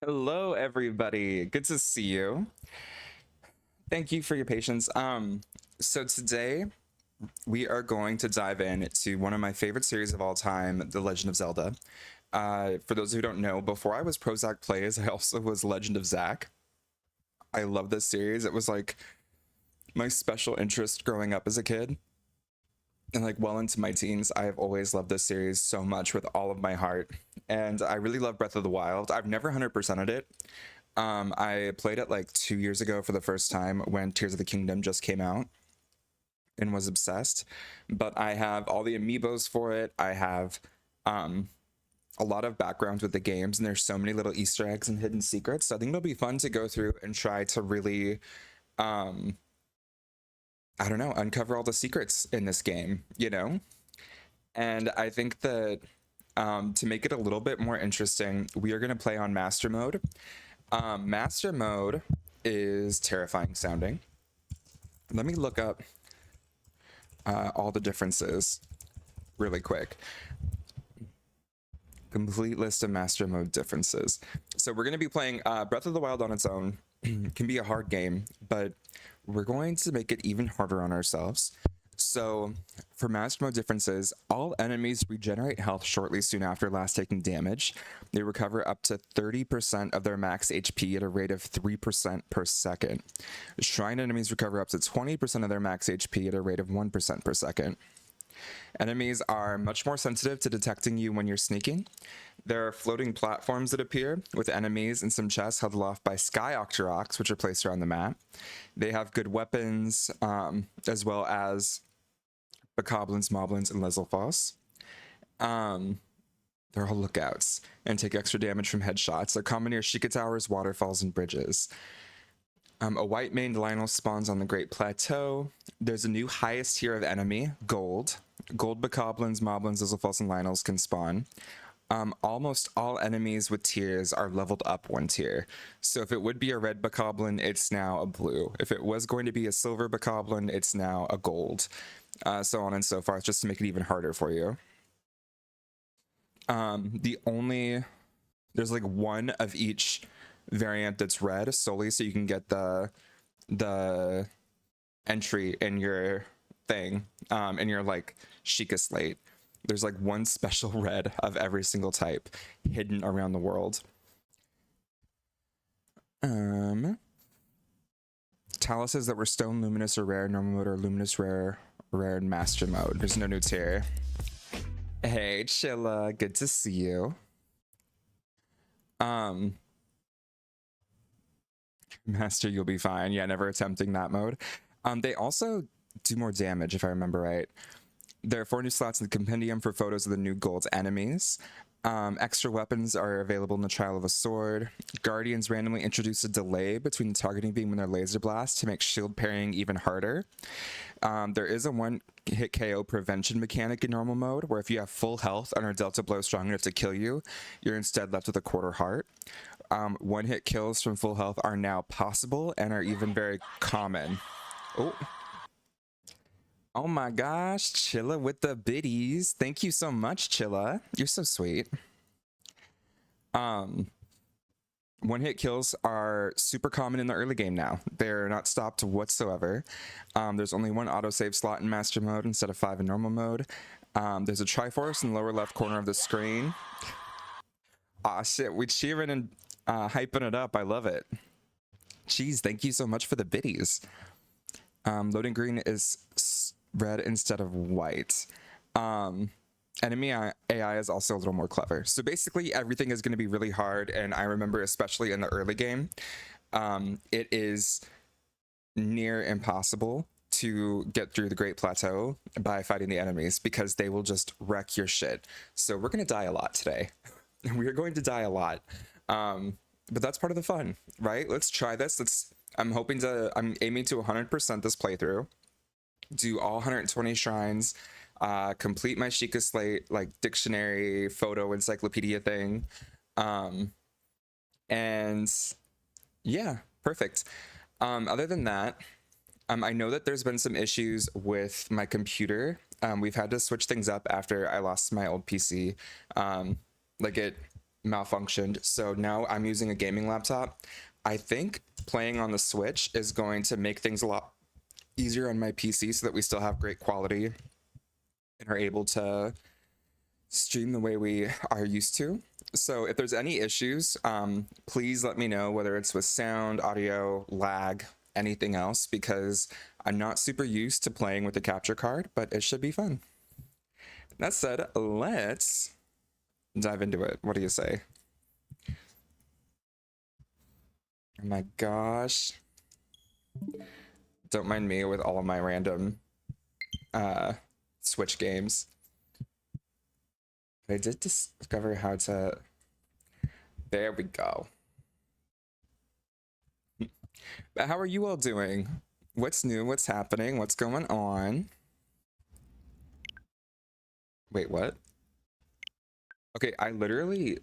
Hello, everybody. Good to see you. Thank you for your patience. So today we are going to dive into one of my favorite series of all time, The Legend of Zelda. For those who don't know, before I was Prozac Plays, I also was Legend of Zack. I love this series. It was like my special interest growing up as a kid. And like well into my teens, I have always loved this series so much with all of my heart. And I really love Breath of the Wild. I've never 100%ed it. I played it like 2 years ago for the first time when Tears of the Kingdom just came out and was obsessed. But I have all the amiibos for it. I have um, a lot of backgrounds with the games, and there's so many little Easter eggs and hidden secrets. So I think it'll be fun to go through and try to really, um, I don't know, uncover all the secrets in this game. And I think that to make it a little bit more interesting, we are going to play on Master Mode. Master Mode is terrifying sounding. Let me look up all the differences really quick. Complete list of Master Mode differences. So we're going to be playing Breath of the Wild on its own. Can be a hard game, but we're going to make it even harder on ourselves. So for Master Mode differences, all enemies regenerate health shortly soon after last taking damage. They recover up to 30% of their max HP at a rate of 3% per second. Shrine enemies recover up to 20% of their max HP at a rate of 1% per second. Enemies are much more sensitive to detecting you when you're sneaking. There are floating platforms that appear with enemies and some chests held aloft by sky octoroks, which are placed around the map. They have good weapons, as well as bokoblins, moblins, and lezilfos. They're all lookouts and take extra damage from headshots. They're common near Sheikah Towers, waterfalls, and bridges. A white-maned Lionel spawns on the Great Plateau. There's a new highest tier of enemy, Gold. Gold bokoblins, moblins, lezilfos, and Lionels can spawn. Almost all enemies with tiers are leveled up one tier. So if it would be a red bokoblin, it's now a blue. If it was going to be a silver bokoblin, it's now a gold. So on and so forth, just to make it even harder for you. There's like one of each variant that's red solely so you can get the entry in your thing, in your like Sheikah slate. There's like one special red of every single type hidden around the world. Taluses that were stone, luminous, or rare, normal mode, or luminous, rare, and master mode. There's no new tier. Hey, Chilla, good to see you. Master, you'll be fine. Yeah, never attempting that mode. They also do more damage, if I remember right. There are 4 new slots in the compendium for photos of the new gold enemies. Extra weapons are available in the Trial of a Sword. Guardians randomly introduce a delay between the targeting beam and their laser blast to make shield parrying even harder. There is a one-hit KO prevention mechanic in normal mode, where if you have full health and are dealt a blow strong enough to kill you, you're instead left with a quarter heart. One-hit kills from full health are now possible and are even very common. Oh my gosh, Chilla with the biddies. Thank you so much, Chilla. You're so sweet. One-hit kills are super common in the early game now. They're not stopped whatsoever. There's only one autosave slot in Master Mode instead of 5 in normal mode. There's a Triforce in the lower left corner of the screen. Aw, shit, we cheering and hyping it up. I love it. Jeez, thank you so much for the biddies. Loading green is red instead of white. Enemy AI is also a little more clever. So basically everything is going to be really hard, and I remember especially in the early game, it is near impossible to get through the Great Plateau by fighting the enemies because they will just wreck your shit. So we're going to die a lot today. We're going to die a lot. But that's part of the fun, right? Let's try this. I'm aiming to 100% this playthrough. Do all 120 shrines, complete my Sheikah slate, like dictionary, photo, encyclopedia thing. And yeah, perfect. Other than that, I know that there's been some issues with my computer. We've had to switch things up after I lost my old PC. malfunctioned. So now I'm using a gaming laptop. I think playing on the Switch is going to make things a lot easier on my PC so that we still have great quality and are able to stream the way we are used to. So if there's any issues, please let me know, whether it's with sound, audio, lag, anything else, because I'm not super used to playing with the capture card, but it should be fun. That said, let's dive into it. What do you say? Oh my gosh. Don't mind me with all of my random Switch games. I did discover how to... There we go. But how are you all doing? What's new? What's happening? What's going on? Wait, what? Okay, I literally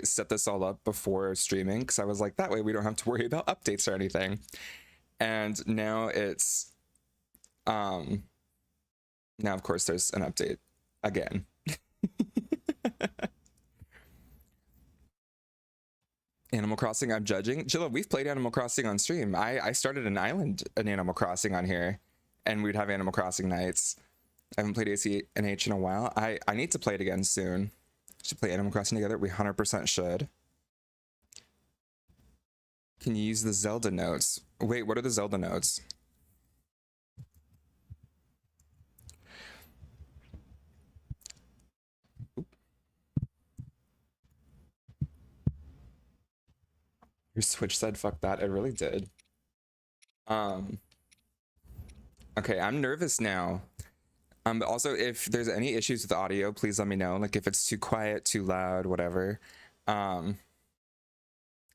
set this all up before streaming because I was like, that way we don't have to worry about updates or anything. And now it's now of course there's an update again. Animal Crossing, I'm judging. Jilla, we've played Animal Crossing on stream. I started an island in Animal Crossing on here, and we'd have Animal Crossing nights. I haven't played ACNH in a while. I need to play it again soon. Should play Animal Crossing together. We 100% should. Can you use the Zelda notes? Wait, what are the Zelda notes? Your Switch said fuck that. It really did. Okay, I'm nervous now. But also, if there's any issues with the audio, please let me know. Like if it's too quiet, too loud, whatever.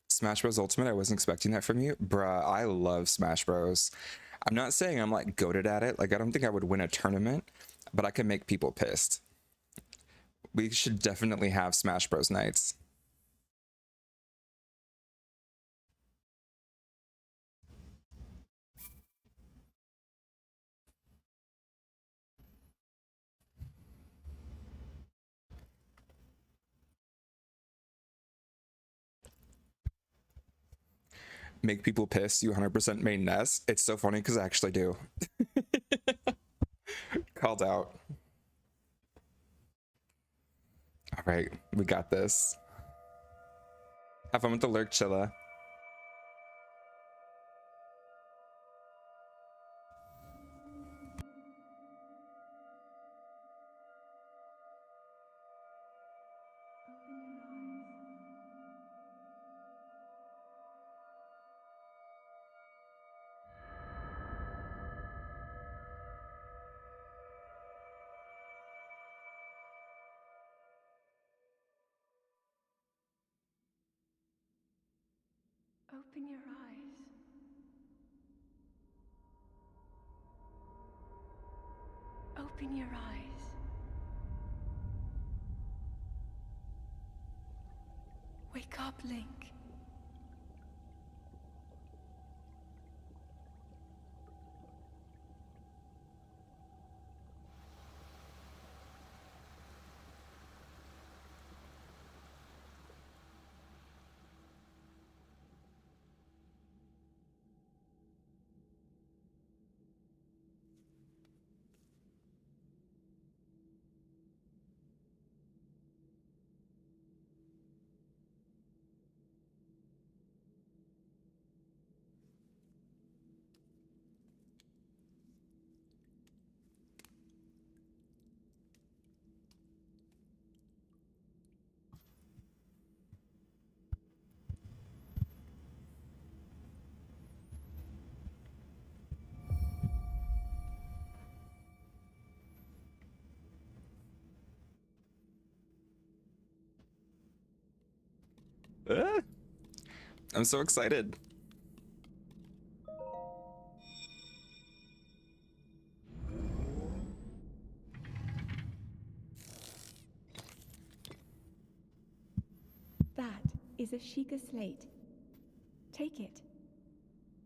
Smash Bros. Ultimate, I wasn't expecting that from you. Bruh, I love Smash Bros. I'm not saying I'm like goated at it. Like I don't think I would win a tournament, but I can make people pissed. We should definitely have Smash Bros. Nights. Make people pissed. You 100% main Ness. It's so funny because I actually do. Called out. All right, we got this. Have fun with the lurk, Chilla. Open your eyes. Open your eyes. Wake up, Link. Ah, I'm so excited. That is a Sheikah slate. Take it.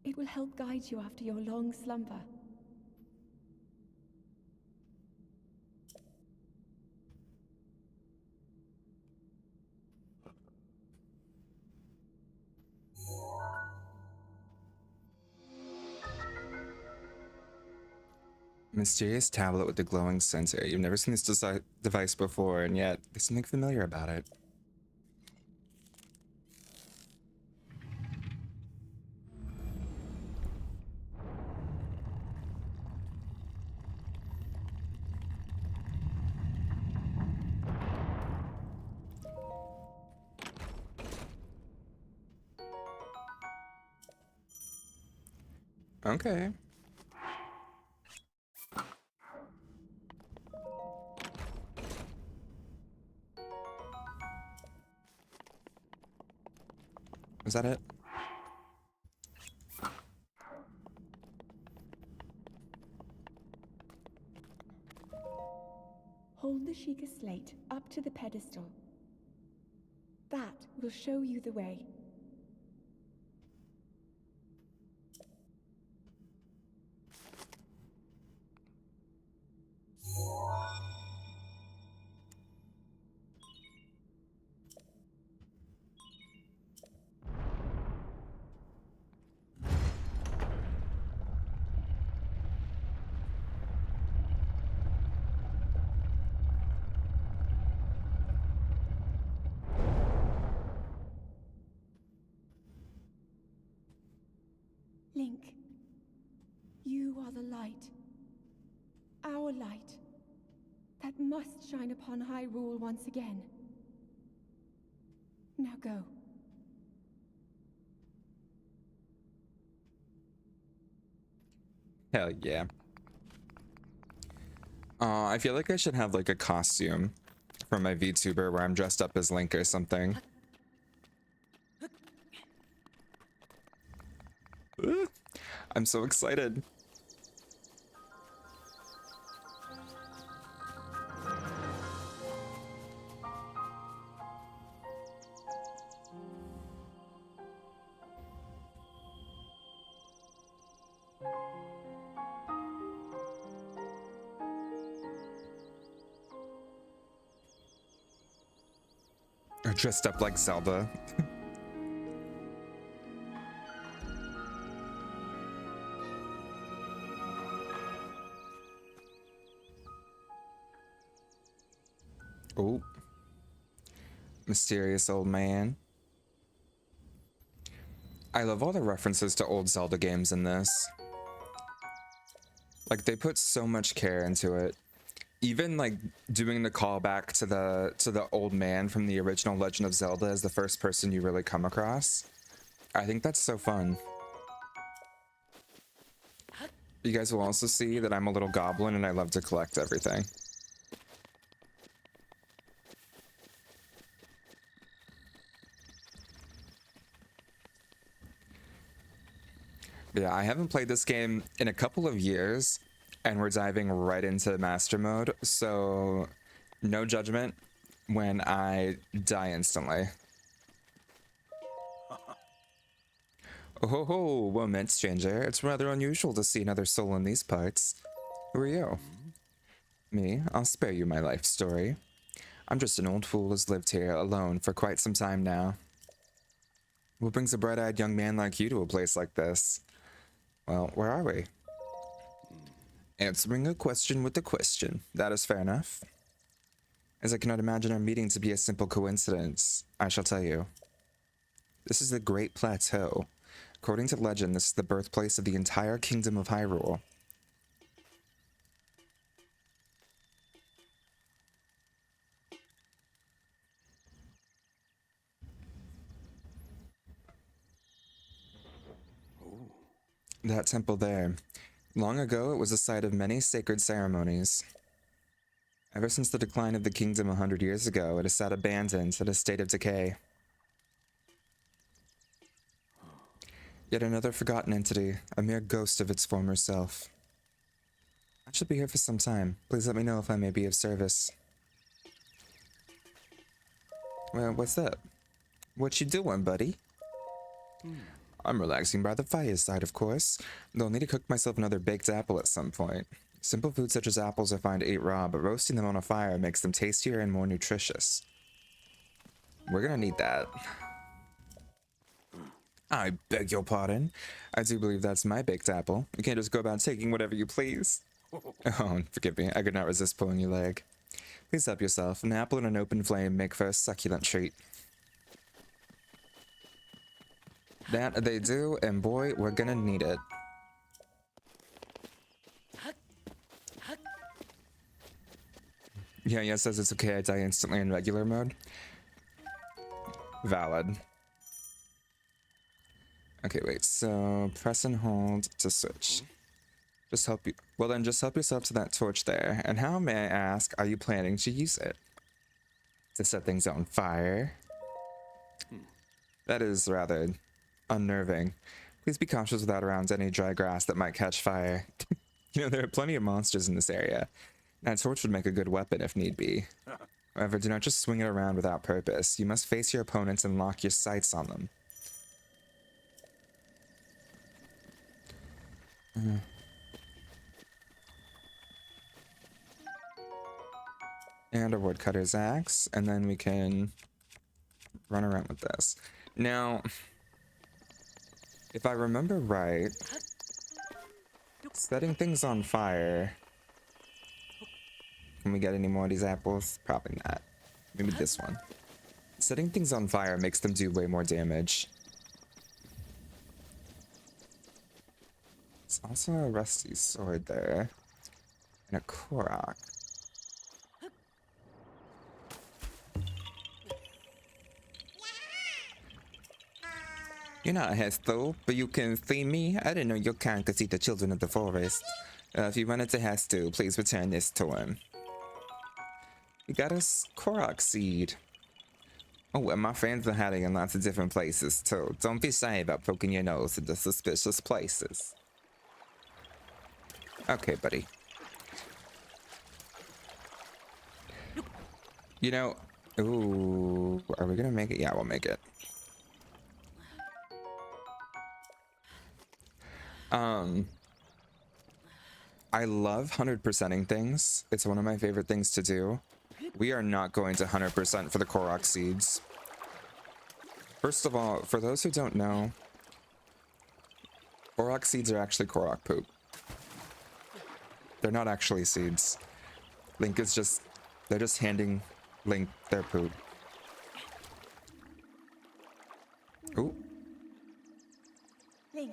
It will help guide you after your long slumber. Mysterious tablet with the glowing sensor. You've never seen this device before, and yet there's something familiar about it. Okay. Was that it? Hold the Sheikah slate up to the pedestal. That will show you the way. Link, you are the light. Our light. That must shine upon Hyrule once again. Now go. Hell yeah. I feel like I should have like a costume for my VTuber where I'm dressed up as Link or something. I'm so excited. Or dressed up like Zelda. Oh. Mysterious old man. I love all the references to old Zelda games in this. Like, they put so much care into it. Even like doing the callback to the old man from the original Legend of Zelda as the first person you really come across. I think that's so fun. You guys will also see that I'm a little goblin and I love to collect everything. Yeah, I haven't played this game in a couple of years, and we're diving right into Master Mode, so no judgment when I die instantly. Oh ho ho, well met, stranger. It's rather unusual to see another soul in these parts. Who are you? Me? I'll spare you my life story. I'm just an old fool who's lived here alone for quite some time now. What brings a bright-eyed young man like you to a place like this? Well, where are we? Answering a question with a question. That is fair enough. As I cannot imagine our meeting to be a simple coincidence, I shall tell you. This is the Great Plateau. According to legend, this is the birthplace of the entire kingdom of Hyrule. That temple there. Long ago, it was the site of many sacred ceremonies. Ever since the decline of the kingdom 100 years ago, it has sat abandoned in a state of decay. Yet another forgotten entity, a mere ghost of its former self. I shall be here for some time. Please let me know if I may be of service. Well, what's up? What you doing, buddy? I'm relaxing by the fireside, of course. Though I'll need to cook myself another baked apple at some point. Simple foods such as apples are fine to eat raw, but roasting them on a fire makes them tastier and more nutritious. We're gonna need that. I beg your pardon. I do believe that's my baked apple. You can't just go about taking whatever you please. Oh, forgive me. I could not resist pulling your leg. Please help yourself. An apple and an open flame make for a succulent treat. That they do, and boy, we're gonna need it. Yeah, says it's okay I die instantly in regular mode. Valid. Okay, wait, so press and hold to switch. Just help you. Well, then just help yourself to that torch there. And how, may I ask, are you planning to use it? To set things on fire? That is rather unnerving. Please be cautious without around any dry grass that might catch fire. You know, there are plenty of monsters in this area. That torch would make a good weapon if need be. However, do not just swing it around without purpose. You must face your opponents and lock your sights on them. And a woodcutter's axe, and then we can run around with this. Now, if I remember right, setting things on fire. Can we get any more of these apples? Probably not. Maybe this one. Setting things on fire makes them do way more damage. There's also a rusty sword there. And a Korok. You're not a Hesto, but you can see me. I didn't know your kind could see the children of the forest. If you run into Hesto, please return this to him. We got a Korok seed. Oh, and my friends are hiding in lots of different places, too. Don't be shy about poking your nose into suspicious places. Okay, buddy. You know, ooh, are we gonna make it? Yeah, we'll make it. I love 100%ing things. It's one of my favorite things to do. We are not going to 100% for the Korok seeds. First of all, for those who don't know, Korok seeds are actually Korok poop. They're not actually seeds. Link is just, they're just handing Link their poop. Ooh. Link.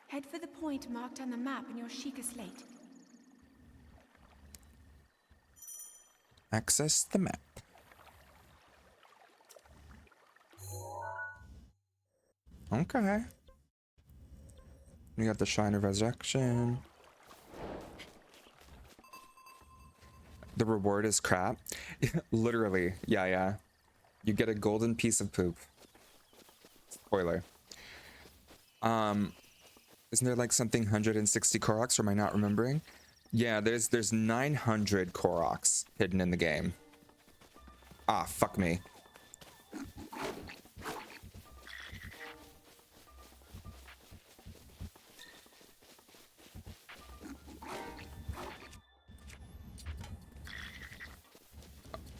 Head for the point marked on the map in your Sheikah slate. Access the map. Okay. We got the Shrine of Resurrection. The reward is crap. Literally. Yeah. You get a golden piece of poop. Spoiler. Isn't there like something 160 Koroks, or am I not remembering? Yeah, there's 900 Koroks hidden in the game. Ah, fuck me.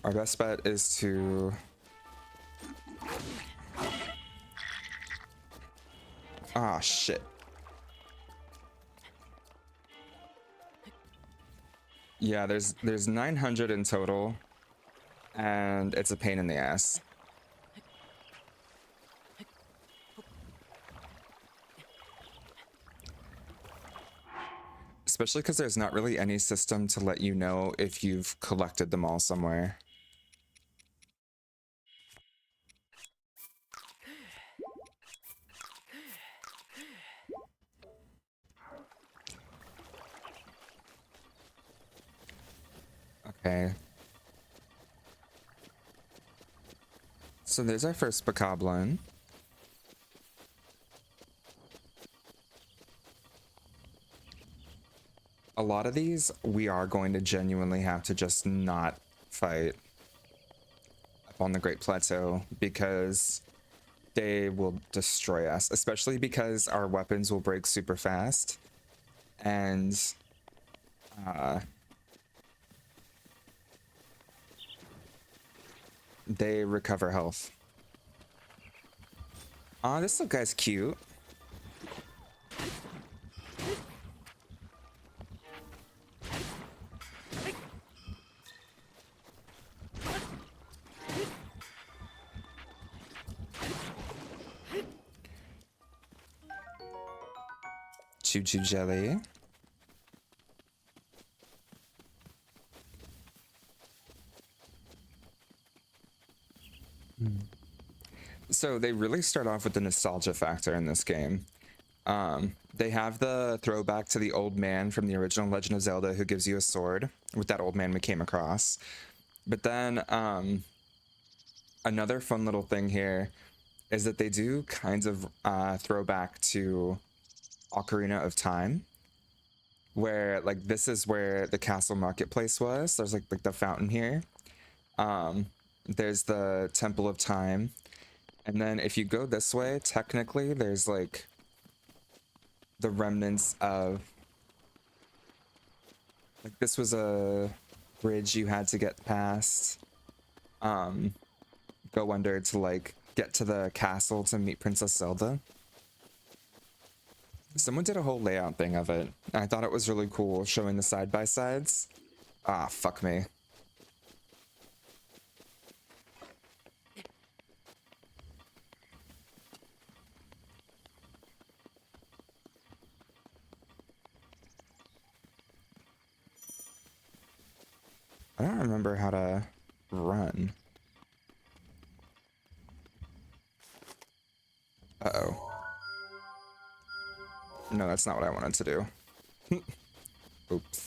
Our best bet is to... Ah, shit. Yeah, there's 900 in total, and it's a pain in the ass. Especially because there's not really any system to let you know if you've collected them all somewhere. Okay. So there's our first Bokoblin. A lot of these, we are going to genuinely have to just not fight up on the Great Plateau because they will destroy us, especially because our weapons will break super fast. And they recover health. Aw, this little guy's cute. Choo choo jelly. So they really start off with the nostalgia factor in this game. They have the throwback to the old man from the original Legend of Zelda who gives you a sword with that old man we came across. But then another fun little thing here is that they do kinds of throwback to Ocarina of Time, where like this is where the castle marketplace was. There's like the fountain here. There's the Temple of Time. And then if you go this way, technically there's like the remnants of like this was a bridge you had to get past. Go under to like get to the castle to meet Princess Zelda. Someone did a whole layout thing of it. And I thought it was really cool showing the side by sides. Ah, fuck me. I don't remember how to run. Uh-oh. No, that's not what I wanted to do. Oops.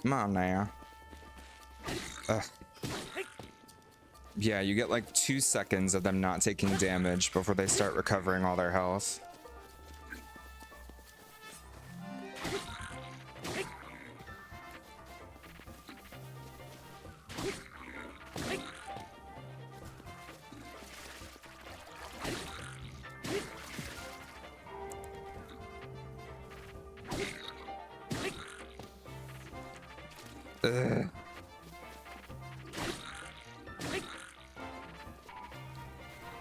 Come on now. Ugh. Yeah, you get like 2 seconds of them not taking damage before they start recovering all their health. Ugh.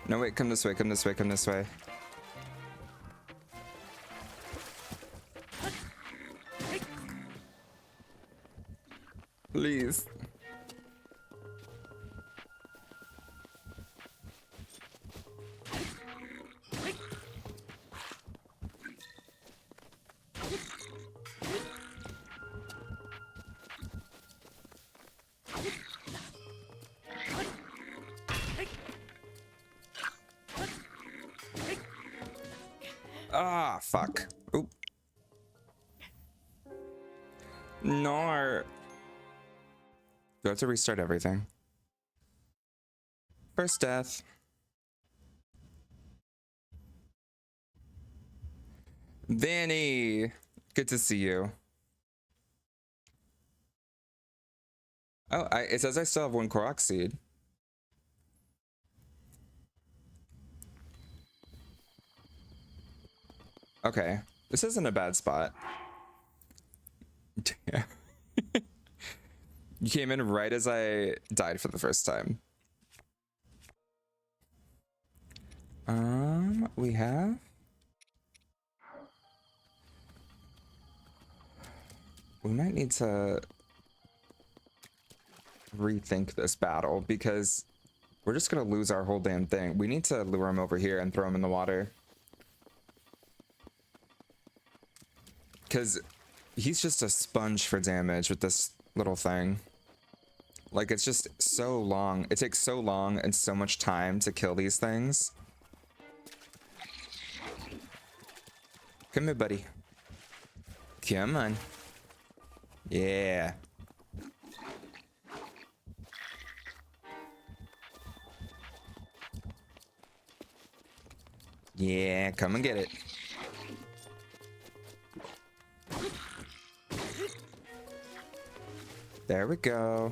No, wait, come this way, come this way, come this way. Please. Ah, fuck. Oop. No. Do I have to restart everything? First death. Vanny! Good to see you. Oh, it says I still have 1 Korok seed. Okay, this isn't a bad spot. Damn. You came in right as I died for the first time. We have... We might need to rethink this battle because we're just gonna lose our whole damn thing. We need to lure him over here and throw him in the water. Because he's just a sponge for damage with this little thing. Like, it's just so long. It takes so long and so much time to kill these things. Come here, buddy. Come on. Yeah. Yeah, come and get it. There we go.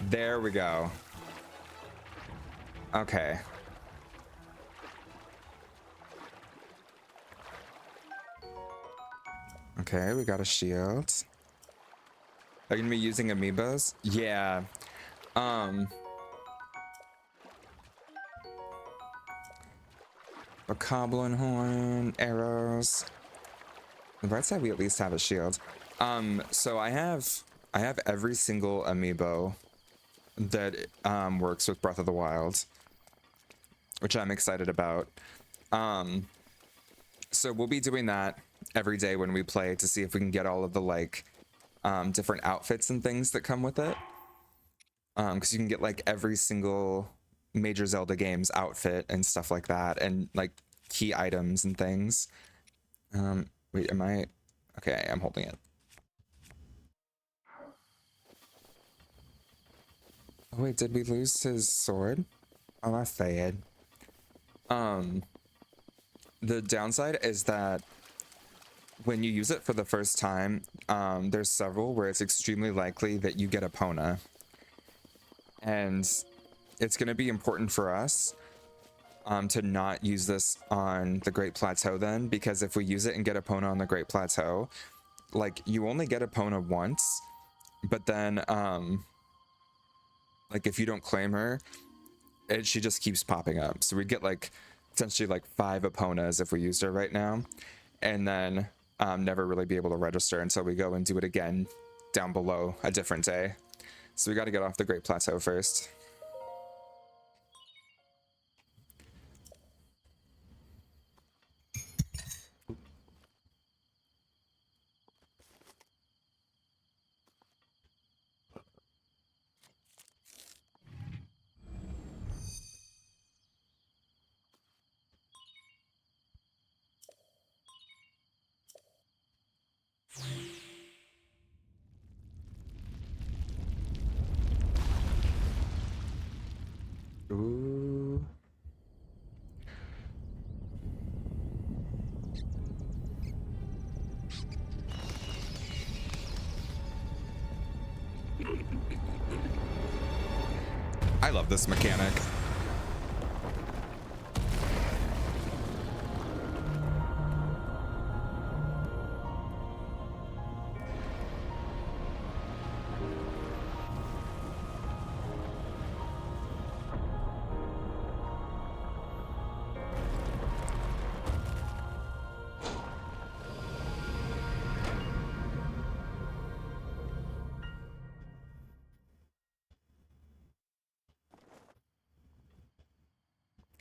There we go. Okay. Okay, we got a shield. Are you gonna be using amiibos? Yeah. A goblin horn, arrows. On the bright side, we at least have a shield. So I have every single amiibo that works with Breath of the Wild, which I'm excited about. So we'll be doing that every day when we play to see if we can get all of the like different outfits and things that come with it. Because you can get like every single major Zelda game's outfit and stuff like that, and like key items and things. Wait, am I? Okay, I'm holding it. Oh wait, did we lose his sword? Oh, that's sad. The downside is that when you use it for the first time, there's several where it's extremely likely that you get a Pona. And it's going to be important for us to not use this on the Great Plateau then, because if we use it and get a Pona on the Great Plateau, like you only get a Pona once, but then like if you don't claim her, she just keeps popping up. So we get like potentially like 5 Eponas if we used her right now, and then never really be able to register until we go and do it again down below a different day. So we got to get off the Great Plateau first. Ooh. I love this mechanic.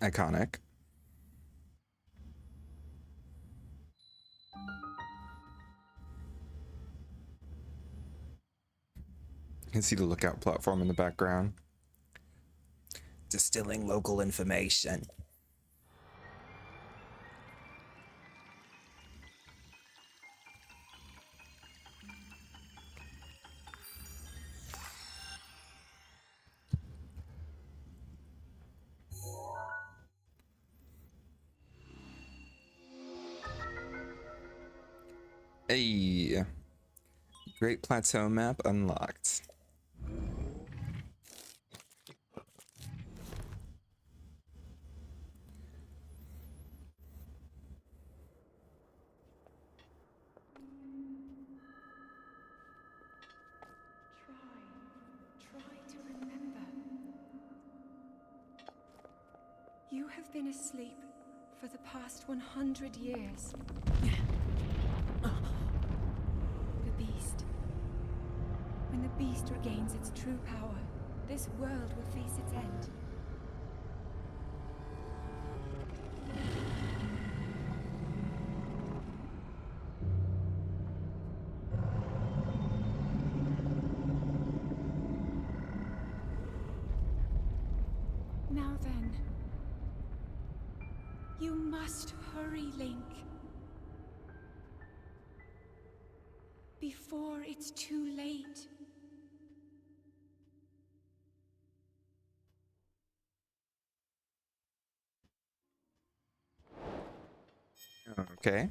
Iconic. You can see the lookout platform in the background. Distilling local information. Hey, Great Plateau map unlocked. Try to remember. You have been asleep for the past 100 years. The beast. When the beast regains its true power, this world will face its end. Now then, you must hurry, Link. Before it's too late. Okay.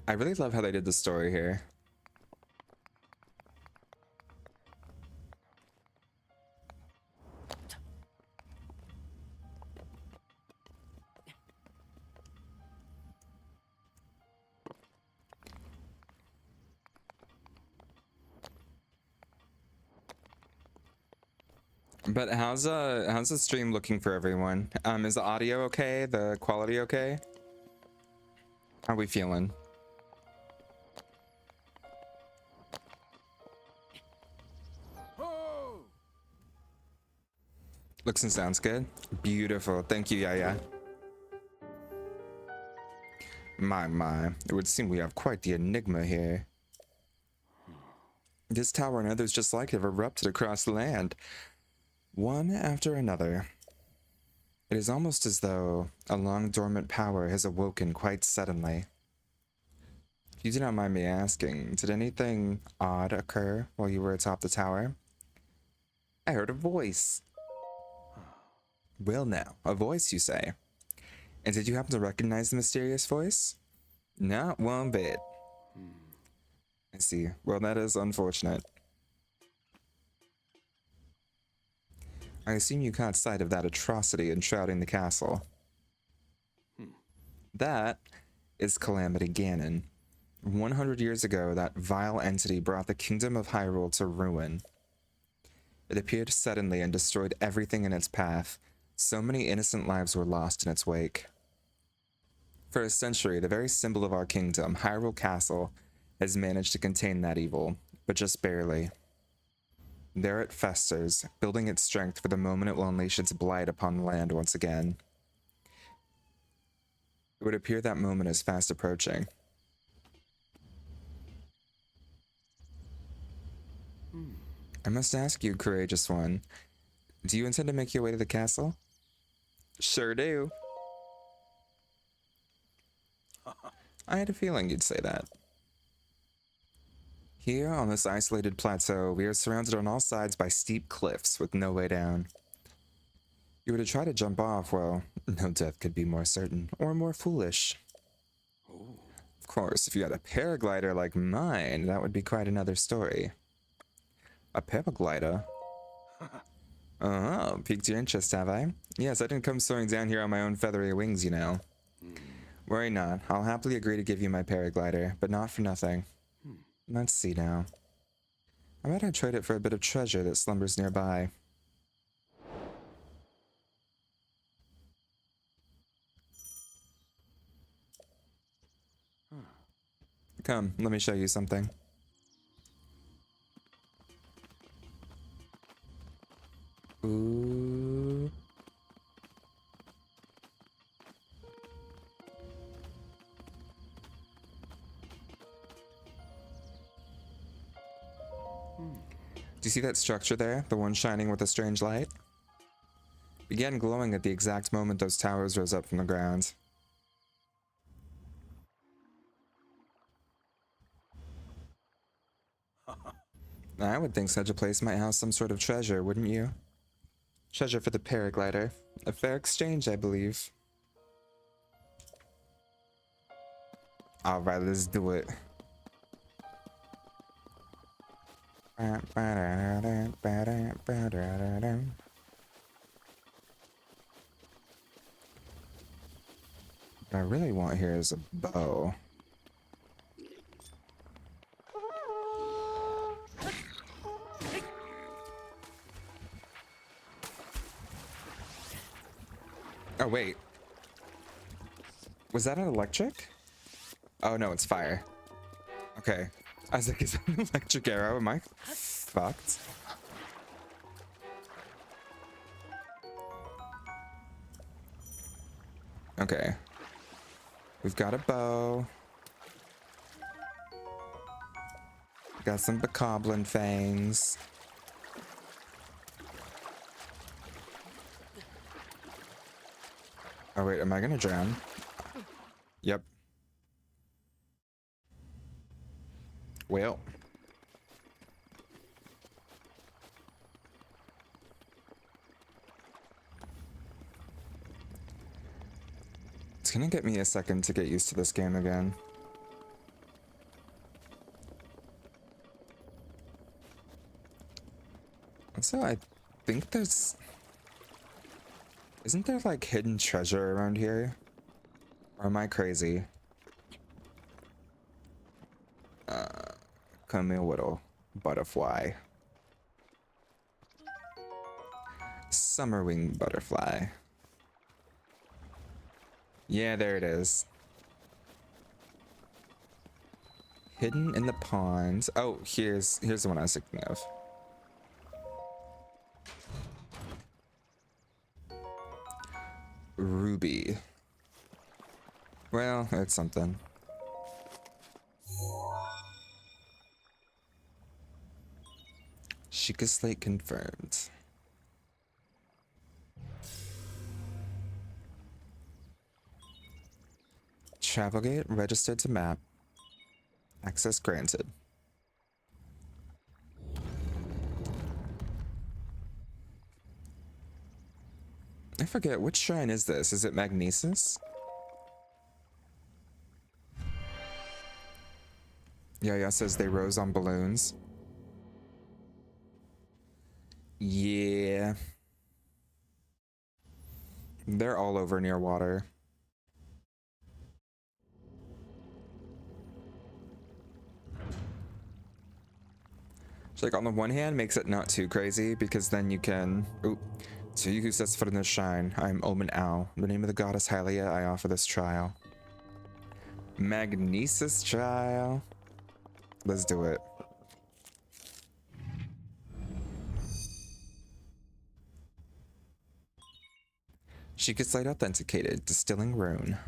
I really love how they did the story here. But how's the stream looking for everyone? Is the audio okay? The quality okay? How we feeling? Looks and sounds good. Beautiful. Thank you, Yaya. My. It would seem we have quite the enigma here. This tower and others just like it have erupted across the land, one after another. It is almost as though a long dormant power has awoken quite suddenly. If you do not mind me asking, did anything odd occur while you were atop the tower? I heard a voice. Well now, a voice you say. And did you happen to recognize the mysterious voice? Not one bit. I see. Well, that is unfortunate. I assume you caught sight of that atrocity enshrouding the castle. That is Calamity Ganon. 100 years ago, that vile entity brought the kingdom of Hyrule to ruin. It appeared suddenly and destroyed everything in its path. So many innocent lives were lost in its wake. For a century, the very symbol of our kingdom, Hyrule Castle, has managed to contain that evil, but just barely. There it festers, building its strength for the moment it will unleash its blight upon the land once again. It would appear that moment is fast approaching. I must ask you, courageous one, do you intend to make your way to the castle? Sure do. I had a feeling you'd say that. Here, on this isolated plateau, we are surrounded on all sides by steep cliffs with no way down. You were to try to jump off, well, no death could be more certain, or more foolish. Of course, if you had a paraglider like mine, that would be quite another story. A paraglider? Oh, piqued your interest, have I? Yes, I didn't come soaring down here on my own feathery wings, you know. Worry not, I'll happily agree to give you my paraglider, but not for nothing. Let's see now. I bet I'd trade it for a bit of treasure that slumbers nearby. Come, let me show you something. Ooh. Do you see that structure there? The one shining with a strange light? Began glowing at the exact moment those towers rose up from the ground. I would think such a place might house some sort of treasure, wouldn't you? Treasure for the paraglider. A fair exchange, I believe. Alright, let's do it. What I really want here is a bow. Oh, wait. Was that an electric? Oh, no, it's fire. Okay. I was like, is that an electric arrow? Am I fucked? Okay. We've got a bow. Got some bokoblin fangs. Oh wait, am I gonna drown? Yep. Well. It's gonna get me a second to get used to this game again. Also, I think there's... Isn't there like hidden treasure around here? Or am I crazy? Come here, little butterfly. Summerwing butterfly. Yeah, there it is. Hidden in the ponds. Oh, here's the one I was thinking of. Ruby. Well, it's something. Sheikah Slate confirmed. Travelgate registered to map. Access granted. I forget, which shrine is this? Is it Magnesis? Yeah, says they rose on balloons. Yeah. They're all over near water. So, like, on the one hand, makes it not too crazy because then you can. Ooh. To you who sets foot in this shrine, I am Omen Owl. In the name of the goddess Hylia, I offer this trial. Magnesis trial. Let's do it. Sheikah Slate authenticated. Distilling rune.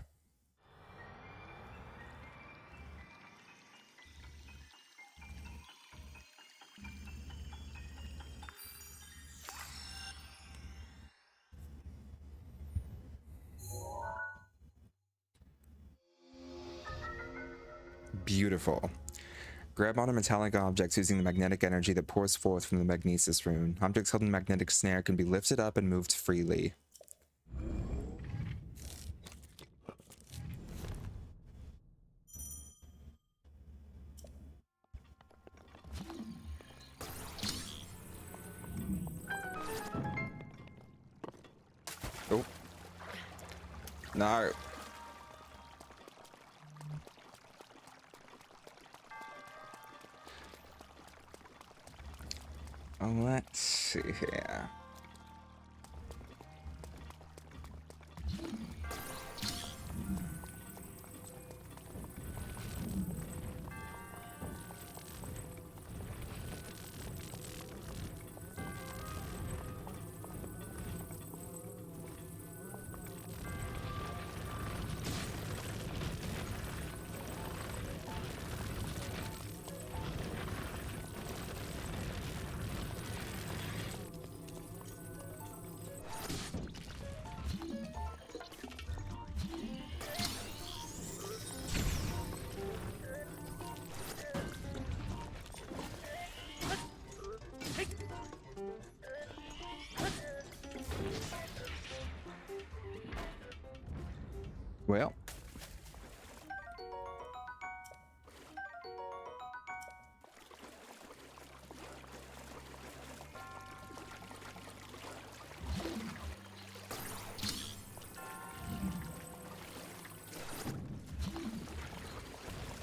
Beautiful. Grab onto metallic objects using the magnetic energy that pours forth from the Magnesis rune. Objects held in magnetic snare can be lifted up and moved freely. Oh. No. Let's see here. Well.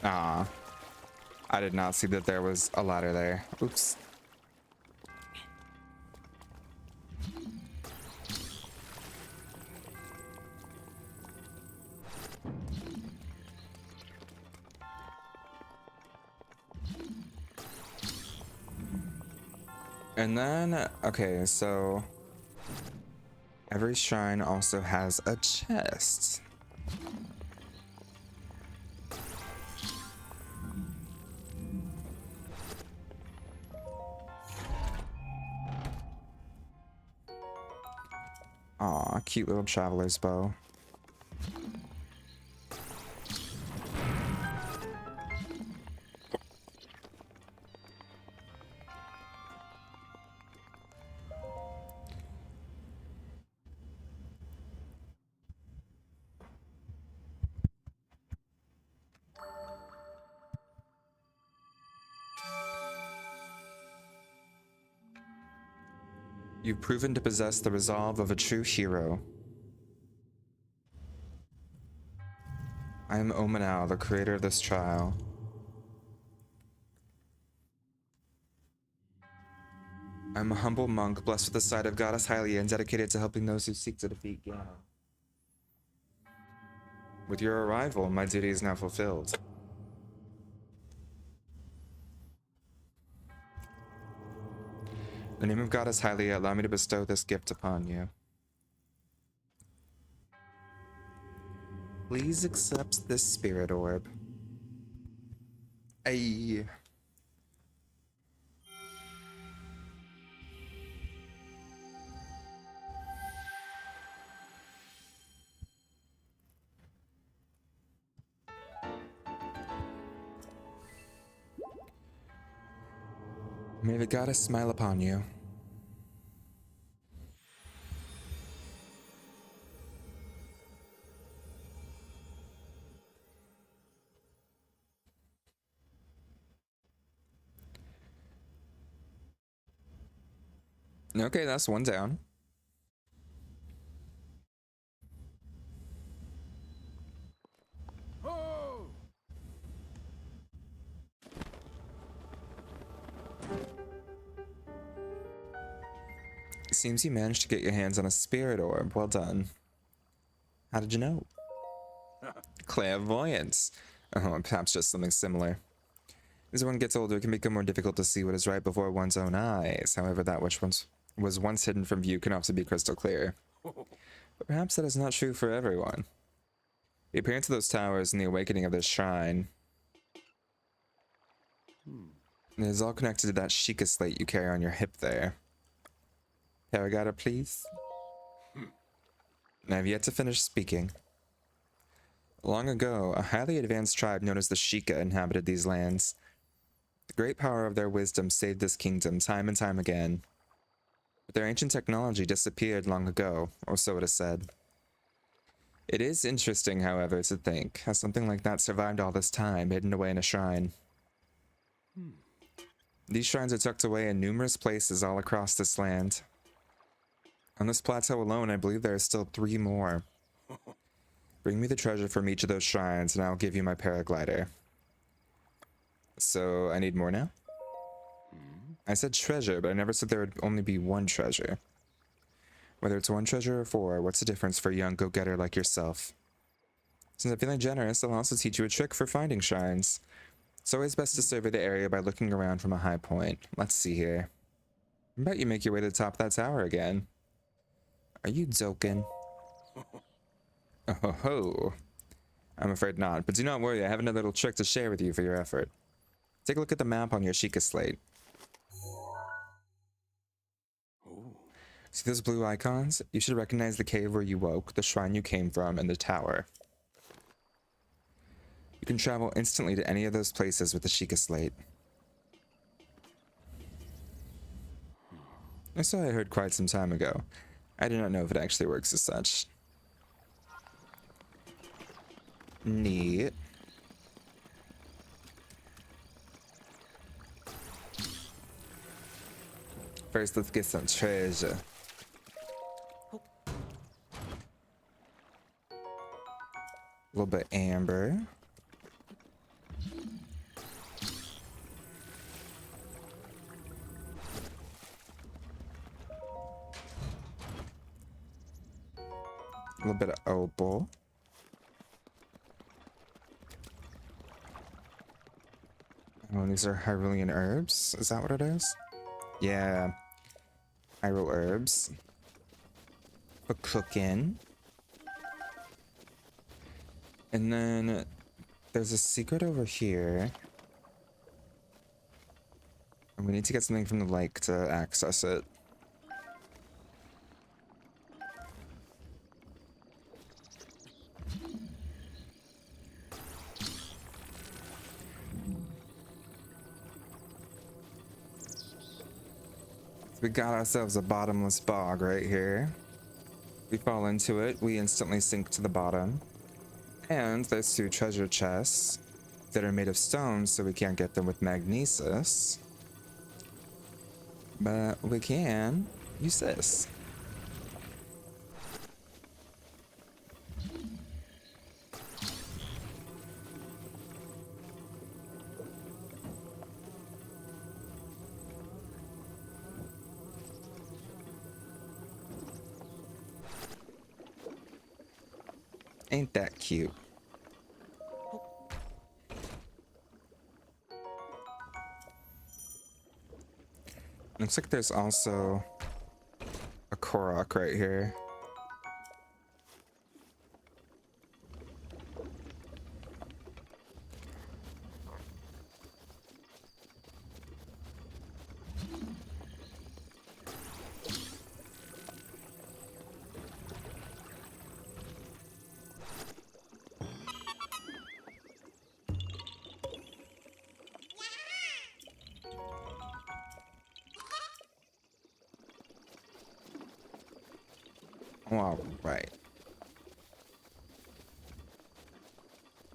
Ah. I did not see that there was a ladder there. Oops. And then, okay, so every shrine also has a chest. Aw, cute little traveler's bow. You've proven to possess the resolve of a true hero. I am Omenau, the creator of this trial. I'm a humble monk, blessed with the sight of Goddess Hylia and dedicated to helping those who seek to defeat Ganon. With your arrival, my duty is now fulfilled. In the name of Goddess Hylia, allow me to bestow this gift upon you. Please accept this spirit orb. Ayy. May the goddess smile upon you. Okay, that's one down. It seems you managed to get your hands on a spirit orb. Well done. How did you know? Clairvoyance. Oh, perhaps just something similar. As one gets older, it can become more difficult to see what is right before one's own eyes. However, that which was once hidden from view can often be crystal clear. But perhaps that is not true for everyone. The appearance of those towers and the awakening of this shrine. It is all connected to that Sheikah slate you carry on your hip there. Paragata, please. I have yet to finish speaking. Long ago, a highly advanced tribe known as the Sheikah inhabited these lands. The great power of their wisdom saved this kingdom time and time again. But their ancient technology disappeared long ago, or so it is said. It is interesting, however, to think how something like that survived all this time, hidden away in a shrine. These shrines are tucked away in numerous places all across this land. On this plateau alone, I believe there are still 3 more. Bring me the treasure from each of those shrines, and I'll give you my paraglider. So, I need more now? I said treasure, but I never said there would only be one treasure. Whether it's 1 treasure or 4, what's the difference for a young go-getter like yourself? Since I'm feeling generous, I'll also teach you a trick for finding shrines. It's always best to survey the area by looking around from a high point. Let's see here. I bet you make your way to the top of that tower again. Are you joking? Oh ho ho. I'm afraid not, but do not worry, I have another little trick to share with you for your effort. Take a look at the map on your Sheikah slate. See those blue icons? You should recognize the cave where you woke, the shrine you came from, and the tower. You can travel instantly to any of those places with the Sheikah slate. So I heard quite some time ago. I do not know if it actually works as such. Neat. First, let's get some treasure. A little bit amber. A little bit of opal. Oh, these are Hyrulean herbs. Is that what it is? Yeah. Hyrule herbs. For cooking. And then there's a secret over here. And we need to get something from the lake to access it. We got ourselves a bottomless bog right here. We fall into it, we instantly sink to the bottom. And there's 2 treasure chests that are made of stone, so we can't get them with magnesis. But we can use this. Ain't that cute? Looks like there's also a Korok right here. All right.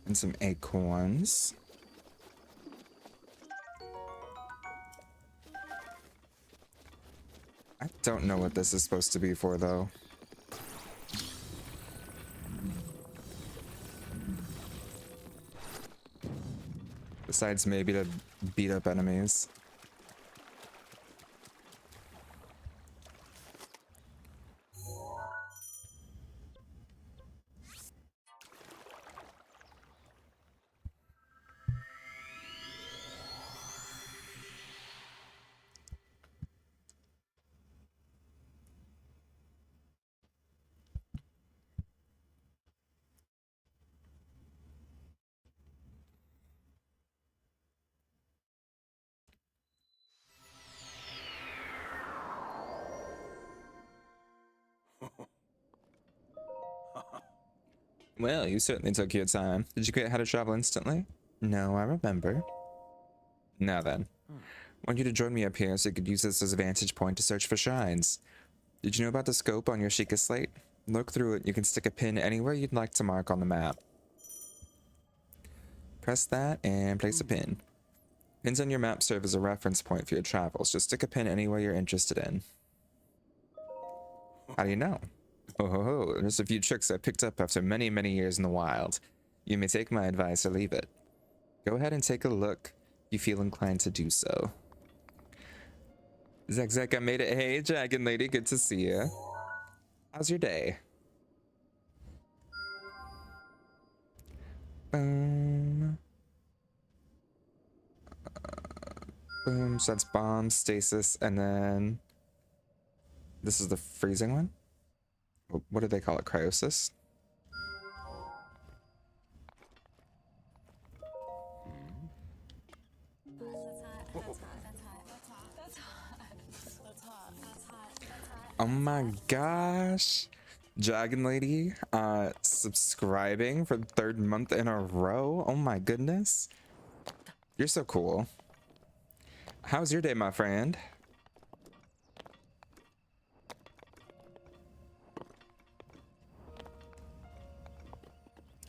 And some acorns. I don't know what this is supposed to be for, though. Besides maybe to beat up enemies. Well, you certainly took your time. Did you get how to travel instantly? No, I remember. Now then, I want you to join me up here so you could use this as a vantage point to search for shrines. Did you know about the scope on your Sheikah slate? Look through it, you can stick a pin anywhere you'd like to mark on the map. Press that and place a pin. Pins on your map serve as a reference point for your travels. Just stick a pin anywhere you're interested in. How do you know? Oh ho ho, there's a few tricks I picked up after many, many years in the wild. You may take my advice or leave it. Go ahead and take a look if you feel inclined to do so. Zek, I made it. Hey, Dragon Lady, good to see you. How's your day? Boom. Boom, so that's bomb, stasis, and then... This is the freezing one? What do they call it? Cryosis? Oh my gosh. Dragon Lady, subscribing for the 3rd month in a row. Oh my goodness. You're so cool. How's your day, my friend?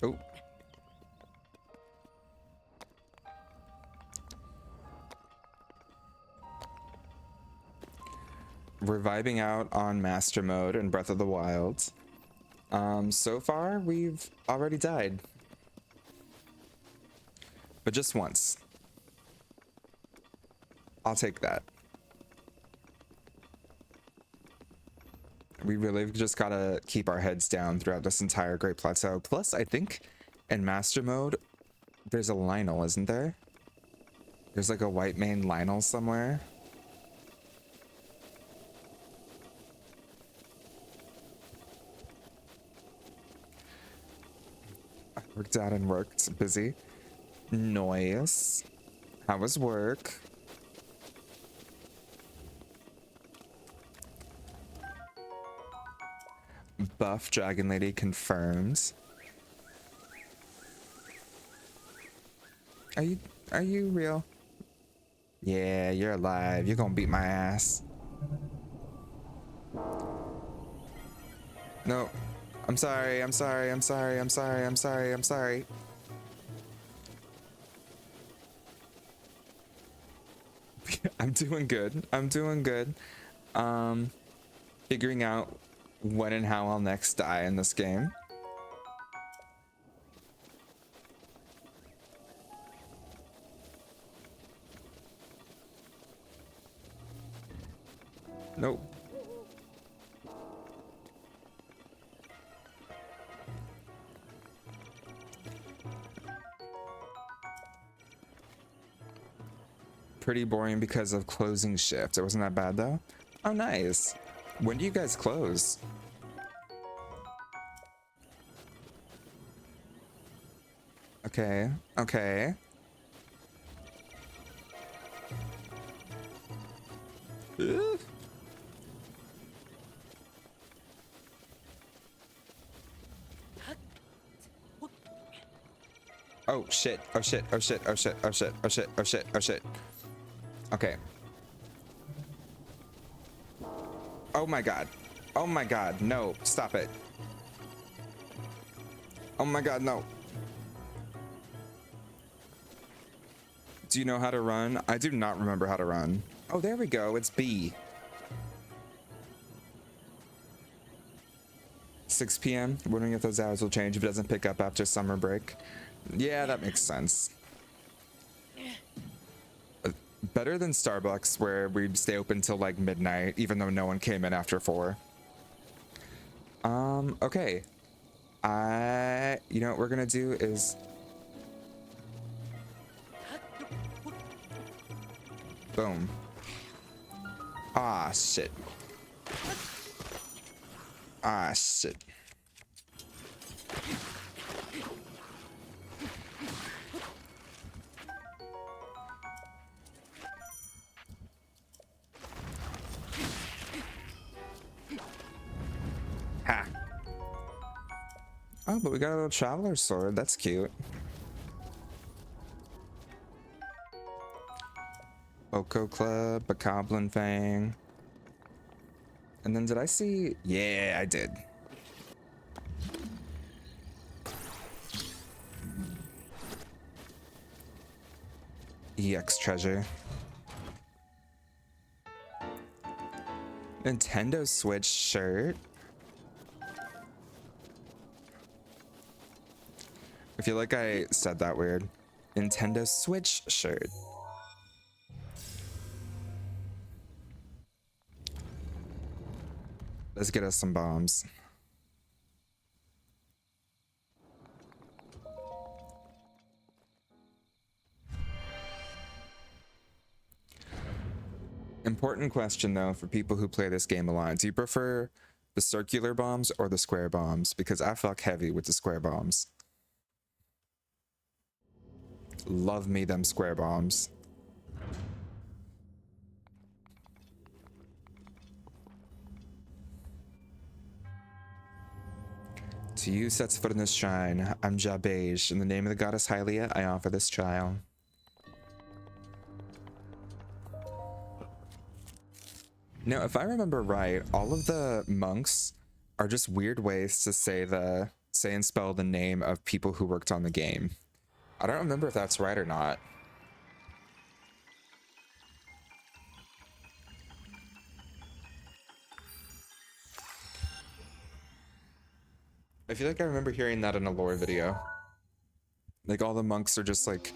Oh. We're vibing out on Master Mode in Breath of the Wild. So far, we've already died. But just once. I'll take that. We really just gotta keep our heads down throughout this entire Great Plateau. Plus, I think in Master Mode, there's a Lionel, isn't there? There's like a white mane Lionel somewhere. I worked out and worked. Busy. Noise. How was work? Buff Dragon Lady confirms. Are you real? Yeah, you're alive. You're gonna beat my ass. No. I'm sorry. I'm sorry. I'm sorry. I'm sorry. I'm sorry. I'm sorry. I'm doing good. I'm doing good. Figuring out when and how I'll next die in this game. Nope. pretty boring because of closing shift. It wasn't that bad though. Oh, nice. When do you guys close? Okay, okay. Ugh. Oh shit, oh shit, oh shit, oh shit, oh shit, oh shit, oh shit, oh shit. Okay. Oh my god. Oh my god, no, stop it. Oh my god, no. Do you know how to run? I do not remember how to run. Oh, there we go, it's B. 6 p.m. Wondering if those hours will change if it doesn't pick up after summer break. Yeah, that makes sense. Better than Starbucks, where we'd stay open till like midnight, even though no one came in after 4. Okay. You know what we're gonna do is... Boom. Ah, shit. Ah, shit. Ha. Oh, but we got a little traveler sword. That's cute. Oko Club, Bokoblin Fang. And then did I see... Yeah, I did. EX treasure. Nintendo Switch shirt. I feel like I said that weird. Nintendo Switch shirt. Let's get us some bombs. Important question though for people who play this game a lot. Do you prefer the circular bombs or the square bombs? Because I fuck heavy with the square bombs. Love me them square bombs. To you sets foot in this shrine, I'm Jabej. In the name of the goddess Hylia, I offer this trial. Now, if I remember right, all of the monks are just weird ways to say and spell the name of people who worked on the game. I don't remember if that's right or not. I feel like I remember hearing that in a lore video. Like all the monks are just like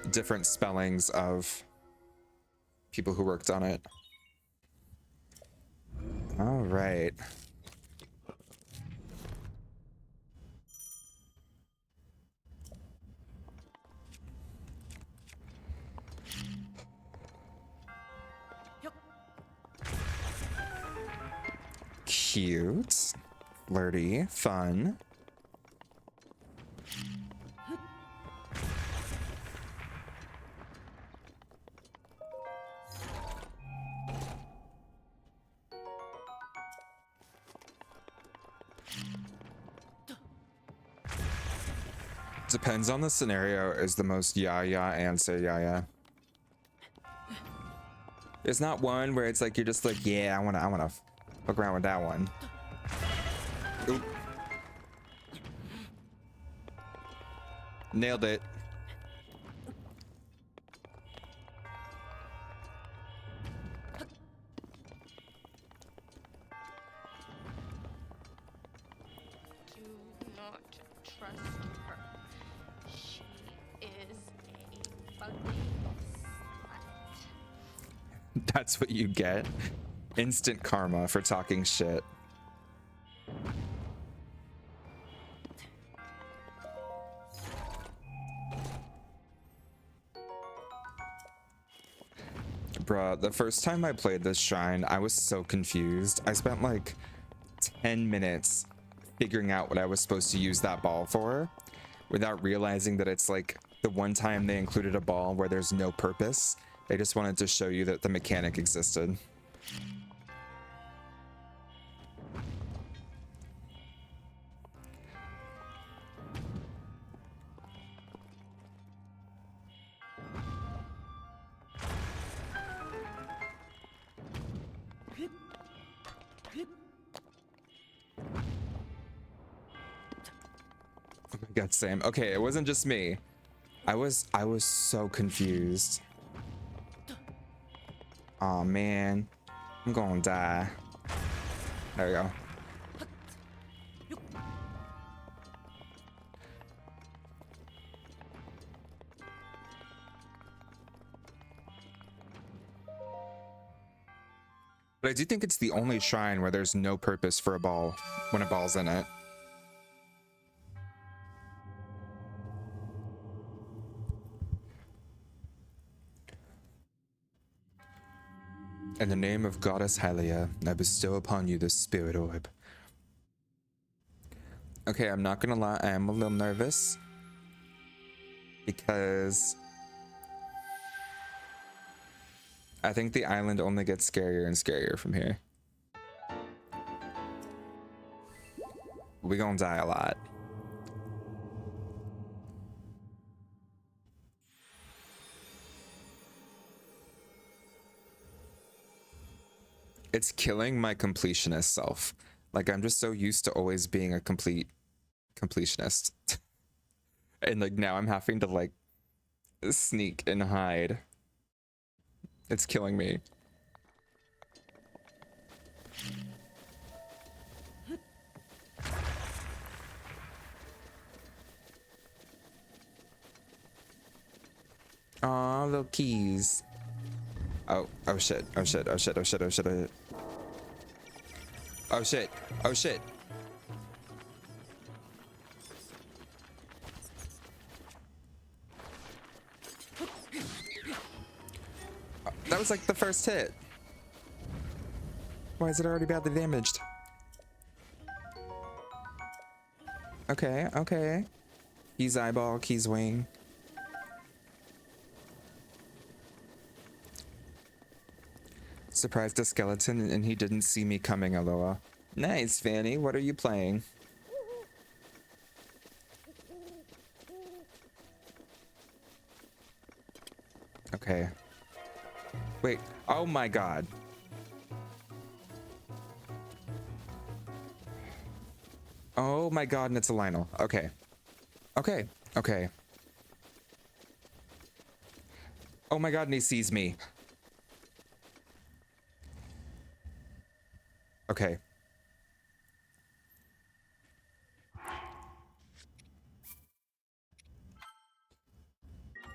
different spellings of people who worked on it. All right. Cute, flirty, fun. Depends on the scenario is the most yeah answer, yeah. There's not one where it's like you're just like, yeah, I wanna fuck around with that one. Oop. Nailed it. Do not trust her. She is a ugly slut. That's what you get. Instant karma for talking shit. Bruh, the first time I played this shrine, I was so confused. I spent like 10 minutes figuring out what I was supposed to use that ball for without realizing that it's like the one time they included a ball where there's no purpose. They just wanted to show you that the mechanic existed. Oh my god, Sam. Okay, it wasn't just me. I was so confused. Oh man. I'm gonna die. There we go. But I do think it's the only shrine where there's no purpose for a ball when a ball's in it. In the name of Goddess Hylia, I bestow upon you this spirit orb. Okay, I'm not gonna lie, I am a little nervous because I think the island only gets scarier and scarier from here. We're gonna die a lot. It's killing my completionist self. Like, I'm just so used to always being a completionist. And like now I'm having to like sneak and hide. It's killing me. Aw, little keys. Oh shit, oh shit, oh shit, oh shit, oh shit, oh shit. Oh shit, oh shit. That was like the first hit. Why is it already badly damaged? Okay, okay. Keys eyeball, keys wing. Surprised a skeleton and he didn't see me coming, Aloha. Nice, Fanny. What are you playing? Okay. Wait. Oh my god. Oh my god, and it's a Lionel. Okay. Okay. Okay. Oh my god, and he sees me. Okay.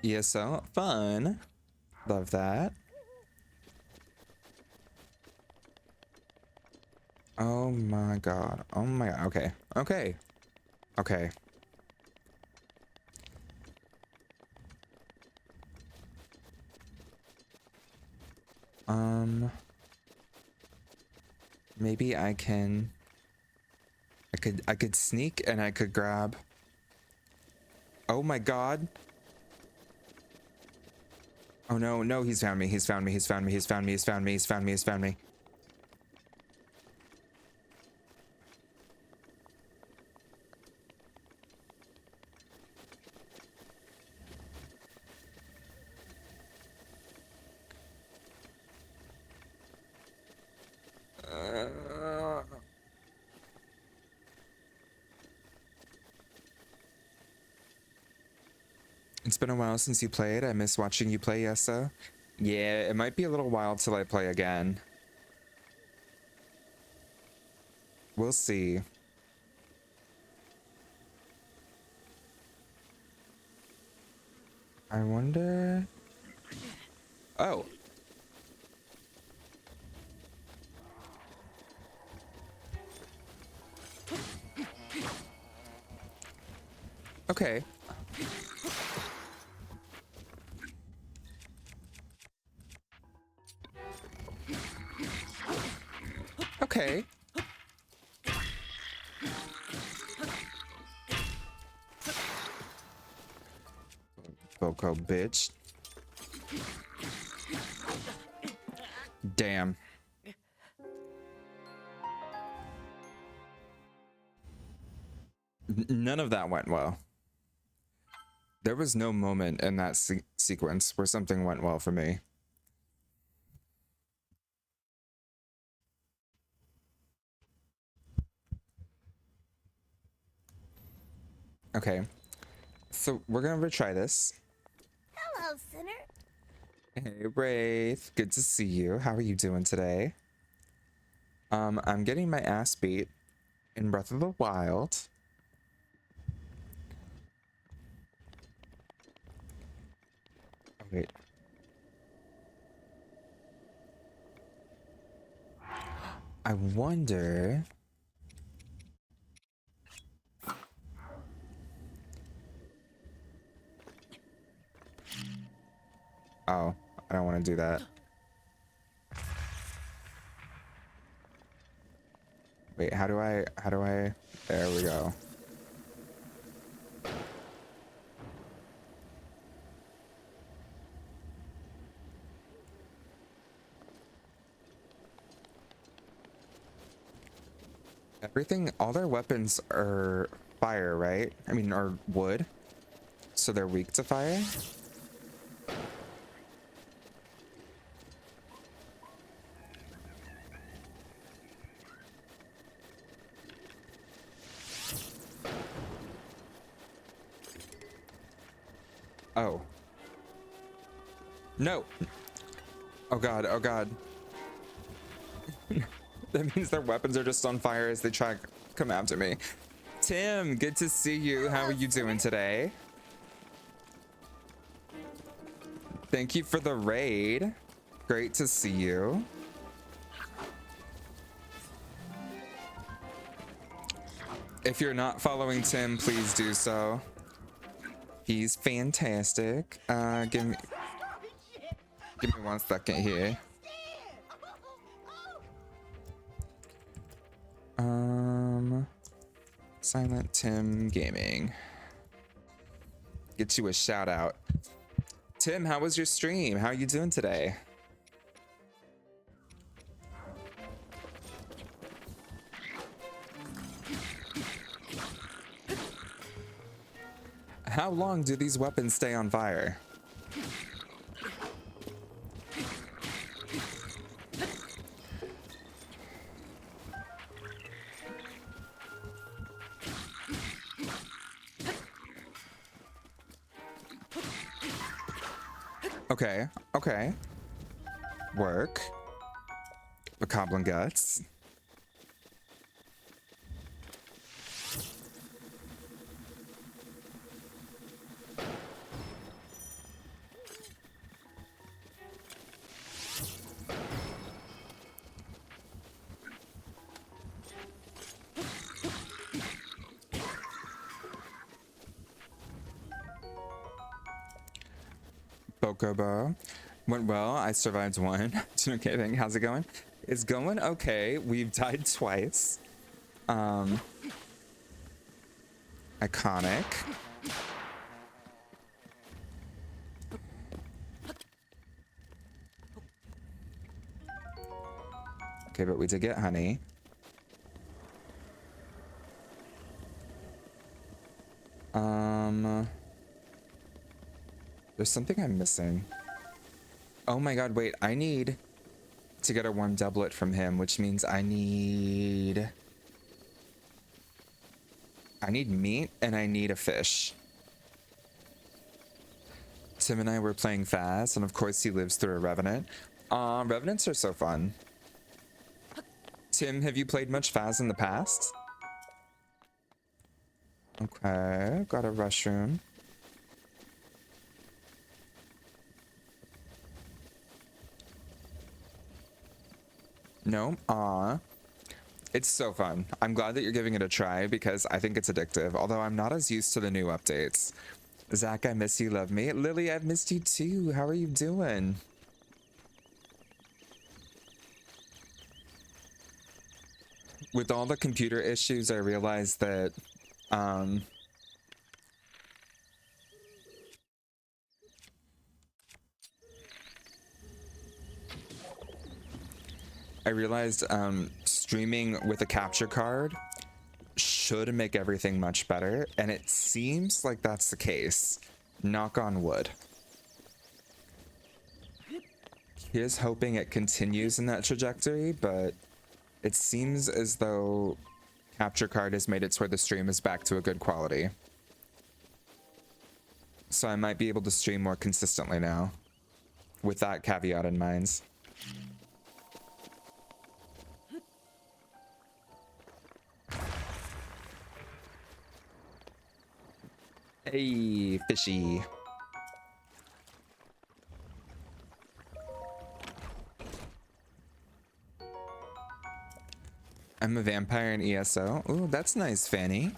ESO. Fun. Love that. Oh my god. Oh my god. Okay. Okay. Okay. Maybe I can... I could sneak and I could grab... Oh my god. Oh no, no, he's found me, he's found me, he's found me, he's found me, he's found me, he's found me, he's found me. It's been a while since you played. I miss watching you play, Yessa. Yeah, it might be a little while till I play again. We'll see. I wonder... Oh. Okay. okay. Boko, bitch. Damn. None of that went well. There was no moment in that sequence where something went well for me. Okay, so we're gonna retry this. Hello, sinner. Hey, Wraith. Good to see you. How are you doing today? I'm getting my ass beat in Breath of the Wild. Oh, wait. I wonder... Oh, I don't want to do that. Wait, how do I, there we go. Everything, all their weapons are fire, right? I mean, or wood. So they're weak to fire? Oh. No. Oh god, oh god. That means their weapons are just on fire as they try to come after me. Tim, good to see you. How are you doing today? Thank you for the raid. Great to see you. If you're not following Tim, please do so. He's fantastic. Give me 1 second here. Silent Tim Gaming. Get you a shout out. Tim, how was your stream? How are you doing today? How long do these weapons stay on fire? Okay, okay. Work. Bokoblin guts. Bokobo. Went well. I survived one. No kidding. How's it going? It's going okay. We've died twice. Iconic. Okay, but we did get honey. There's something I'm missing. Oh my god, wait, I need to get a warm doublet from him, which means I need meat and I need a fish. Tim and I were playing fast, and of course he lives through a revenant. Revenants are so fun. Tim, have you played much Faz in the past? Okay, got a restroom. No? Aw. It's so fun. I'm glad that you're giving it a try because I think it's addictive, although I'm not as used to the new updates. Zach, I miss you, love me. Lily, I've missed you too. How are you doing? With all the computer issues, I realized that um, streaming with a capture card should make everything much better, and it seems like that's the case. Knock on wood. Here's hoping it continues in that trajectory, but it seems as though capture card has made it to where the stream is back to a good quality. So I might be able to stream more consistently now, with that caveat in mind. Hey, fishy. I'm a vampire in ESO. Ooh, that's nice, Fanny.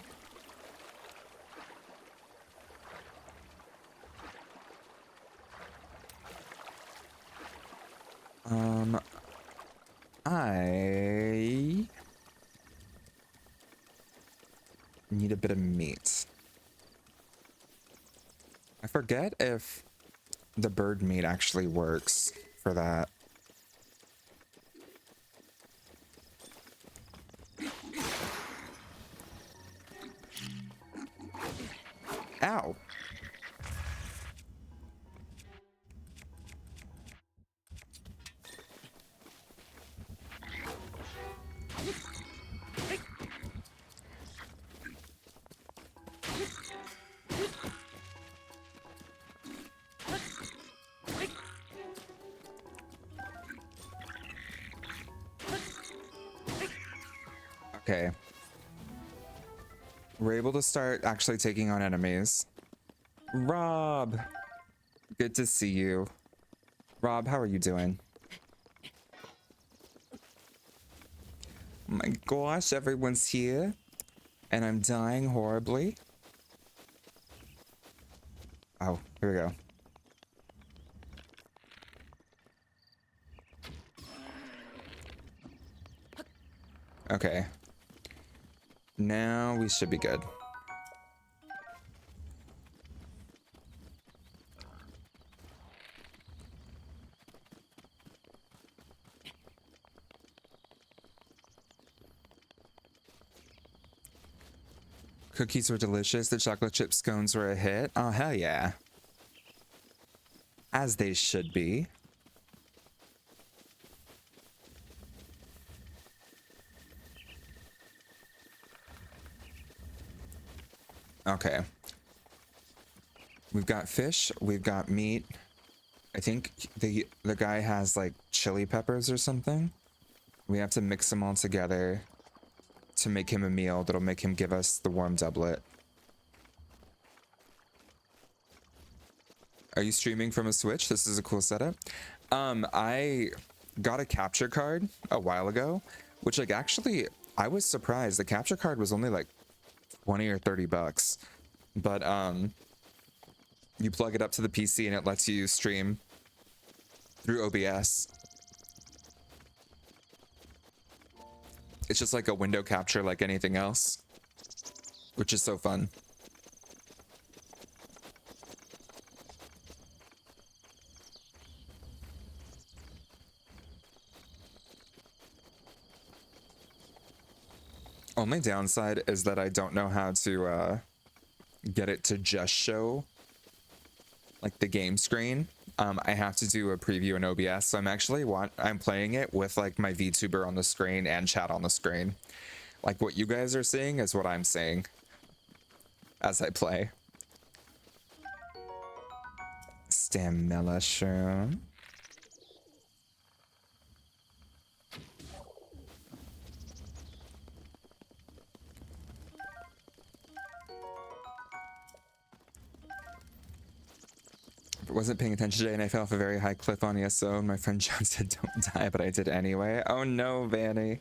I need a bit of meat. I forget if the bird meat actually works for that. Ow. Okay. We're able to start actually taking on enemies. Rob! Good to see you. Rob, how are you doing? Oh my gosh, everyone's here. And I'm dying horribly. Oh, here we go. Okay. Now we should be good. Cookies were delicious. The chocolate chip scones were a hit. Oh, hell yeah. As they should be. Okay. We've got fish. We've got meat. I think the guy has like chili peppers or something. We have to mix them all together to make him a meal that'll make him give us the warm doublet. Are you streaming from a Switch? This is a cool setup. I got a capture card a while ago, which like actually I was surprised. The capture card was only like 20 or 30 bucks. But you plug it up to the PC and it lets you stream through OBS. It's just like a window capture like anything else, which is so fun. Only downside is that I don't know how to get it to just show like the game screen. I have to do a preview in OBS, so I'm playing it with like my VTuber on the screen and chat on the screen. Like what you guys are seeing is what I'm seeing as I play. Stamella shroom. I wasn't paying attention today and I fell off a very high cliff on ESO and my friend John said don't die, but I did anyway. Oh no, Vanny.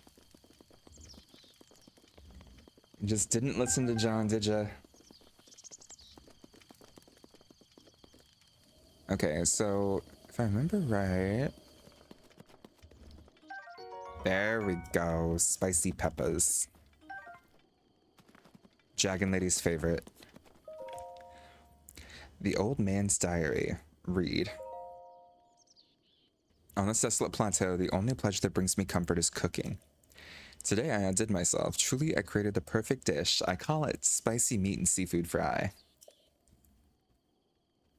You just didn't listen to John, did ya? Okay, so if I remember right, There we go. Spicy peppers. Dragon Lady's favorite. The Old Man's Diary. Read. On this desolate plateau, the only pleasure that brings me comfort is cooking. Today I outdid myself. Truly, I created the perfect dish. I call it spicy meat and seafood fry.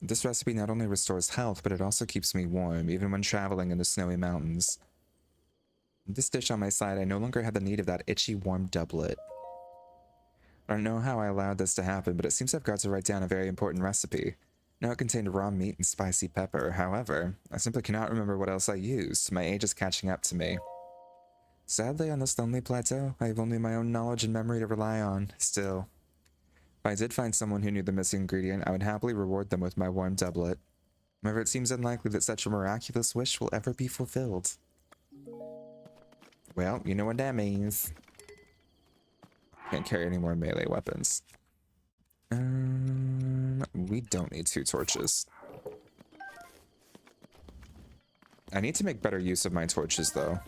This recipe not only restores health, but it also keeps me warm, even when traveling in the snowy mountains. With this dish on my side, I no longer had the need of that itchy, warm doublet. I don't know how I allowed this to happen, but it seems I've got to write down a very important recipe. Now it contained raw meat and spicy pepper. However, I simply cannot remember what else I used. My age is catching up to me. Sadly, on this lonely plateau, I have only my own knowledge and memory to rely on. Still, if I did find someone who knew the missing ingredient, I would happily reward them with my warm doublet. However, it seems unlikely that such a miraculous wish will ever be fulfilled. Well, you know what that means. Can't carry any more melee weapons. We don't need 2 torches. I need to make better use of my torches, though.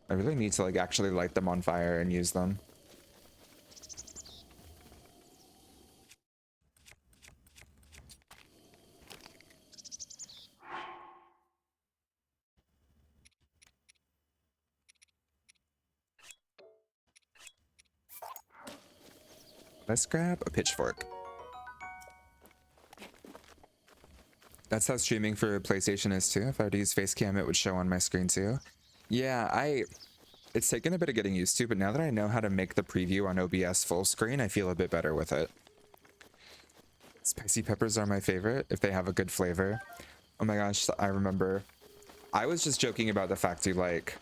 I really need to, like, actually light them on fire and use them. Let's grab a pitchfork. That's how streaming for PlayStation is too. If I were to use Facecam, it would show on my screen too. Yeah, it's taken a bit of getting used to, but now that I know how to make the preview on OBS full screen, I feel a bit better with it. Spicy peppers are my favorite if they have a good flavor. Oh my gosh, I remember. I was just joking about the fact you like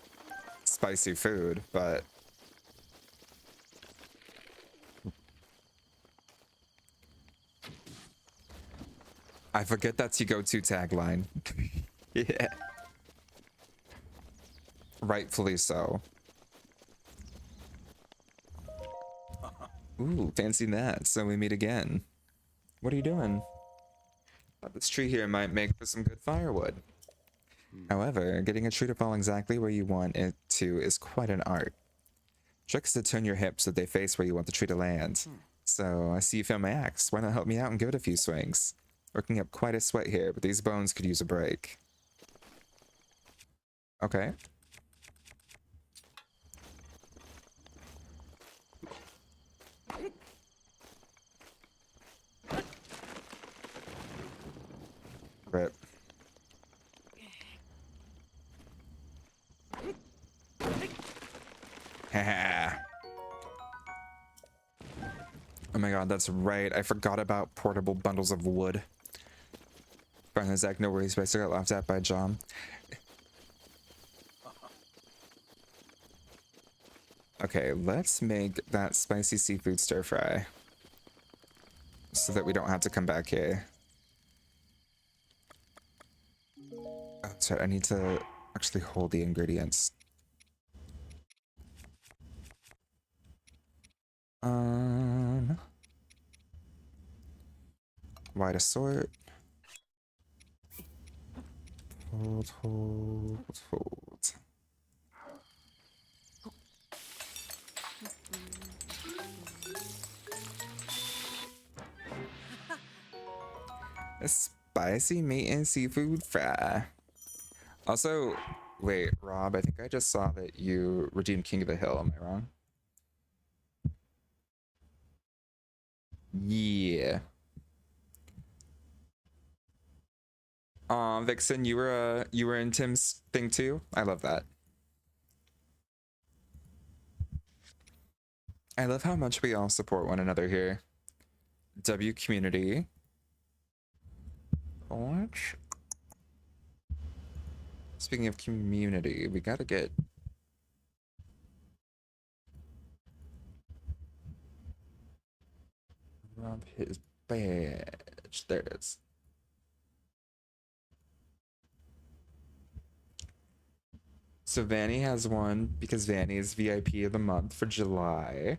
spicy food, but I forget that's your go-to tagline. Yeah. Rightfully so. Ooh, fancy that. So we meet again. What are you doing? Thought this tree here might make for some good firewood. However, getting a tree to fall exactly where you want it to is quite an art. Trick is to turn your hips so they face where you want the tree to land. So I see you found my axe. Why not help me out and give it a few swings? Working up quite a sweat here, but these bones could use a break. Okay. Rip. Haha. Oh my god, that's right. I forgot about portable bundles of wood. Fine, Zach, no worries, but I still got laughed at by John. Okay, let's make that spicy seafood stir fry. So that we don't have to come back here. Oh, sorry, I need to actually hold the ingredients. Wide assort. Hold. A spicy meat and seafood fry. Also, wait, Rob, I think I just saw that you redeemed King of the Hill. Am I wrong? Yeah. Aw, Vixen, you were in Tim's thing too? I love that. I love how much we all support one another here. W community. Watch. Speaking of community, we gotta get Rob his badge. There it is. So Vanny has one because Vanny is VIP of the month for July.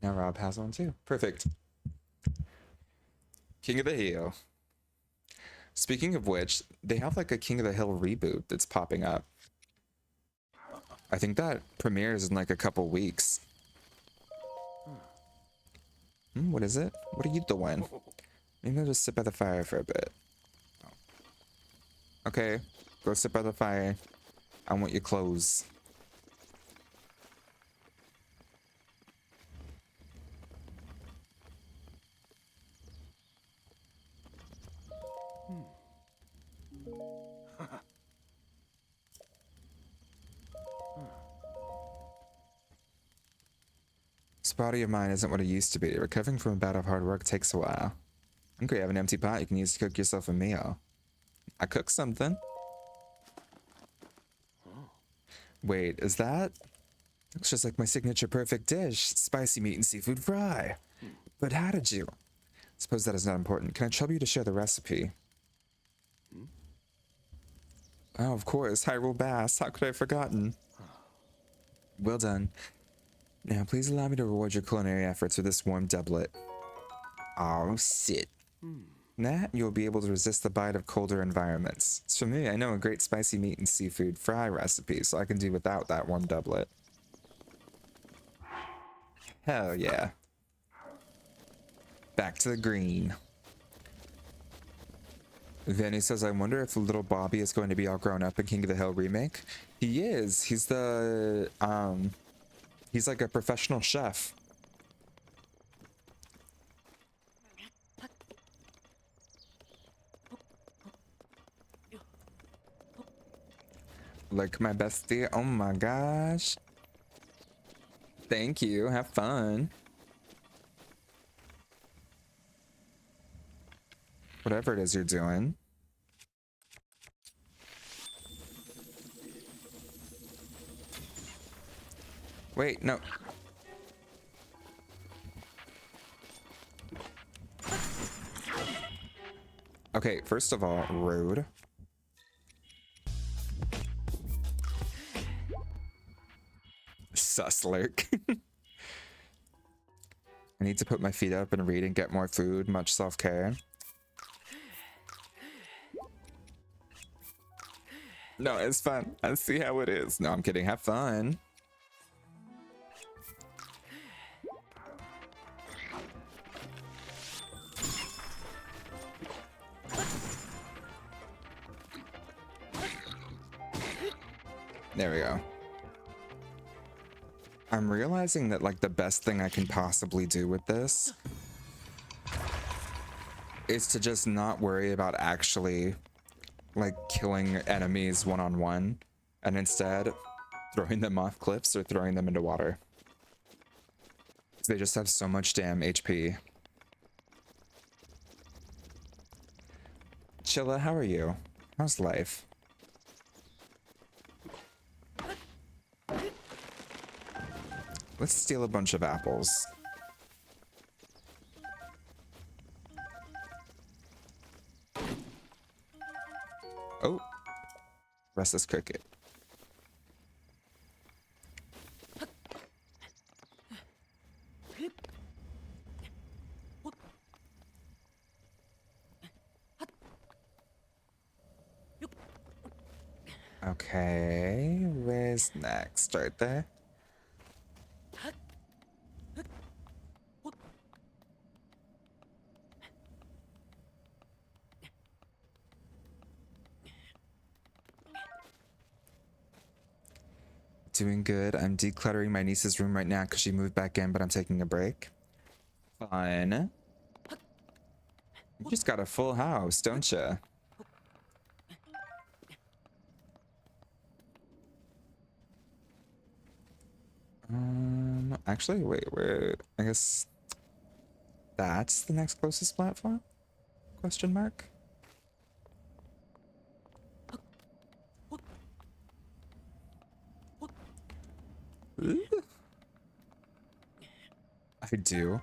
Now Rob has one too. Perfect. King of the Hill. Speaking of which, they have like a King of the Hill reboot that's popping up. I think that premieres in like a couple weeks. What is it? What are you doing? Maybe I'll just sit by the fire for a bit. Okay, go sit by the fire. I want your clothes. This body of mine isn't what it used to be. Recovering from a bout of hard work takes a while. Hungry, I have an empty pot you can use to cook yourself a meal. I cooked something. Wait, is that? Looks just like my signature perfect dish, spicy meat and seafood fry. But how did you? Suppose that is not important. Can I trouble you to share the recipe? Oh, of course, Hyrule Bass. How could I have forgotten? Well done. Now, please allow me to reward your culinary efforts with this warm doublet. Oh, sit. That you'll be able to resist the bite of colder environments. As for me, I know a great spicy meat and seafood fry recipe, so I can do without that warm doublet. Hell yeah. Back to the green. Vanny says, I wonder if little Bobby is going to be all grown up in King of the Hill remake. He is. He's the, he's like a professional chef. Like my bestie. Oh my gosh. Thank you. Have fun. Whatever it is you're doing. Wait, no. Okay, first of all, rude. Sus lurk. I need to put my feet up and read and get more food. Much self-care. No, it's fun. I see how it is. No, I'm kidding. Have fun. There we go. I'm realizing that like the best thing I can possibly do with this is to just not worry about actually like killing enemies one-on-one and instead throwing them off cliffs or throwing them into water. They just have so much damn HP. Chilla, how are you? How's life? Let's steal a bunch of apples. Oh, restless cricket. Okay, where's next? Right there. Doing good. I'm decluttering my niece's room right now because she moved back in, but I'm taking a break. Fun. You just got a full house, don't you? Actually, wait, where? I guess that's the next closest platform? Question mark? Ooh. I do.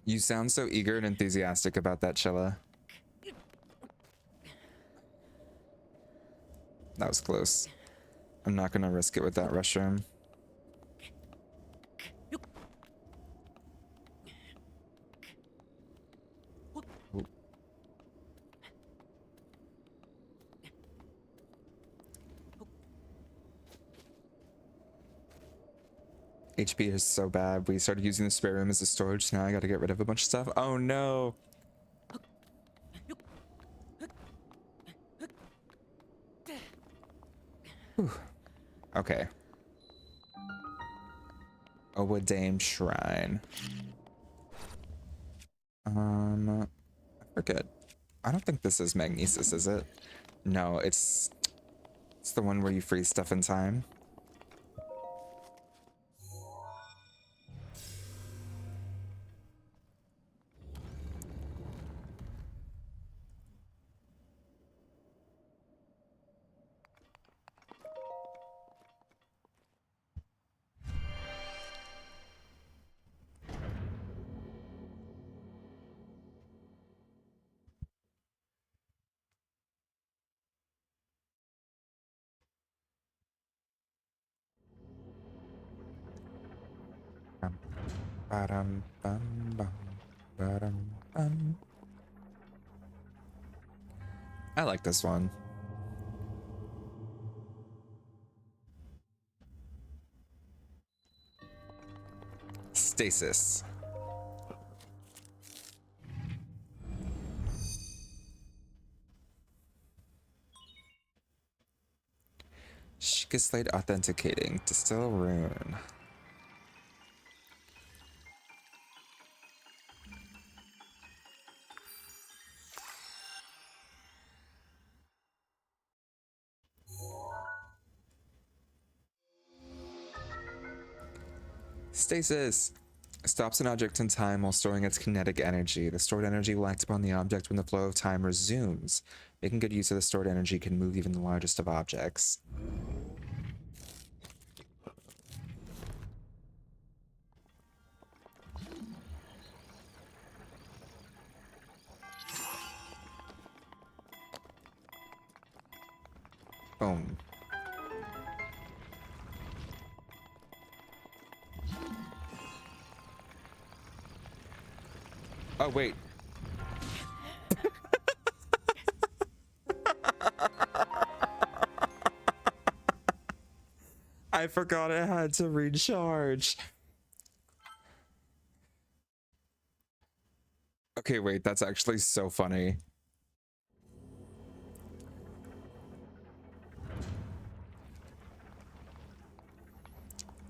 You sound so eager and enthusiastic about that, Chilla. That was close. I'm not gonna risk it with that restroom. Ooh. HP is so bad. We started using the spare room as a storage, so now I gotta get rid of a bunch of stuff. Oh no. Whew. Okay. Owadame Shrine. I forget. I don't think this is Magnesis, is it? No, it's the one where you freeze stuff in time. Bum, bum, bum, bum. I like this one. Stasis. Sheikah Slate authenticating. Distill rune. Stasis. Stops an object in time while storing its kinetic energy. The stored energy will act upon the object when the flow of time resumes. Making good use of the stored energy can move even the largest of objects. Boom. Oh, wait. I forgot I had to recharge. Okay, wait, that's actually so funny.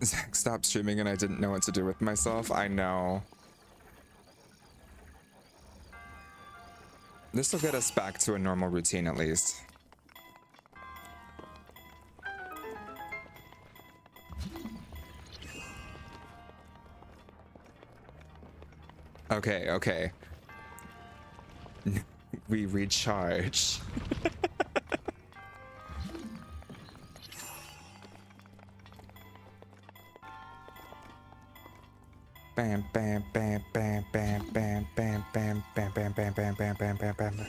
Zach stopped streaming and I didn't know what to do with myself. I know. This will get us back to a normal routine at least. Okay, okay. We recharge. Bam, bam, bam, bam, bam, bam, bam, bam, bam, bam, bam, bam, bam, bam, bam, bam.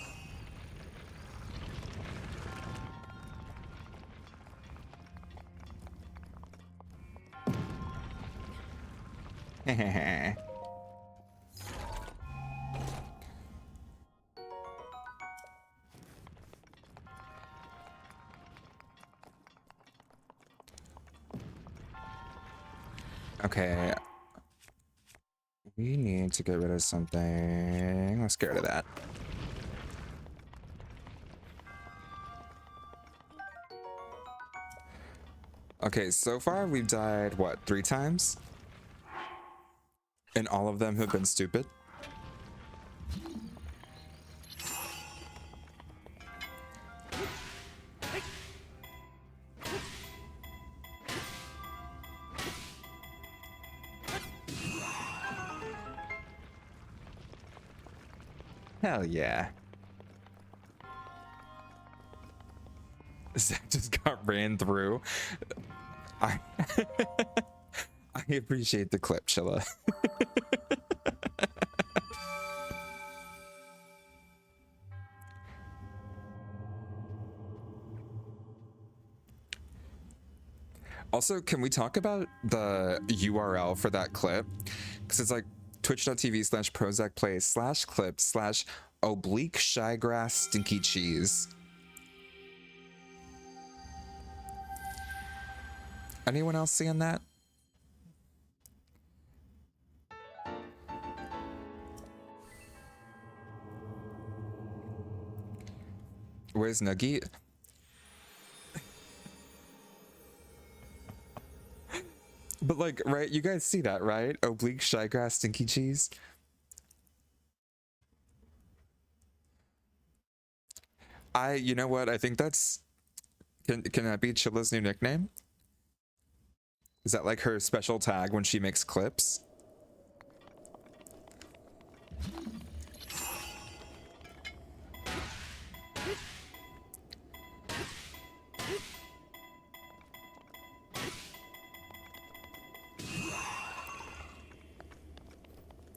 Hehehe. Okay. We need to get rid of something. Let's get rid of that. Okay, so far we've died, what, 3 times? And all of them have been stupid? Hell yeah. Zach just got ran through. I I appreciate the clip, Chilla. Also, can we talk about the URL for that clip? Because it's like twitch.tv/prozacplay/clip/oblique shygrass stinky cheese. Anyone else seeing that? Where's Nugget? But like, right, you guys see that, right? Oblique, shy grass, stinky cheese. You know what? I think that's, can that be Chilla's new nickname? Is that like her special tag when she makes clips?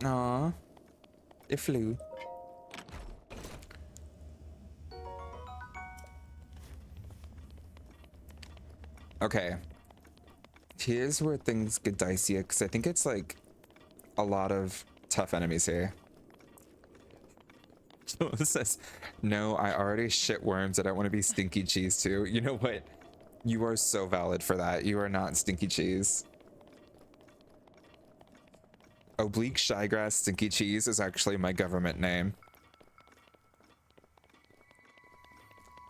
Aw, it flew. Okay, here's where things get dicey because I think it's like a lot of tough enemies here. So it says, no, I already shit worms. I don't want to be stinky cheese too. You know what? You are so valid for that. You are not stinky cheese. Oblique shygrass stinky cheese is actually my government name.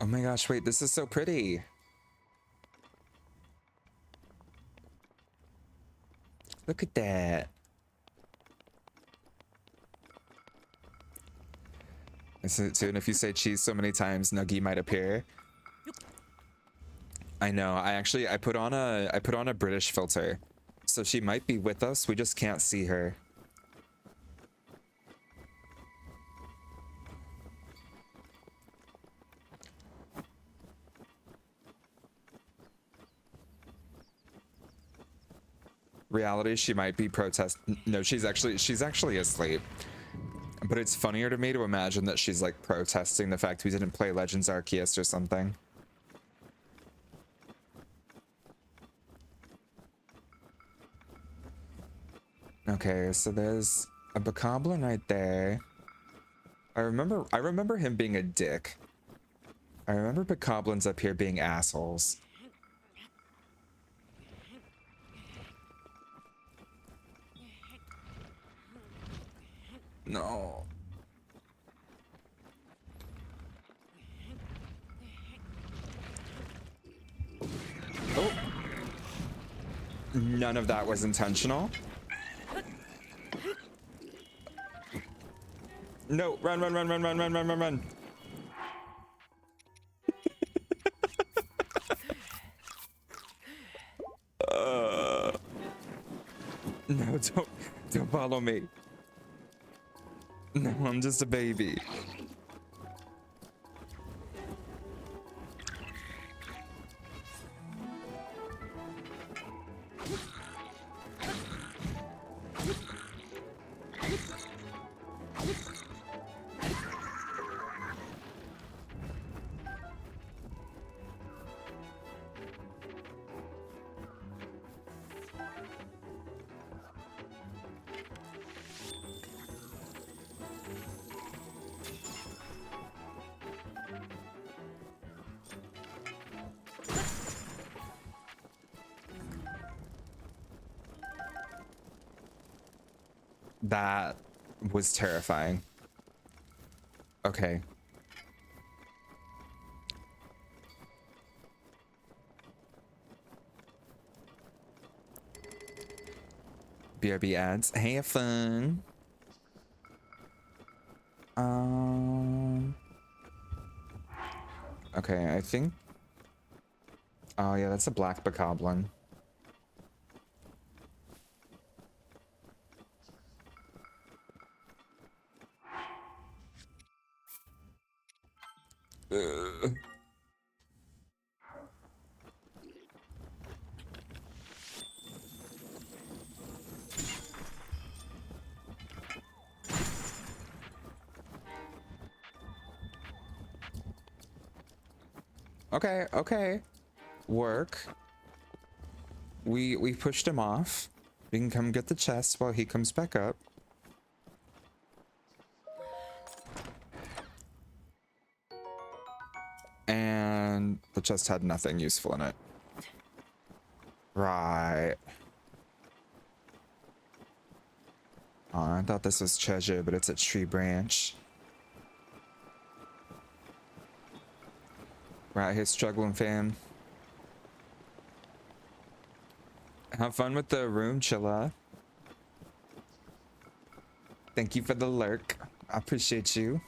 Oh my gosh, wait, this is so pretty. Look at that. Soon, if you say cheese so many times, Nuggy might appear. I know. I put on a British filter, so she might be with us. We just can't see her. Reality, she might be protest. No, she's actually asleep. But it's funnier to me to imagine that she's like protesting the fact we didn't play Legends Arceus or something. Okay, so there's a Bokoblin right there. I remember him being a dick. I remember Bokoblins up here being assholes. No. Oh. None of that was intentional. No, run, run, run, run, run, run, run, run, run. No, don't follow me. No, I'm just a baby. That was terrifying. Okay. BRB ads. Have fun. Okay, I think. Oh yeah, that's a black Bokoblin. Ugh. Okay, okay. Work. We pushed him off. We can come get the chest while he comes back up. And the chest had nothing useful in it. Right. Oh, I thought this was treasure, but it's a tree branch. We're out here struggling, fam. Have fun with the room, Chilla. Thank you for the lurk. I appreciate you.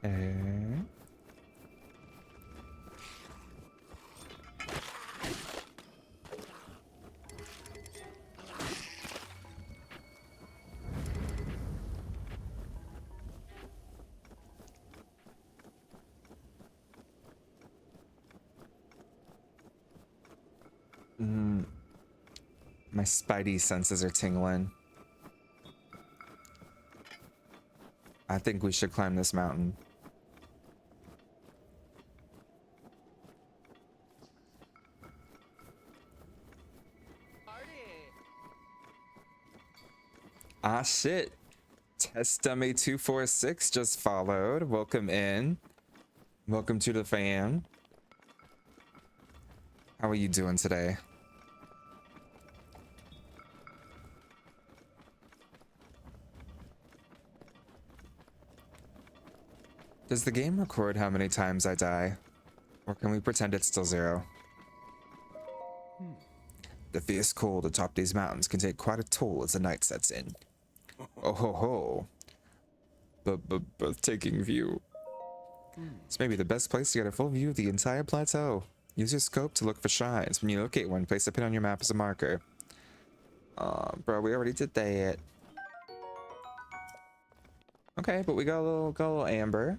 Okay. My spidey senses are tingling. I think we should climb this mountain. Ah, shit. Test Dummy 246 just followed. Welcome in. Welcome to the fam. How are you doing today? Does the game record how many times I die? Or can we pretend it's still 0? The fierce cold atop these mountains can take quite a toll as the night sets in. Oh ho ho. Breathtaking view. It's maybe the best place to get a full view of the entire plateau. Use your scope to look for shrines. When you locate one, place a pin on your map as a marker. Bro, we already did that. Okay, but we got a little amber.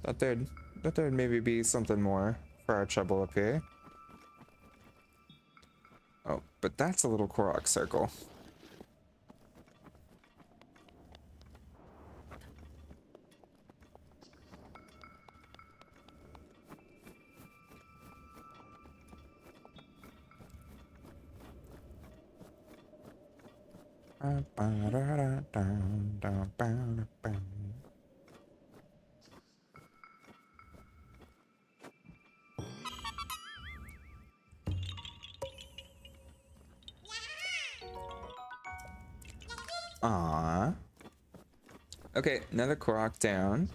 Thought there'd maybe be something more for our trouble up here. Oh, but that's a little Korok circle. Aww. Okay, another Korok down.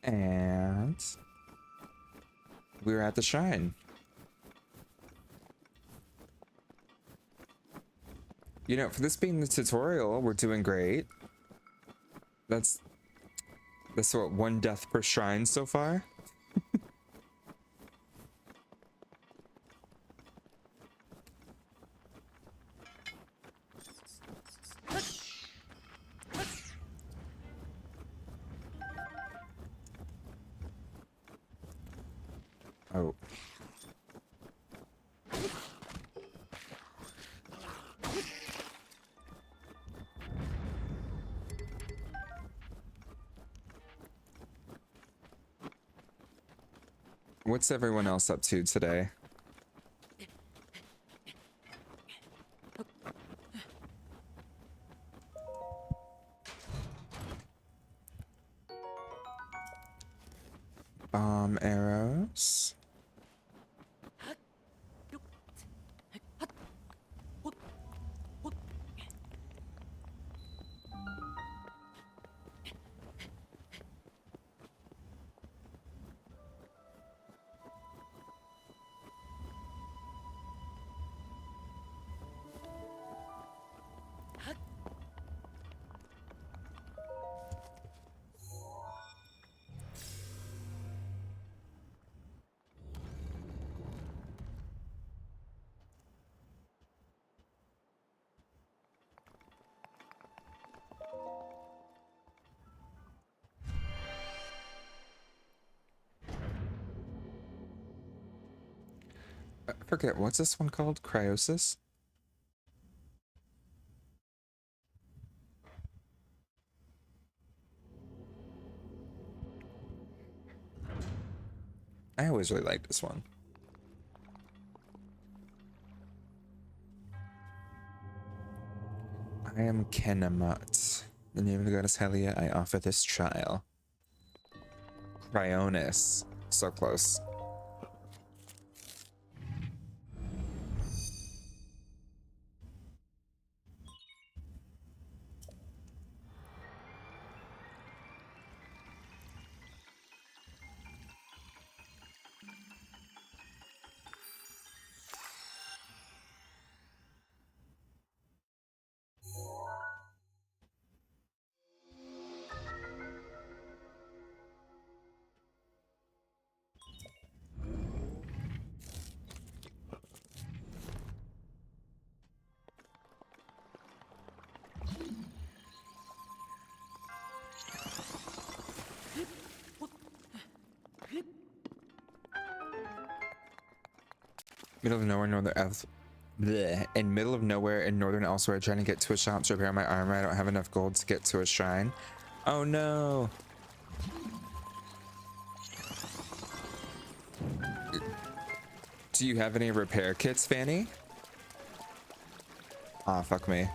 And we're at the shrine. You know, for this being the tutorial, we're doing great. That's what, 1 death per shrine so far? Oh. What's everyone else up to today? Bomb arrows. I forget, what's this one called? Cryosis? I always really liked this one. I am Kenamut. In the name of the goddess Helia, I offer this trial. Cryonis. So close. Middle of nowhere, in middle of nowhere in northern elsewhere, trying to get to a shop to repair my armor. I don't have enough gold to get to a shrine. Oh no. Do you have any repair kits, Fanny? Ah, fuck me.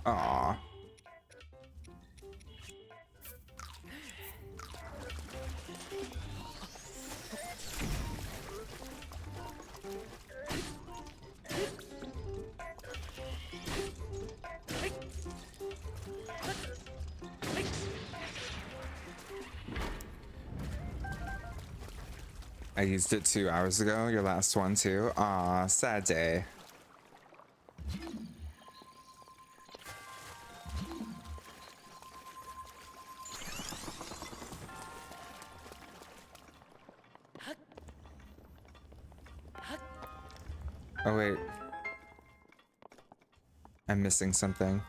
Aw. I used it 2 hours ago, your last one too. Aw, sad day. Oh wait. I'm missing something.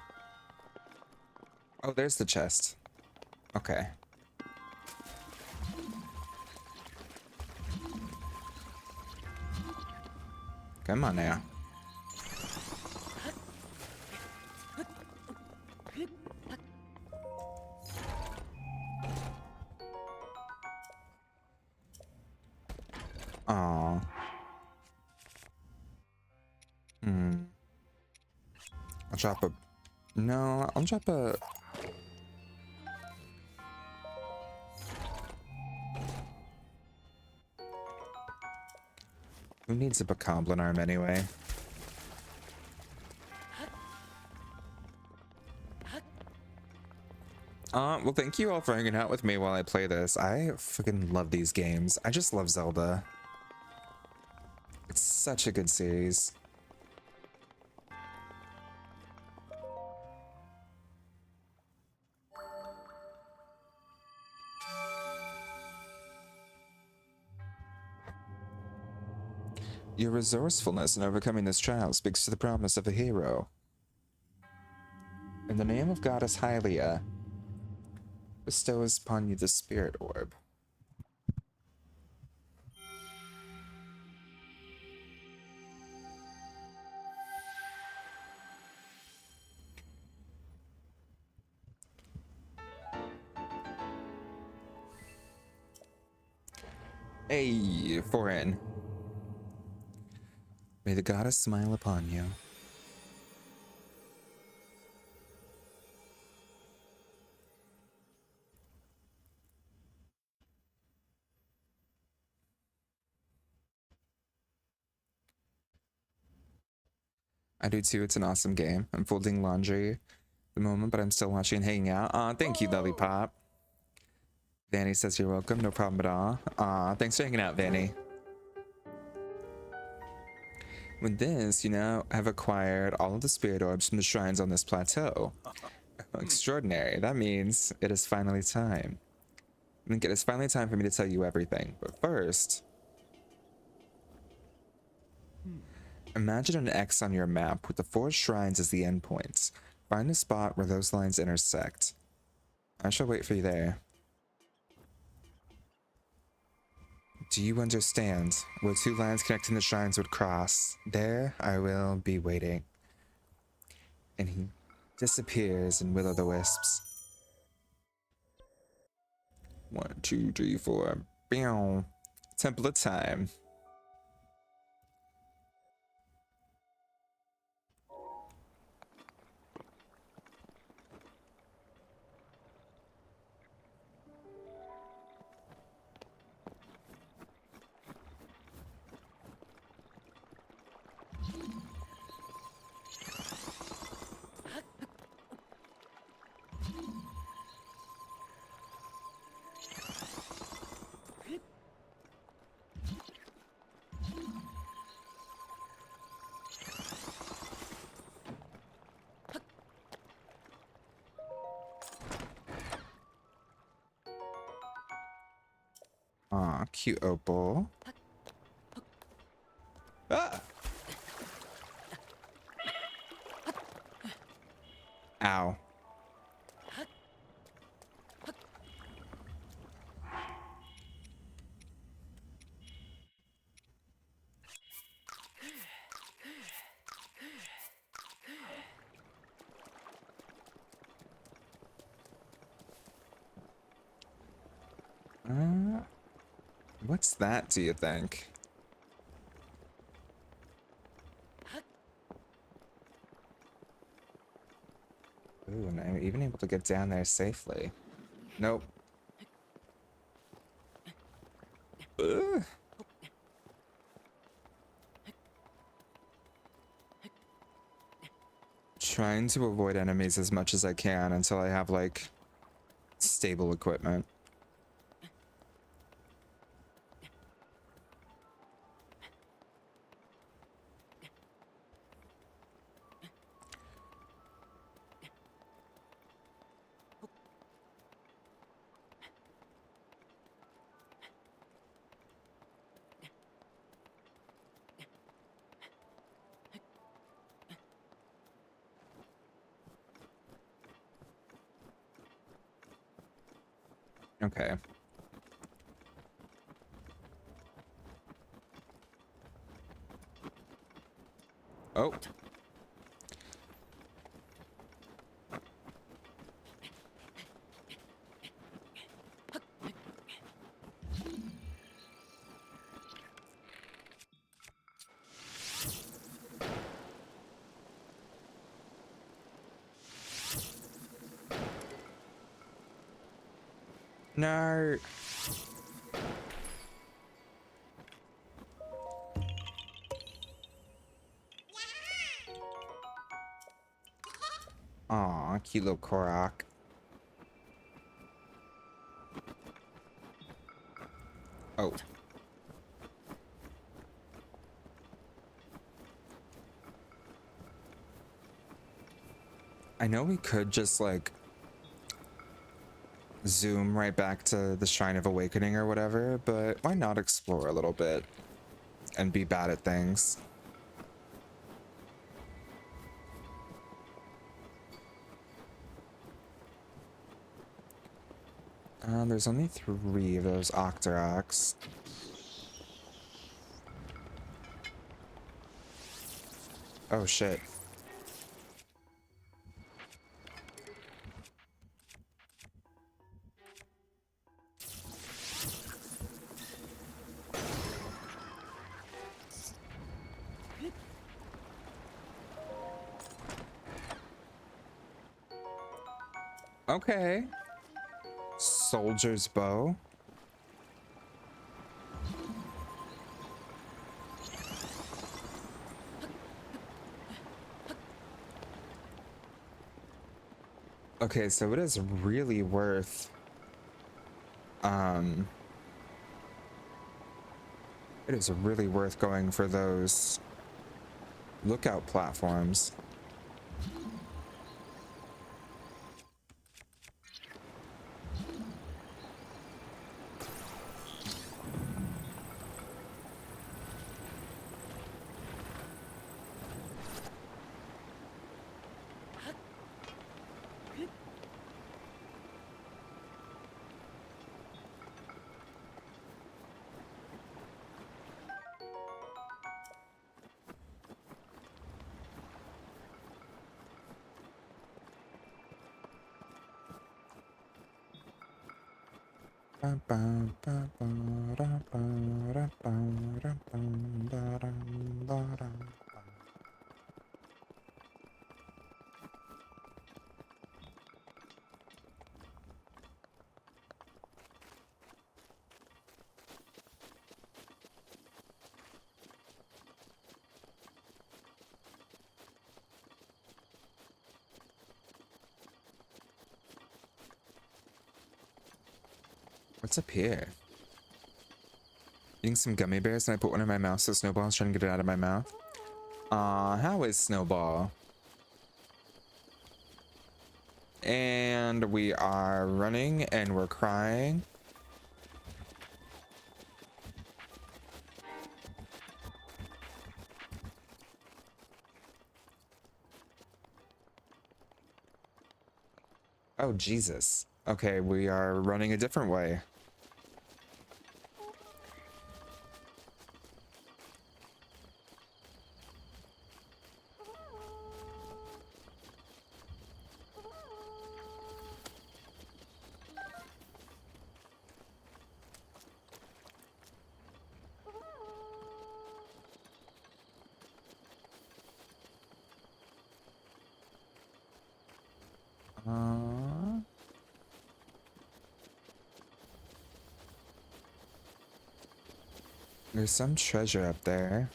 Oh, there's the chest. Okay. Come on now. Aw. I'll drop a... No, I'll drop a... Who needs a bokoblin arm anyway? Well, thank you all for hanging out with me while I play this. I freaking love these games. I just love Zelda. It's such a good series. Your resourcefulness in overcoming this trial speaks to the promise of a hero. In the name of Goddess Hylia, bestows upon you the spirit orb. Hey, foreign. May the goddess smile upon you. I do too. It's an awesome game. I'm folding laundry at the moment, but I'm still watching and hanging out. Aw, thank you, Lollipop. Vanny says you're welcome. No problem at all. Aw, thanks for hanging out, Vanny. With this, you now have acquired all of the spirit orbs from the shrines on this plateau. Extraordinary. That means it is finally time. Link, it is finally time for me to tell you everything. But first, imagine an X on your map with the 4 shrines as the endpoints. Find a spot where those lines intersect. I shall wait for you there. Do you understand? Where 2 lines connecting the shrines would cross. There, I will be waiting. And he disappears in will-o'-the-wisps. 1, 2, 3, 4. Bow. Temple of Time. Aw, cute opal. Ah! Ow. What's that, do you think? Ooh, and I'm even able to get down there safely. Nope. Ugh. Trying to avoid enemies as much as I can until I have, like, stable equipment. Okay. Oh. No. Aw, cute little Korok. Oh. I know we could just, like, zoom right back to the Shrine of Awakening or whatever, but why not explore a little bit and be bad at things? There's only 3 of those Octoroks. Oh shit. Okay. Soldier's bow. Okay, so it is really worth it is really worth going for those lookout platforms. What's up here? Eating some gummy bears and I put one in my mouth, so Snowball's trying to get it out of my mouth. How is Snowball? And we are running and we're crying. Oh, Jesus. Okay, we are running a different way. There's some treasure up there.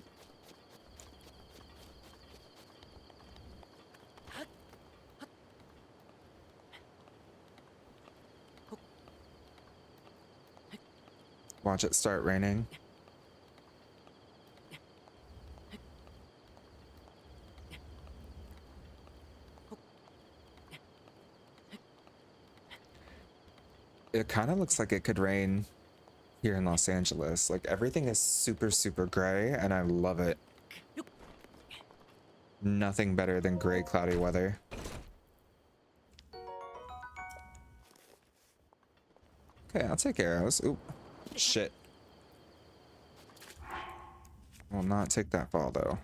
Watch it start raining. It kind of looks like it could rain here in Los Angeles. Like everything is super, super gray and I love it. Nothing better than gray, cloudy weather. Okay, I'll take arrows. Oop. Shit. Will not take that fall though.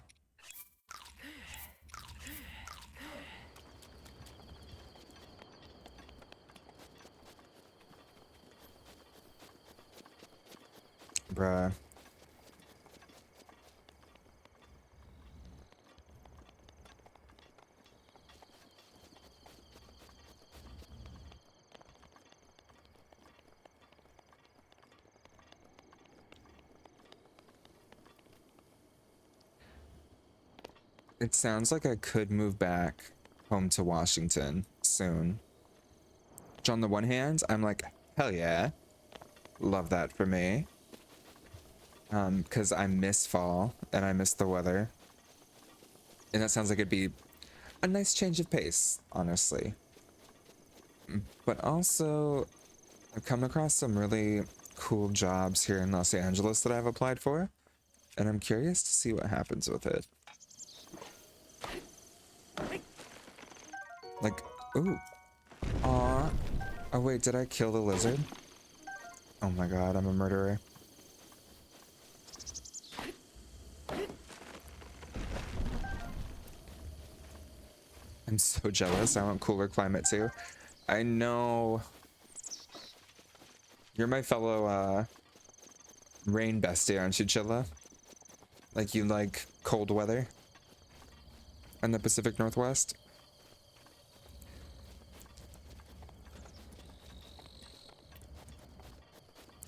Bruh. It sounds like I could move back home to Washington soon. Which on the one hand, I'm like, hell yeah. Love that for me. Because I miss fall and I miss the weather. And that sounds like it'd be a nice change of pace, honestly. But also, I've come across some really cool jobs here in Los Angeles that I've applied for. And I'm curious to see what happens with it. Like, ooh. Aw. Oh wait, did I kill the lizard? Oh my god, I'm a murderer. I'm so jealous. I want cooler climate too. I know. You're my fellow rain bestie, aren't you, Chilla? Like you like cold weather in the Pacific Northwest?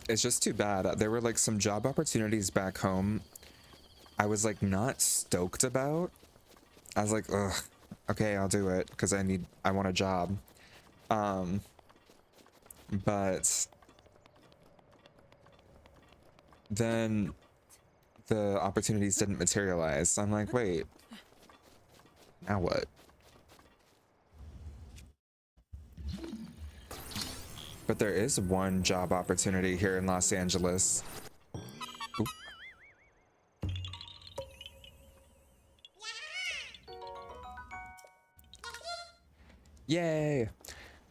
It's just too bad. There were like some job opportunities back home I was like not stoked about. I was like, ugh, okay, I'll do it because I want a job. But then the opportunities didn't materialize. So I'm like, wait, now what? But there is one job opportunity here in Los Angeles. Oop. Yay!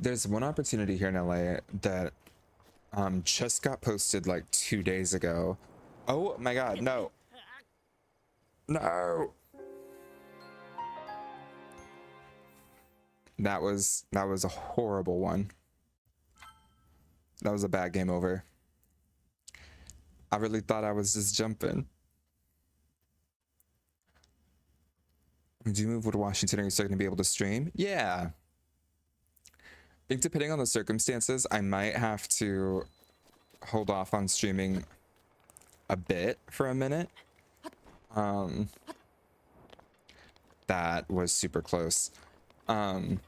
There's one opportunity here in LA that just got posted like 2 days ago. Oh my god, no. No. That was a horrible one. That was a bad game over. I really thought I was just jumping. Do you move with Washington? Are you still going to be able to stream? Yeah. I think depending on the circumstances, I might have to hold off on streaming a bit for a minute. That was super close. I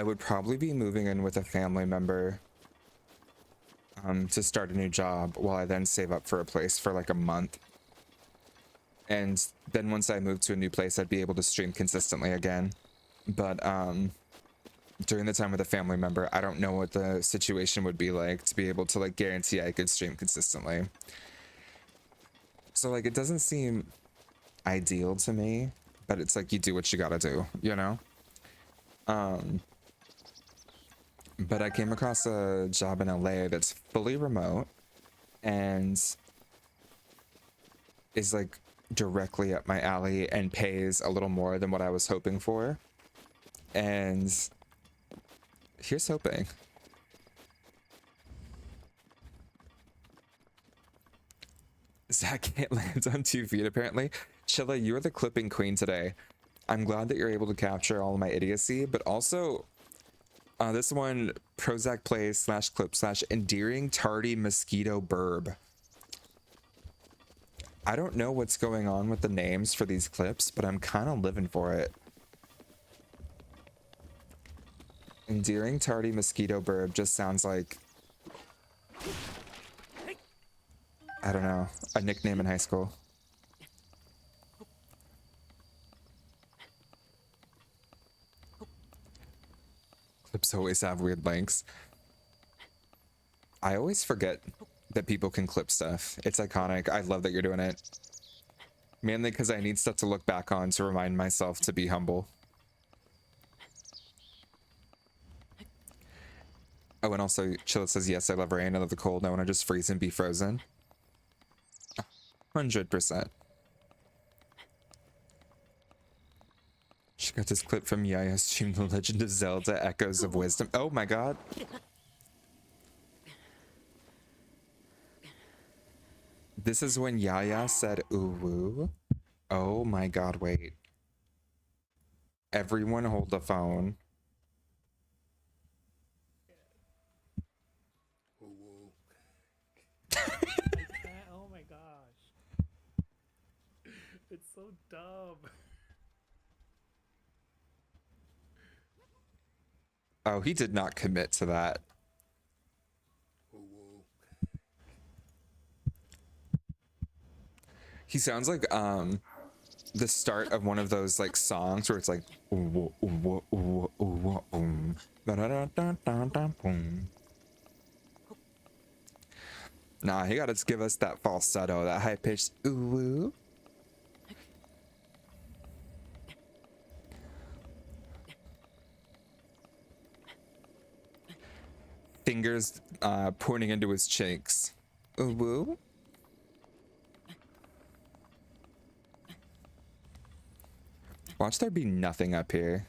would probably be moving in with a family member to start a new job while I then save up for a place for like a month. And then once I move to a new place, I'd be able to stream consistently again. But during the time with a family member, I don't know what the situation would be like to be able to like guarantee I could stream consistently. So like it doesn't seem ideal to me, but it's like you do what you gotta do, you know? But I came across a job in LA that's fully remote and is like directly up my alley and pays a little more than what I was hoping for. And here's hoping. Zach can't land on 2 feet apparently. Chilla, you're the clipping queen today. I'm glad that you're able to capture all of my idiocy, but also this one, Prozac plays /clip / endearing tardy mosquito burb. I don't know what's going on with the names for these clips, but I'm kind of living for it. Endearing tardy mosquito burb just sounds like, I don't know, a nickname in high school. Clips always have weird lengths. I always forget that people can clip stuff. It's iconic. I love that you're doing it. Mainly because I need stuff to look back on to remind myself to be humble. Oh, and also, Chilla says, yes, I love rain. I love the cold. I want to just freeze and be frozen. 100%. She got this clip from Yaya stream The Legend of Zelda Echoes of Wisdom. Oh my god. This is when Yaya said ooh woo. Oh my god, wait. Everyone hold the phone. Oh my gosh. It's so dumb. Oh, he did not commit to that. He sounds like the start of one of those like songs where it's like nah, he gotta give us that falsetto, that high pitched ooh. Fingers pointing into his cheeks. Ooh. Watch there be nothing up here.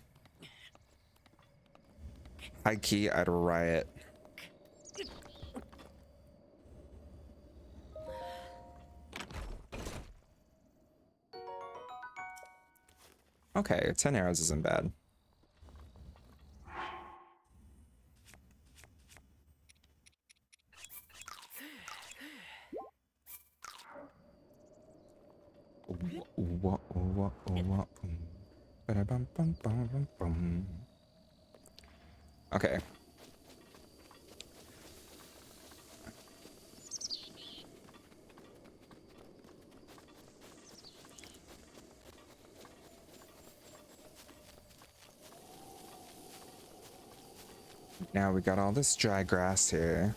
High key, I'd riot. Okay, 10 arrows isn't bad. Okay. Now we got all this dry grass here.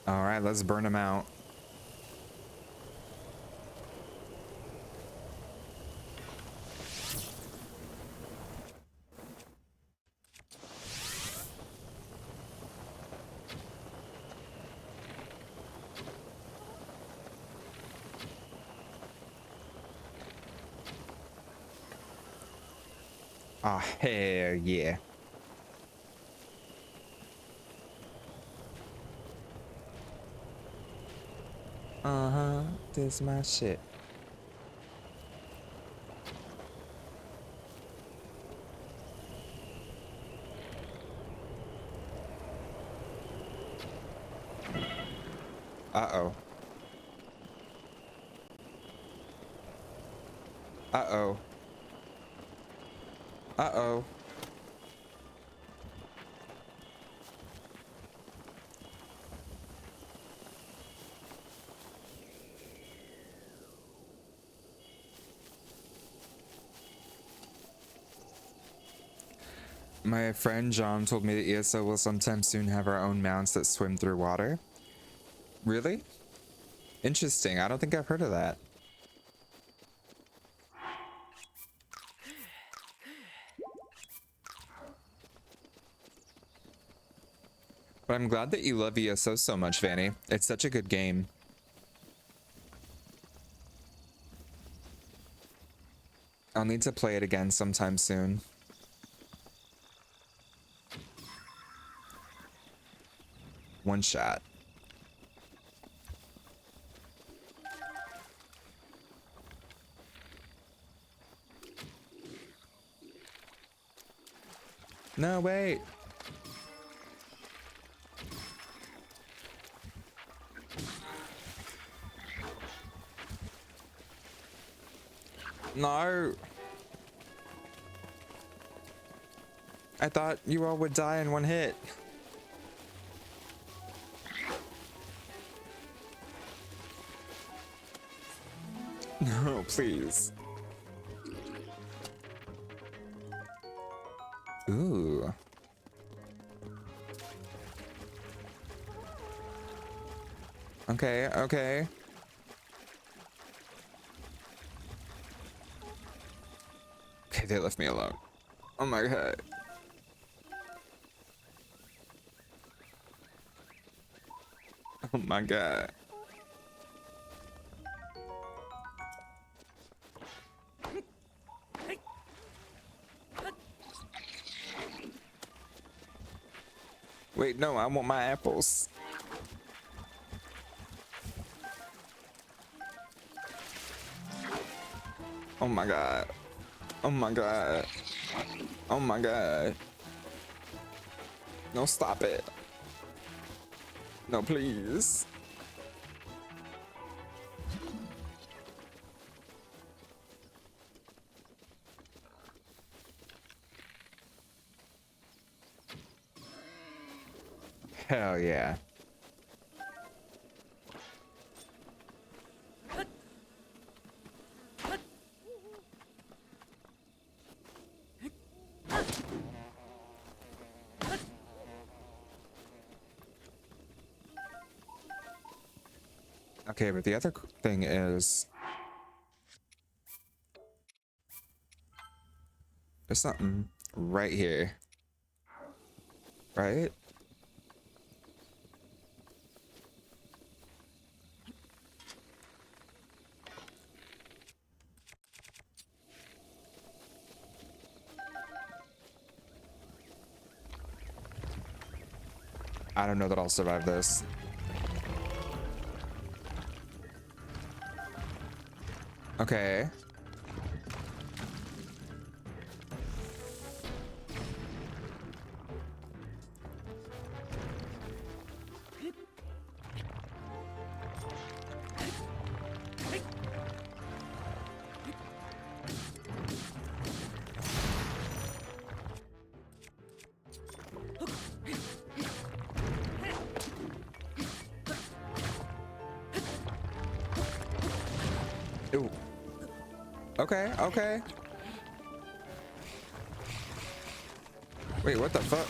All right, let's burn them out. Oh, hell yeah. Uh-huh. This my shit. Uh-oh. Uh-oh. Uh-oh. My friend John told me that ESO will sometime soon have our own mounts that swim through water. Really? Interesting. I don't think I've heard of that. But I'm glad that you love ESO so much, Vanny. It's such a good game. I'll need to play it again sometime soon. One shot. No, wait. No. I thought you all would die in one hit. No, please. Ooh. Okay, okay. Okay, they left me alone. Oh my god. Oh my god. Wait, no, I want my apples. Oh my god. Oh my god. Oh my god. No, stop it. No, please. Hell yeah. Okay, but the other thing is there's something right here. Right? I don't know that I'll survive this. Okay. Ooh. Okay, okay. Wait, what the fuck?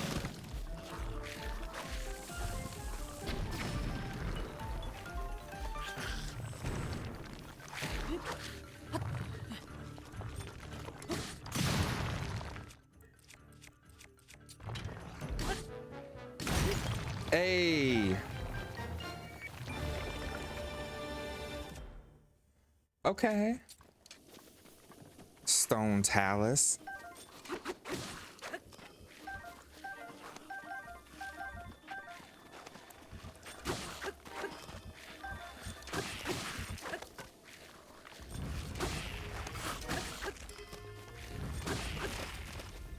Hey. Okay. Stone Talus.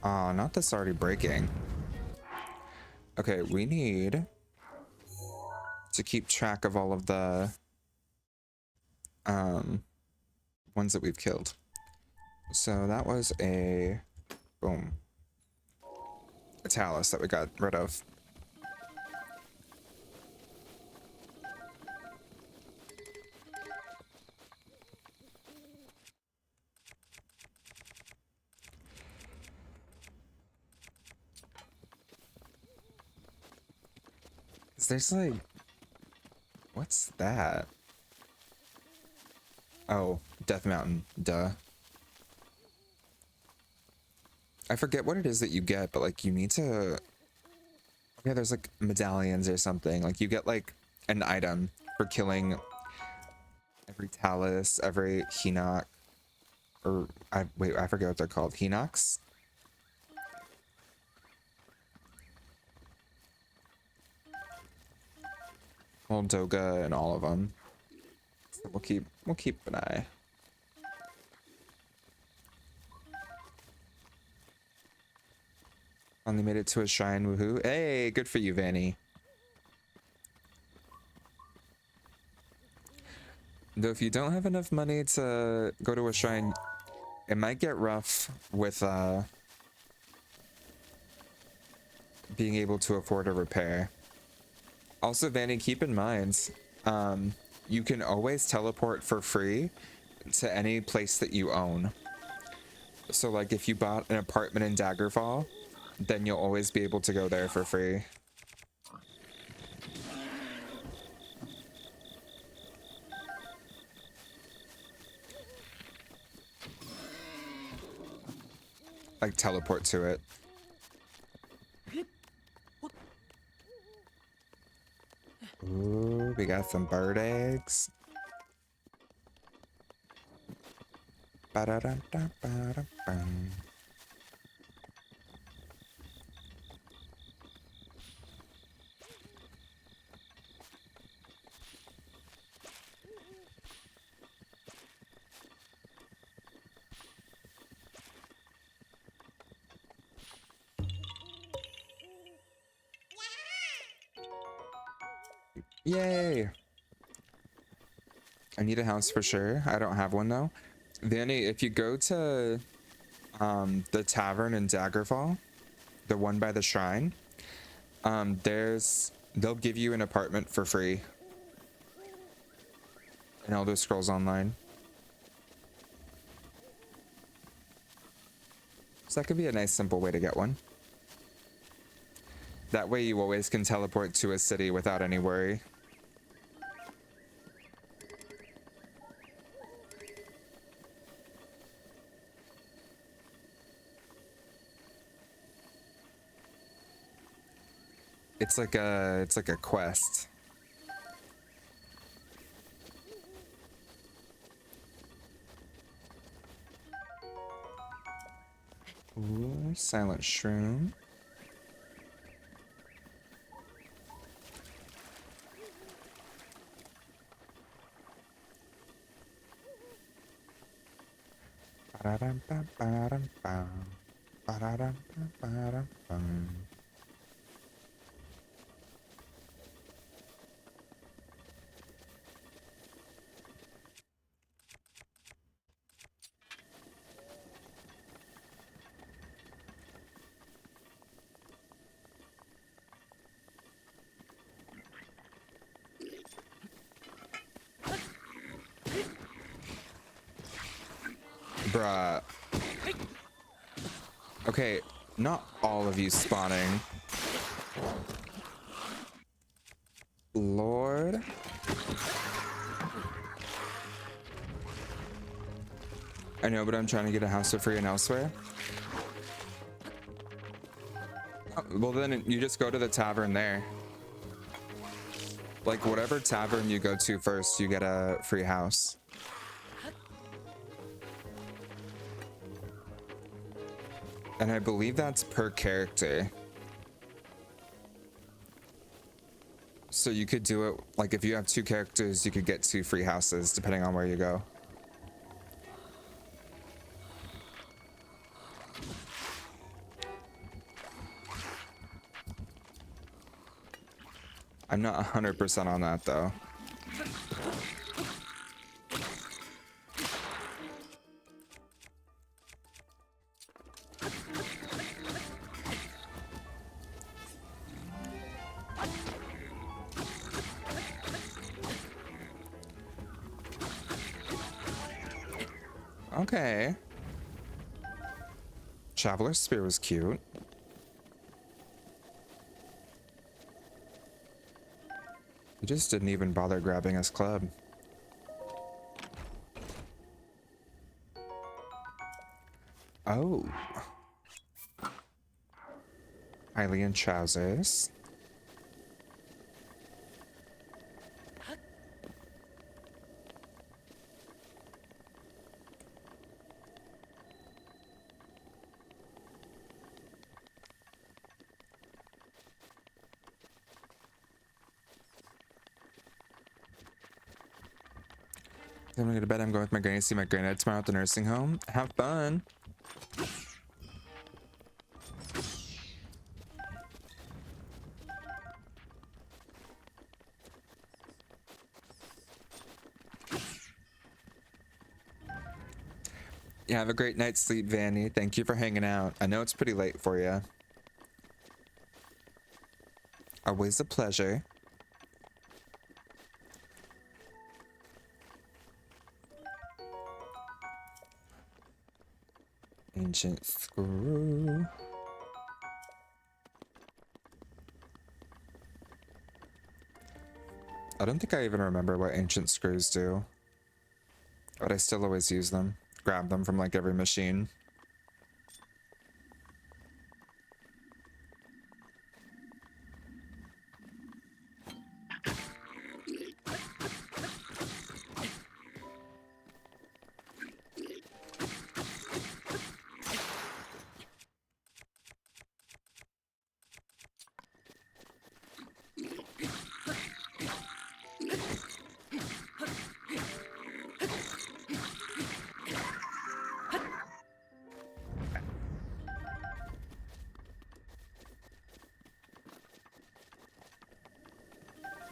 Aw, not this already breaking. Okay, we need to keep track of all of the ones that we've killed. So that was a boom. A talus that we got rid of. There's like, what's that? Oh, Death Mountain, duh. I forget what it is that you get, but like you need to, yeah, there's like medallions or something. Like you get like an item for killing every talus, every Hinox, or wait, I forget what they're called. Hinox? Moldoga and all of them. So we'll keep an eye. Finally made it to a shrine, woohoo. Hey, good for you, Vanny. Though if you don't have enough money to go to a shrine, it might get rough with being able to afford a repair. Also, Vanny, keep in mind, you can always teleport for free to any place that you own. So like if you bought an apartment in Daggerfall, then you'll always be able to go there for free. Like teleport to it. Ooh, we got some bird eggs. Ba-da-da-da-ba-da-bum. Yay! I need a house for sure. I don't have one though. Vanny, if you go to the tavern in Daggerfall, the one by the shrine, they'll give you an apartment for free in Elder Scrolls Online. So that could be a nice simple way to get one. That way you always can teleport to a city without any worry. It's like a quest. Ooh, silent shroom. Ba-da-dum-bum-ba-dum-bum. Ba-da-dum-bum-ba-dum-bum. Bruh. Okay, not all of you spawning. Lord. I know, but I'm trying to get a house for free and elsewhere. Oh, well, then you just go to the tavern there. Like, whatever tavern you go to first, you get a free house. And I believe that's per character. So you could do it, like if you have 2 characters, you could get 2 free houses depending on where you go. I'm not 100% on that though. Okay. Traveler's Spear was cute. He just didn't even bother grabbing his club. Oh. Hylian trousers. Then I'm gonna go to bed. I'm going with my granny to see my granddad tomorrow at the nursing home. Have fun. Yeah, have a great night's sleep, Vanny. Thank you for hanging out. I know it's pretty late for you. Always a pleasure. Ancient screw. I don't think I even remember what ancient screws do. But I still always use them. Grab them from like every machine.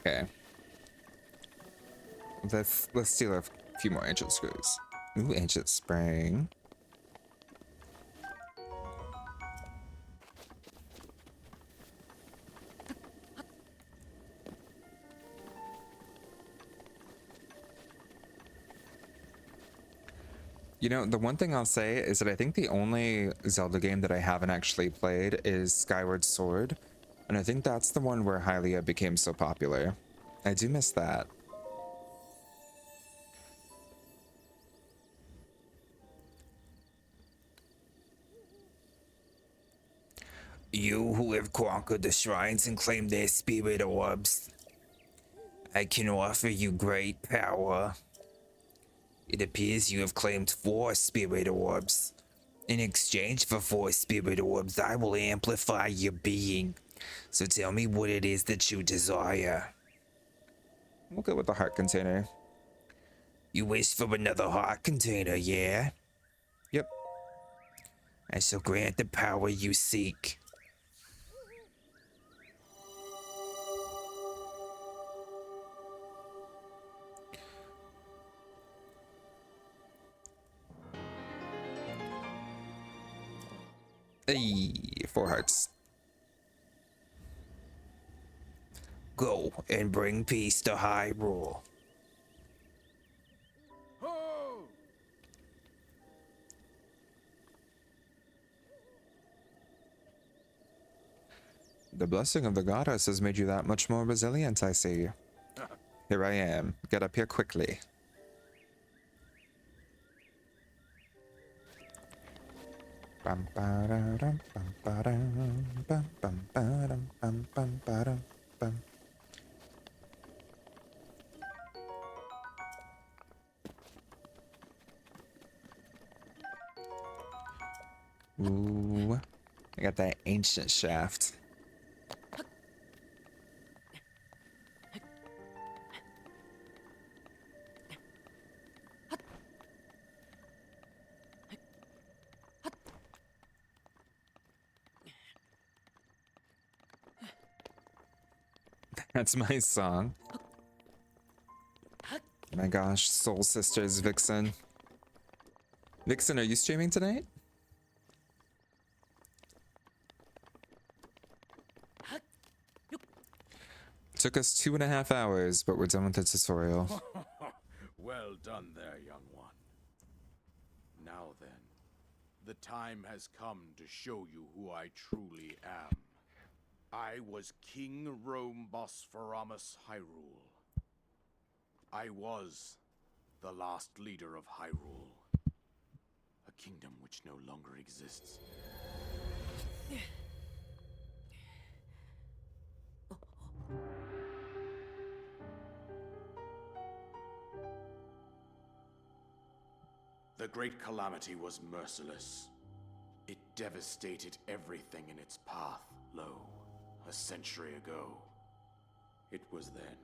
Okay. Let's steal a few more ancient screws. Ooh, ancient spring. You know, the one thing I'll say is that I think the only Zelda game that I haven't actually played is Skyward Sword. And I think that's the one where Hylia became so popular. I do miss that. You who have conquered the shrines and claimed their spirit orbs, I can offer you great power. It appears you have claimed 4 spirit orbs. In exchange for 4 spirit orbs, I will amplify your being. So tell me what it is that you desire. We'll go with the heart container. You wish for another heart container, yeah? Yep. I shall grant the power you seek. Hey, 4 hearts. Go and bring peace to Hyrule. The blessing of the goddess has made you that much more resilient, I see. Here I am. Get up here quickly. Bum, ba-da-dum, bum, ba-dum, bum, bum, ba-dum, bum, bum, ba-dum, bum. Ooh, I got that ancient shaft. That's my song. My gosh, Soul Sisters, Vixen. Vixen, are you streaming tonight? Took us 2.5 hours, but we're done with the tutorial. Well done there, young one. Now then, the time has come to show you who I truly am. I was King Rome Bosphorus Hyrule. I was the last leader of Hyrule, a kingdom which no longer exists. The Great Calamity was merciless. It devastated everything in its path, lo, a century ago. It was then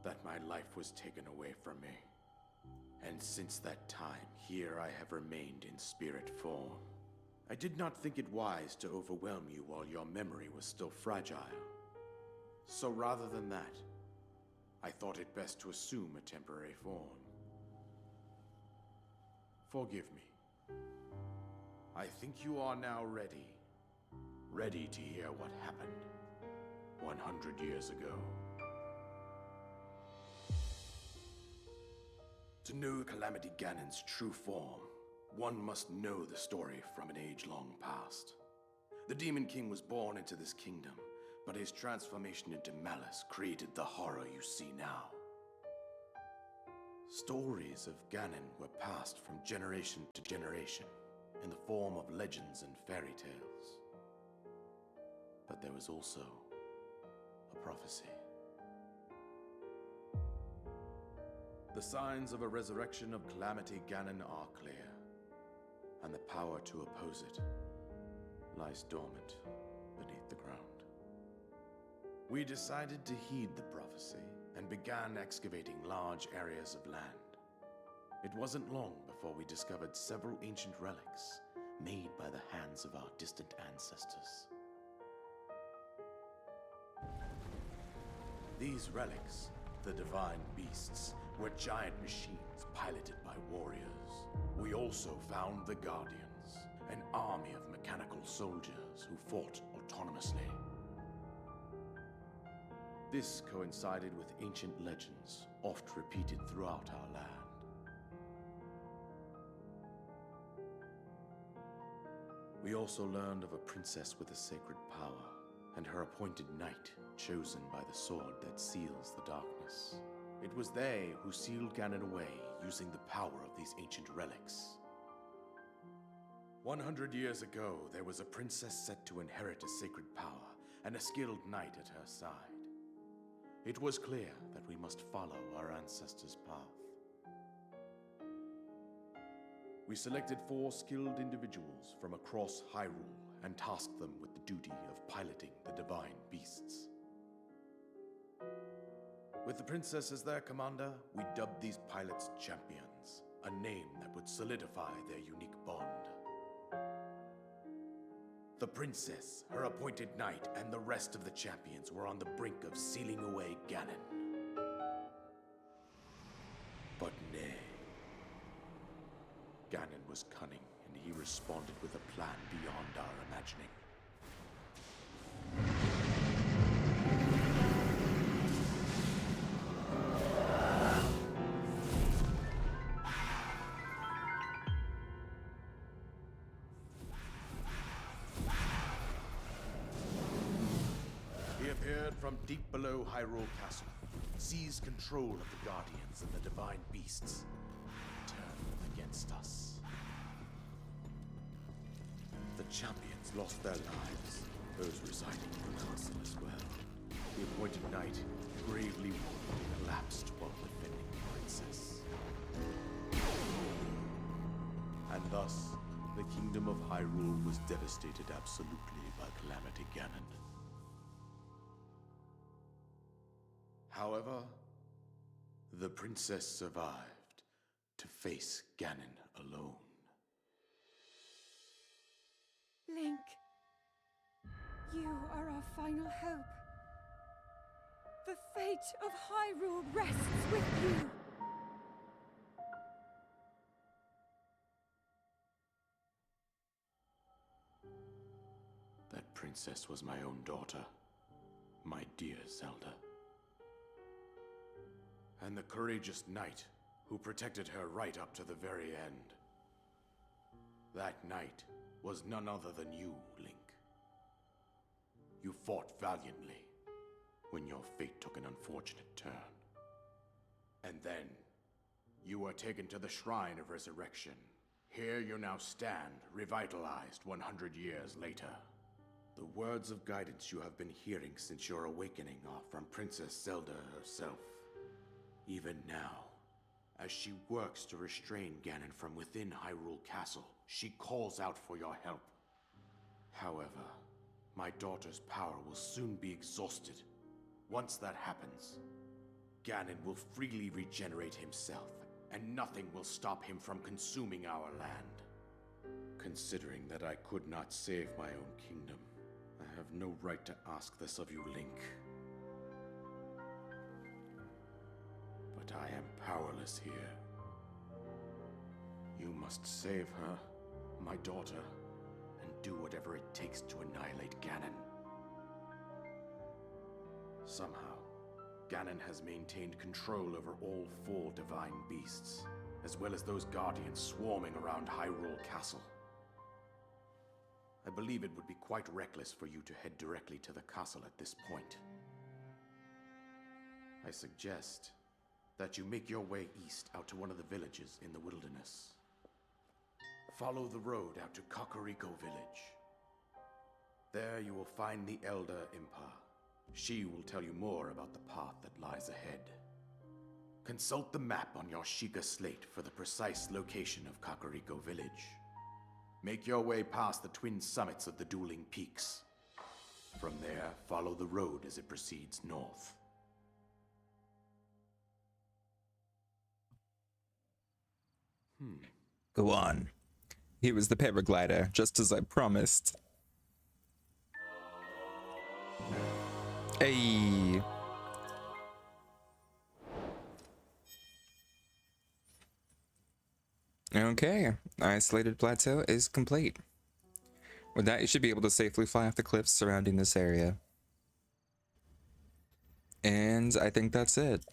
that my life was taken away from me. And since that time, here I have remained in spirit form. I did not think it wise to overwhelm you while your memory was still fragile. So rather than that, I thought it best to assume a temporary form. Forgive me. I think you are now ready. Ready to hear what happened 100 years ago. To know Calamity Ganon's true form, one must know the story from an age long past. The Demon King was born into this kingdom, but his transformation into malice created the horror you see now. Stories of Ganon were passed from generation to generation in the form of legends and fairy tales. But there was also a prophecy. The signs of a resurrection of Calamity Ganon are clear, and the power to oppose it lies dormant beneath the ground. We decided to heed the prophecy and began excavating large areas of land. It wasn't long before we discovered several ancient relics made by the hands of our distant ancestors. These relics, the divine beasts, were giant machines piloted by warriors. We also found the Guardians, an army of mechanical soldiers who fought autonomously. This coincided with ancient legends, oft repeated throughout our land. We also learned of a princess with a sacred power, and her appointed knight, chosen by the sword that seals the darkness. It was they who sealed Ganon away using the power of these ancient relics. 100 years ago, there was a princess set to inherit a sacred power, and a skilled knight at her side. It was clear that we must follow our ancestors' path. We selected 4 skilled individuals from across Hyrule and tasked them with the duty of piloting the divine beasts. With the princess as their commander, we dubbed these pilots champions, a name that would solidify their unique bond. The princess, her appointed knight, and the rest of the champions were on the brink of sealing away Ganon. But nay. Ganon was cunning, and he responded with a plan beyond our imagining. He appeared from deep below Hyrule Castle, seized control of the Guardians and the Divine Beasts, and turned against us. The champions lost their lives, those residing in the castle as well. The appointed knight, gravely wounded, collapsed while defending the princess. And thus, the kingdom of Hyrule was devastated absolutely by Calamity Ganon. However, the princess survived to face Ganon alone. Link, you are our final hope. The fate of Hyrule rests with you. That princess was my own daughter, my dear Zelda. And the courageous knight who protected her right up to the very end. That knight was none other than you, Link. You fought valiantly when your fate took an unfortunate turn. And then, you were taken to the Shrine of Resurrection. Here you now stand, revitalized 100 years later. The words of guidance you have been hearing since your awakening are from Princess Zelda herself. Even now, as she works to restrain Ganon from within Hyrule Castle, she calls out for your help. However, my daughter's power will soon be exhausted. Once that happens, Ganon will freely regenerate himself, and nothing will stop him from consuming our land. Considering that I could not save my own kingdom, I have no right to ask this of you, Link. But I am powerless here. You must save her, my daughter, and do whatever it takes to annihilate Ganon. Somehow, Ganon has maintained control over all 4 divine beasts, as well as those guardians swarming around Hyrule Castle. I believe it would be quite reckless for you to head directly to the castle at this point. I suggest that you make your way east out to one of the villages in the wilderness. Follow the road out to Kakariko Village. There you will find the Elder Impa. She will tell you more about the path that lies ahead. Consult the map on your Sheikah slate for the precise location of Kakariko Village. Make your way past the twin summits of the dueling peaks. From there, follow the road as it proceeds north. Go on. He was the paraglider, just as I promised. Hey. Okay, isolated plateau is complete. With that, you should be able to safely fly off the cliffs surrounding this area. And I think that's it.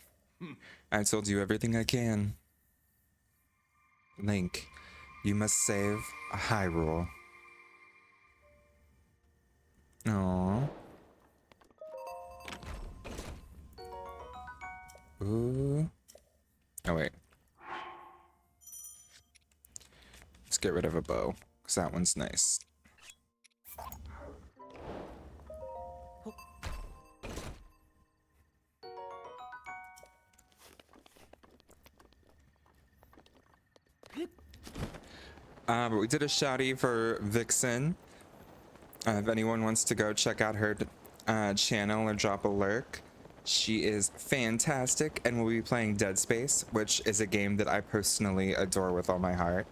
I told you everything I can. Link, you must save Hyrule. Aww. Ooh. Oh, wait. Let's get rid of a bow, because that one's nice. But we did a shouty for Vixen. If anyone wants to go check out her channel or drop a lurk, she is fantastic and will be playing Dead Space, which is a game that I personally adore with all my heart.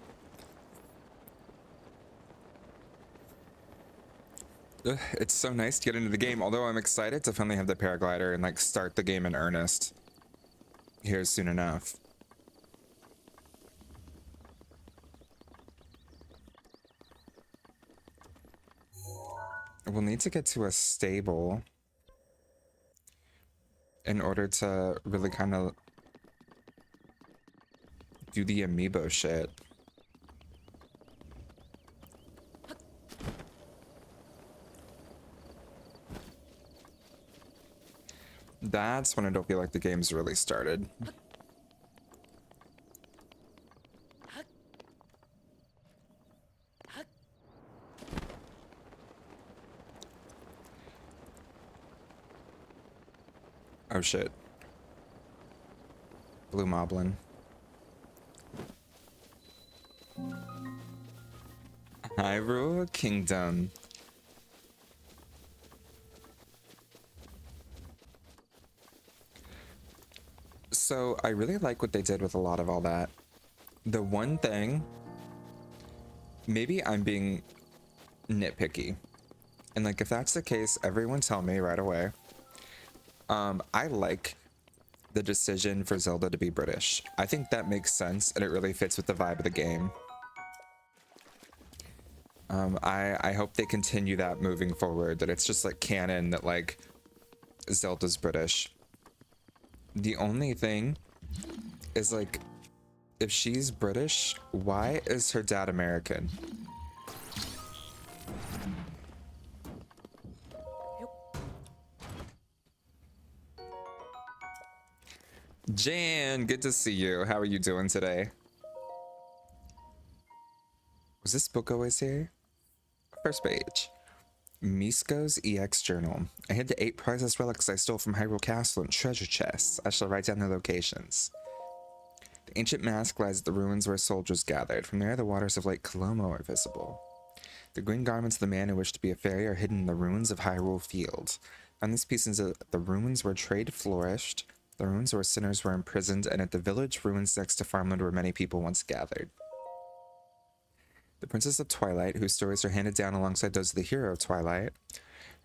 Ugh, it's so nice to get into the game, although I'm excited to finally have the paraglider and like start the game in earnest here soon enough. We'll need to get to a stable in order to really kind of do the amiibo shit. That's when I don't feel like the game's really started. Oh shit. Blue Moblin. Hyrule Kingdom. So I really like what they did with a lot of all that. The one thing, maybe I'm being nitpicky, and like if that's the case, everyone tell me right away. I like the decision for Zelda to be British. I think that makes sense and it really fits with the vibe of the game. I hope they continue that moving forward, that it's just like canon that like Zelda's British. The only thing is like, if she's British, why is her dad American? Jan, good to see you. How are you doing today? Was this book always here? First page. Misko's EX Journal. I hid the 8 priceless relics I stole from Hyrule Castle in treasure chests. I shall write down their locations. The ancient mask lies at the ruins where soldiers gathered. From there, the waters of Lake Colomo are visible. The green garments of the man who wished to be a fairy are hidden in the ruins of Hyrule Field. On these pieces, the ruins where trade flourished, the ruins where sinners were imprisoned, and at the village ruins next to farmland where many people once gathered. The Princess of Twilight, whose stories are handed down alongside those of the hero of Twilight.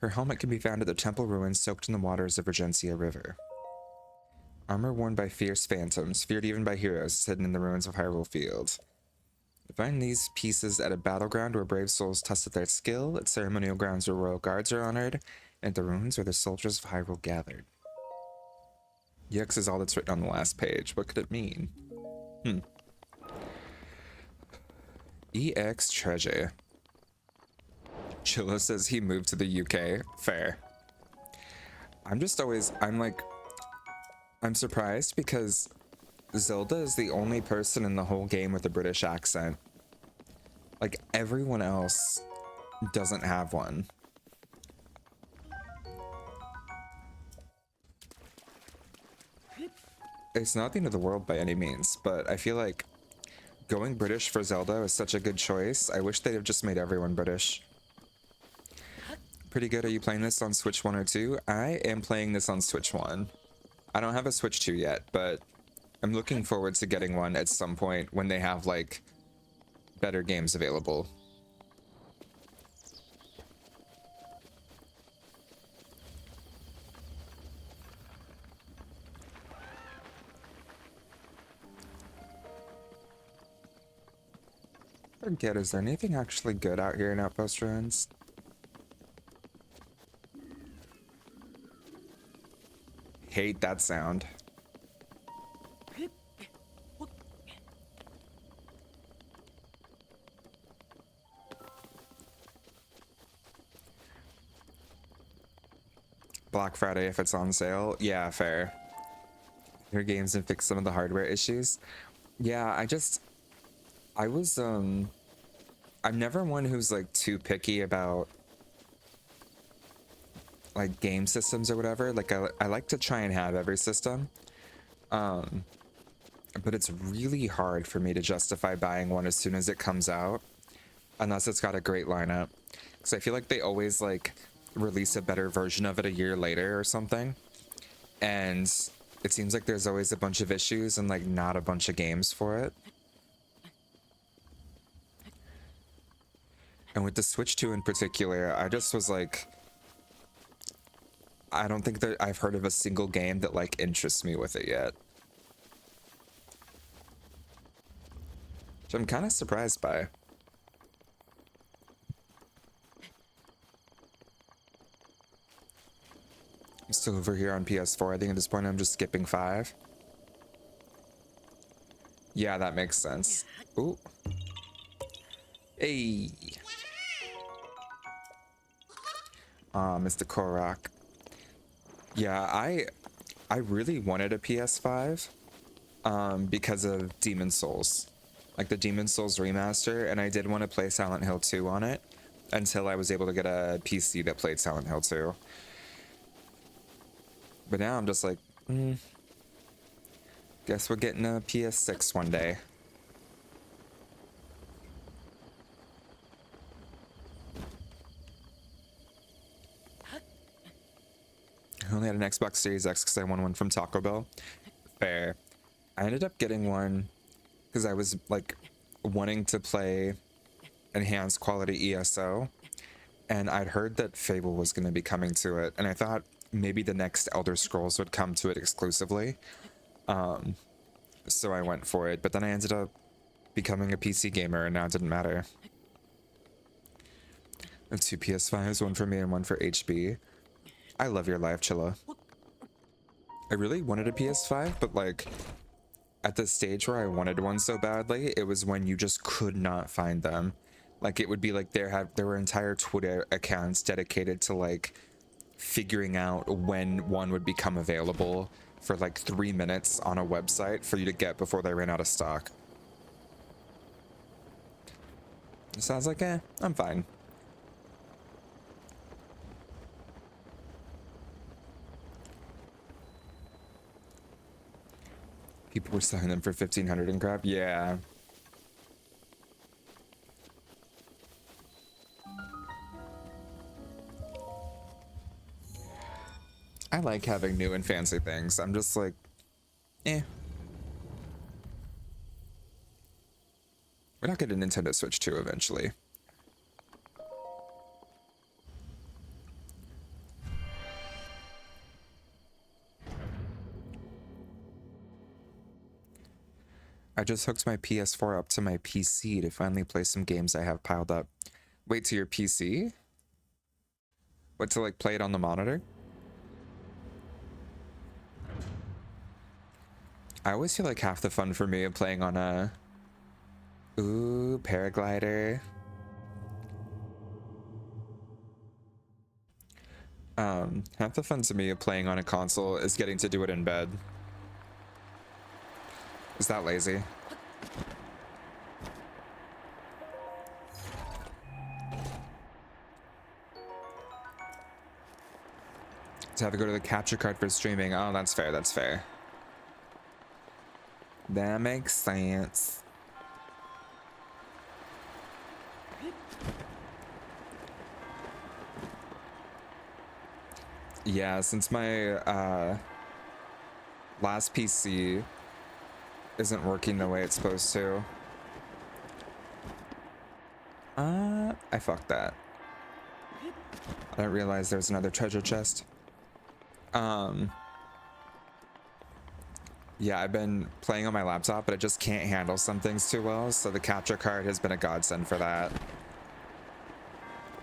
Her helmet can be found at the temple ruins soaked in the waters of Regencia River. Armor worn by fierce phantoms, feared even by heroes, is hidden in the ruins of Hyrule Field. Find these pieces at a battleground where brave souls tested their skill, at ceremonial grounds where royal guards are honored, and at the ruins where the soldiers of Hyrule gathered. EX is all that's written on the last page. What could it mean? EX treasure. Chilla says he moved to the UK. Fair. I'm surprised because Zelda is the only person in the whole game with a British accent. Like, everyone else doesn't have one. It's not the end of the world by any means, but I feel like going British for Zelda is such a good choice. I wish they'd have just made everyone British. Pretty good. Are you playing this on Switch 1 or 2? I am playing this on Switch 1. I don't have a Switch 2 yet, but I'm looking forward to getting one at some point when they have, like, better games available. Forget, is there anything actually good out here in Outpost Ruins? Hate that sound. Black Friday if it's on sale. Yeah, fair. Your games and fix some of the hardware issues. Yeah, I'm never one who's like too picky about like game systems or whatever. Like I like to try and have every system. But it's really hard for me to justify buying one as soon as it comes out, unless it's got a great lineup. Because I feel like they always like release a better version of it a year later or something. And it seems like there's always a bunch of issues and like not a bunch of games for it. And with the Switch 2 in particular, I just was like, I don't think that I've heard of a single game that like interests me with it yet. Which I'm kind of surprised by. I'm still over here on PS4. I think at this point I'm just skipping 5. Yeah, that makes sense. Ooh. Hey. Mr. Korok. Yeah, I really wanted a PS5 because of Demon Souls. Like the Demon Souls remaster, and I did want to play Silent Hill 2 on it until I was able to get a PC that played Silent Hill 2. But now I'm just like, guess we're getting a PS6 one day. I only had an Xbox Series X because I won one from Taco Bell. Fair. I ended up getting one because I was like wanting to play enhanced quality ESO, and I'd heard that Fable was going to be coming to it, and I thought maybe the next Elder Scrolls would come to it exclusively. So I went for it, but then I ended up becoming a PC gamer, and now it didn't matter. And 2 PS5s, one for me and one for HB. I love your life, Chilla. I really wanted a PS5, but like at the stage where I wanted one so badly, it was when you just could not find them. Like it would be like there were entire Twitter accounts dedicated to like figuring out when one would become available for like 3 minutes on a website for you to get before they ran out of stock. So I was like, I'm fine. People were selling them for 1,500 and crap. Yeah. I like having new and fancy things. I'm just like, We're not getting a Nintendo Switch 2 eventually. I just hooked my PS4 up to my PC to finally play some games I have piled up. Wait, to your PC? What, to like play it on the monitor? I always feel like half the fun for me of playing on a... Ooh, paraglider. Half the fun to me of playing on a console is getting to do it in bed. Is that lazy? To have to go to the capture card for streaming. Oh, that's fair, that's fair. That makes sense. Yeah, since my last PC isn't working the way it's supposed to. I fucked that. I didn't realize there's another treasure chest. Yeah, I've been playing on my laptop, but it just can't handle some things too well, so the capture card has been a godsend for that.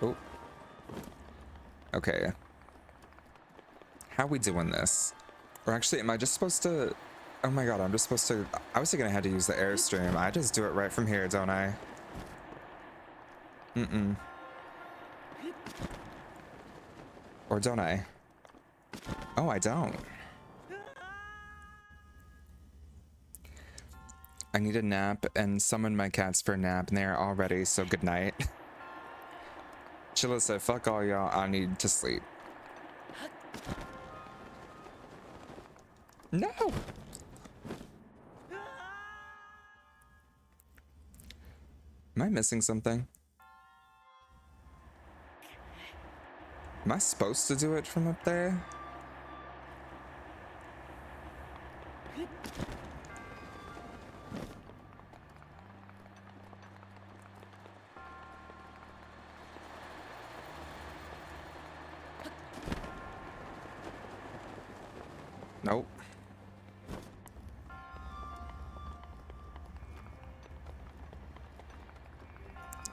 Oh. Okay. How we doing this? Or actually, am I just supposed to... Oh my god, I'm just supposed to... I was thinking I had to use the Airstream. I just do it right from here, don't I? Or don't I? Oh, I don't. I need a nap and summon my cats for a nap, and they're all ready, so good night. Chilla said, fuck all y'all, I need to sleep. No! Am I missing something? Am I supposed to do it from up there? Nope.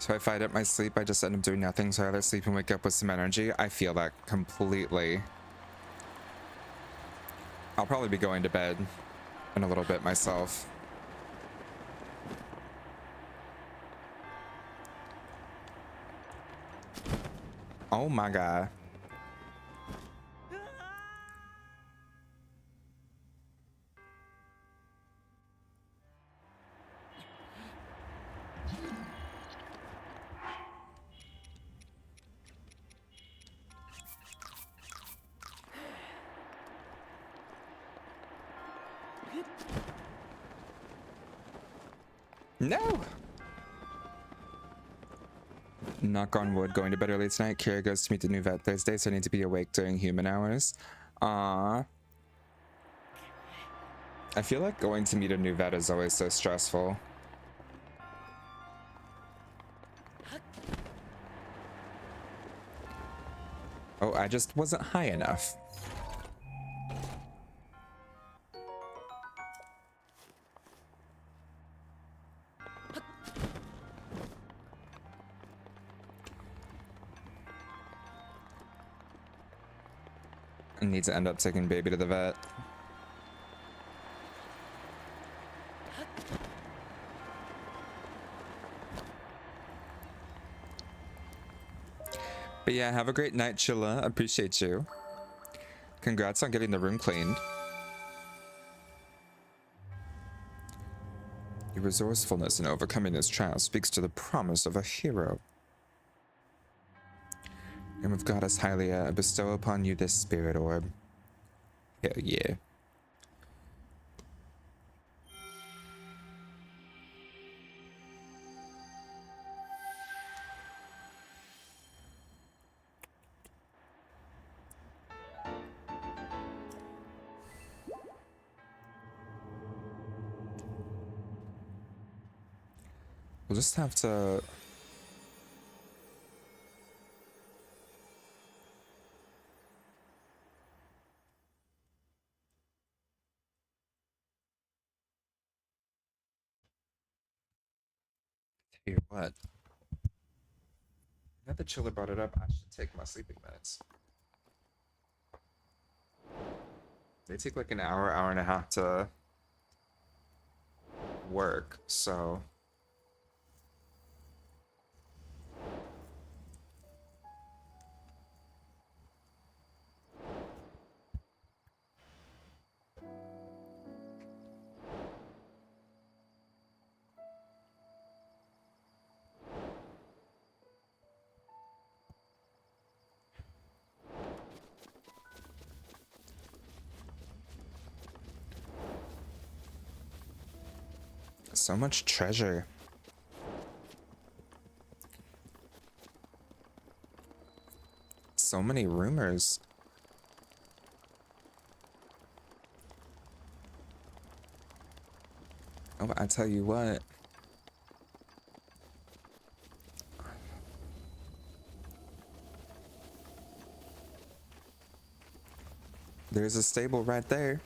So if I fight up my sleep, I just end up doing nothing, so I either sleep and wake up with some energy. I feel that completely. I'll probably be going to bed in a little bit myself. Oh my god. No! Knock on wood, going to bed early tonight. Kira goes to meet the new vet Thursday, so I need to be awake during human hours. Aww. I feel like going to meet a new vet is always so stressful. Oh, I just wasn't high enough. I need to end up taking baby to the vet. But yeah, have a great night, Chilla. Appreciate you. Congrats on getting the room cleaned. Your resourcefulness in overcoming this trial speaks to the promise of a hero. And with Goddess Hylia, I bestow upon you this spirit orb. Hell yeah. We'll just have to... Here, what? Now that Chilla brought it up, I should take my sleeping meds. They take like an hour, hour and a half to work, so... So much treasure. So many rumors. Oh, I tell you what. There's a stable right there.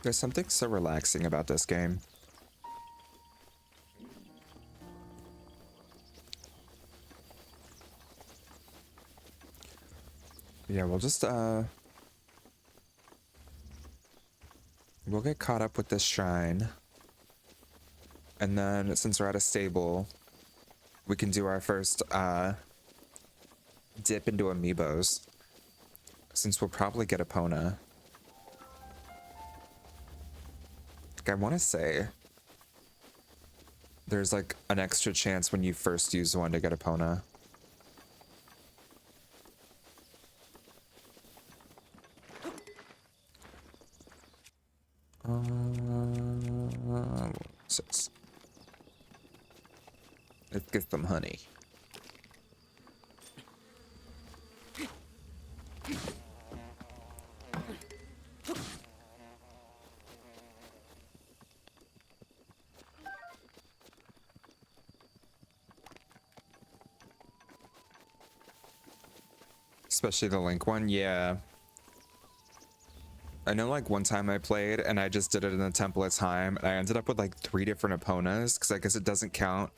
There's something so relaxing about this game. Yeah, we'll just, we'll get caught up with this shrine. And then, since we're at a stable, we can do our first, dip into amiibos. Since we'll probably get Epona. Like, I want to say there's like an extra chance when you first use one to get Epona. What's this? Let's get some honey. Especially the Link one, yeah. I know like one time I played and I just did it in the Temple of Time and I ended up with like 3 different Eponas because I guess it doesn't count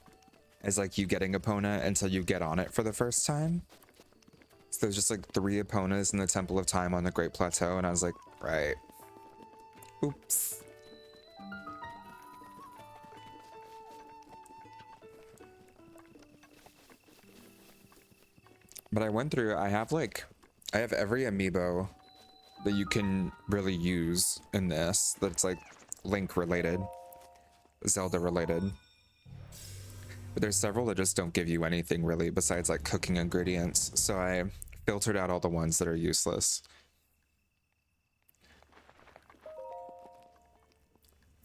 as like you getting Epona until you get on it for the first time. So there's just like 3 Eponas in the Temple of Time on the Great Plateau and I was like, right. Oops. But I went through, I have every amiibo that you can really use in this that's like Link related. Zelda related. But there's several that just don't give you anything really besides like cooking ingredients. So I filtered out all the ones that are useless.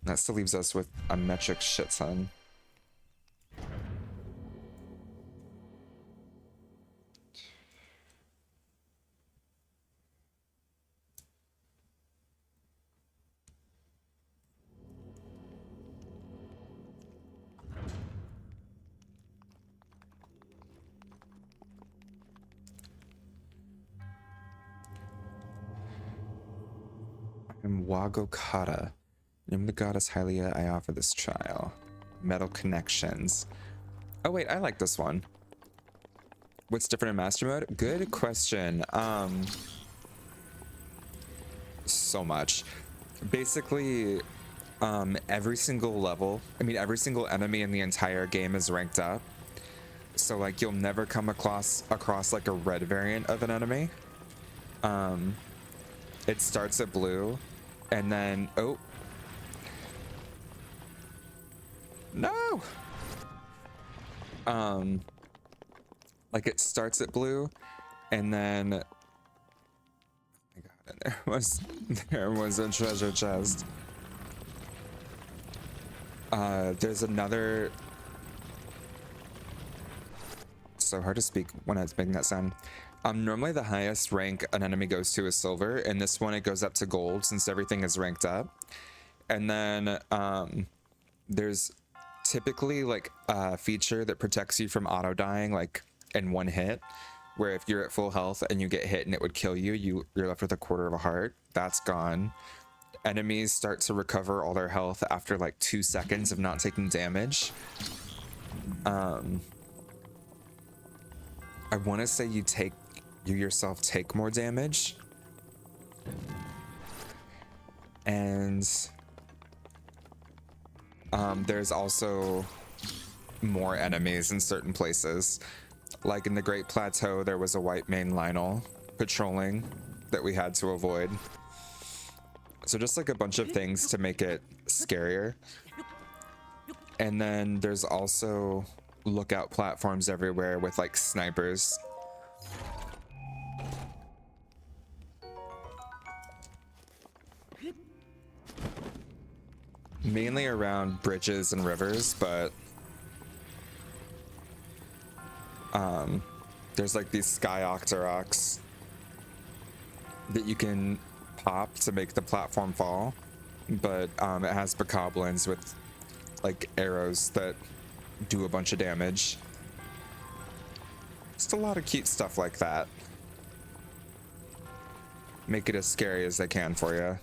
That still leaves us with a metric shit ton. I'm Wagokata. Name of the goddess Hylia, I offer this trial. Metal connections. Oh wait, I like this one. What's different in master mode? Good question. So much. Basically, every single level, every single enemy in the entire game is ranked up. So like you'll never come across like a red variant of an enemy. It starts at blue, and then oh no. Like it starts at blue, and then oh my god, and there was a treasure chest. There's another. So hard to speak when I was making that sound. Normally the highest rank an enemy goes to is silver, and this one it goes up to gold since everything is ranked up. And then there's typically like a feature that protects you from auto dying like in one hit, where if you're at full health and you get hit and it would kill you, you're left with a quarter of a heart. That's gone. Enemies start to recover all their health after like 2 seconds of not taking damage. I want to say you yourself take more damage. And there's also more enemies in certain places. Like in the Great Plateau, there was a white mane Lionel patrolling that we had to avoid. So just like a bunch of things to make it scarier. And then there's also lookout platforms everywhere with like snipers. Mainly around bridges and rivers, but there's like these sky octoroks that you can pop to make the platform fall, but it has bokoblins with like arrows that do a bunch of damage. Just a lot of cute stuff like that. Make it as scary as they can for you.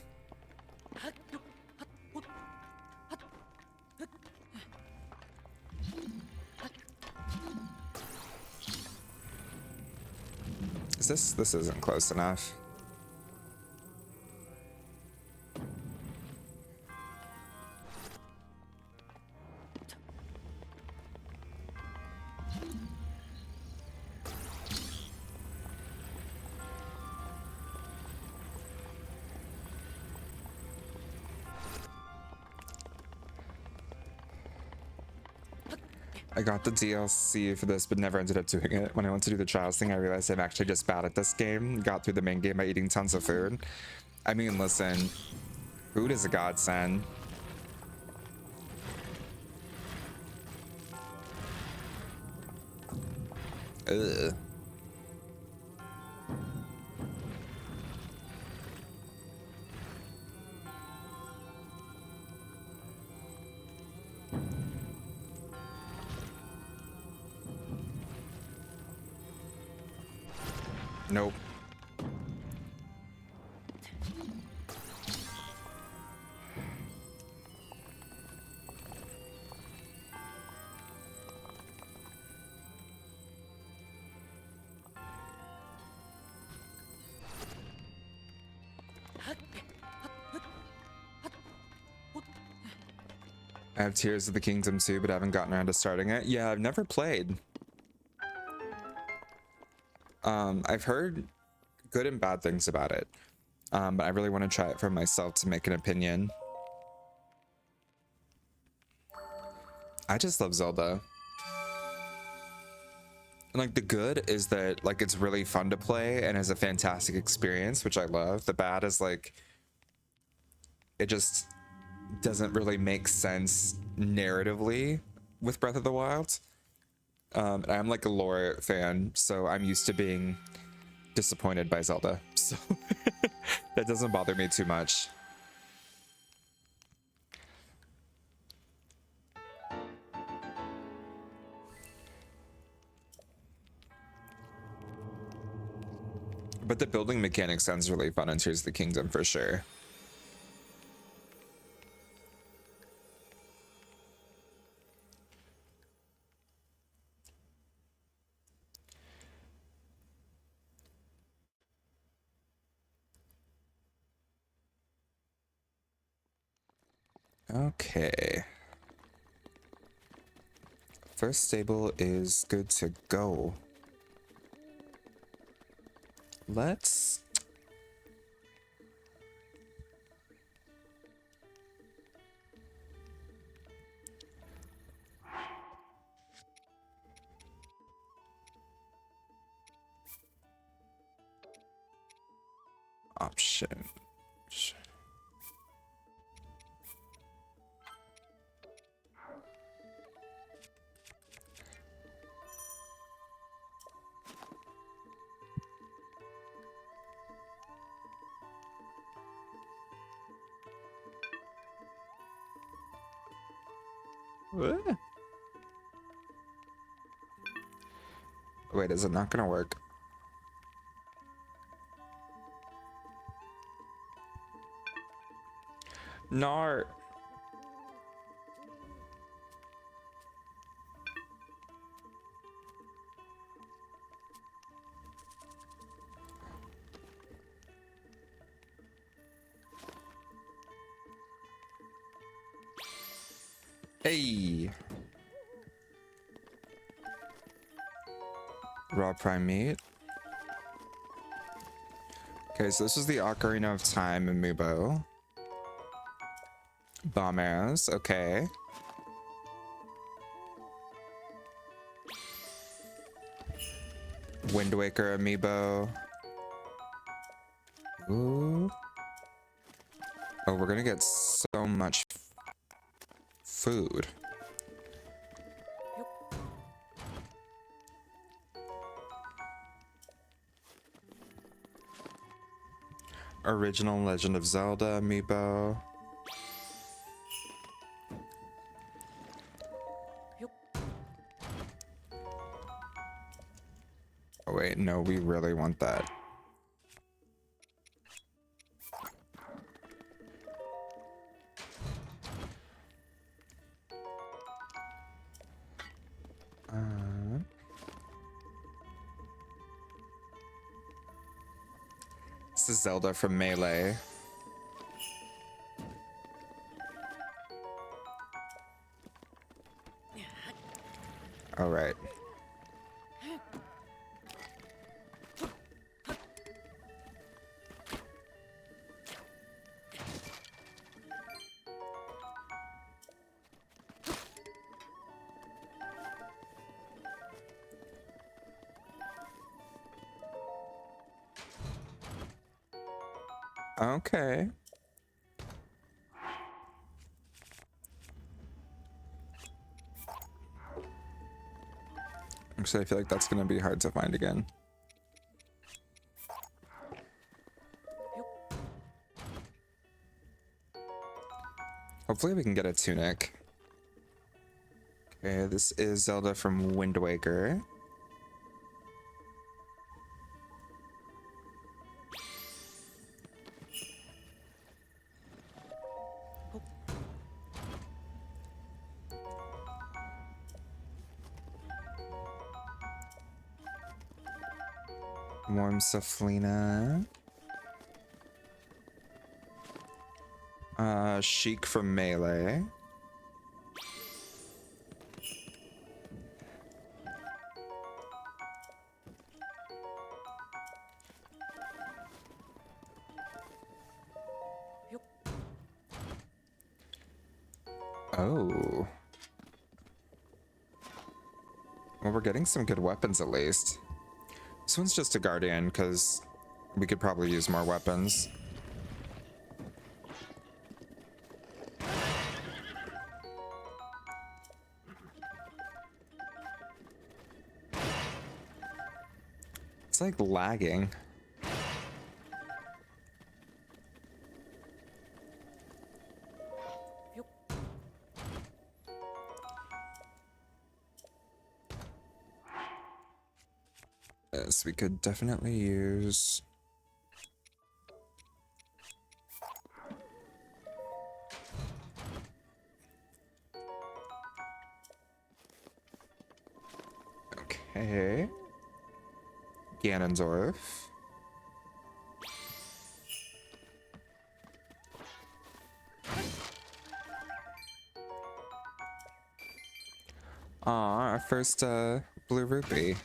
This isn't close enough. I got the DLC for this, but never ended up doing it. When I went to do the trials thing, I realized I'm actually just bad at this game. Got through the main game by eating tons of food. I mean, listen, food is a godsend. Ugh. Nope. I have Tears of the Kingdom too, but I haven't gotten around to starting it. Yeah, I've never played. I've heard good and bad things about it, but I really want to try it for myself to make an opinion. I just love Zelda. And like the good is that like it's really fun to play and is a fantastic experience, which I love. The bad is like it just doesn't really make sense narratively with Breath of the Wild. And I'm like a lore fan, so I'm used to being disappointed by Zelda. So that doesn't bother me too much. But the building mechanic sounds really fun in Tears of the Kingdom for sure. Okay. First stable is good to go. Let's... Option. What? Wait, is it not gonna work? No. Hey. Raw prime meat. Okay, so this is the Ocarina of Time amiibo. Bomb arrows, okay. Wind Waker amiibo. Ooh. Oh, we're gonna get so much food. Original Legend of Zelda amiibo. Oh wait, no, we really want that. This is Zelda from Melee. All right. Okay. Actually, I feel like that's gonna be hard to find again. Hopefully we can get a tunic. Okay, this is Zelda from Wind Waker. Warm Saflina. Sheik from Melee. Oh. Well, we're getting some good weapons at least. This one's just a guardian because we could probably use more weapons. It's like lagging. Yes, we could definitely use... Okay. Ganondorf. Aw, our first blue rupee.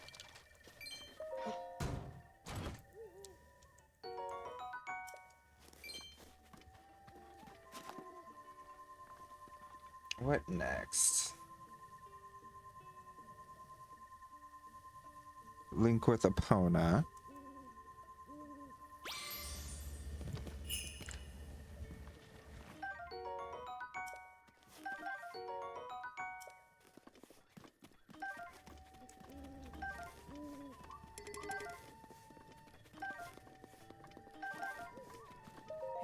What next? Link with Epona.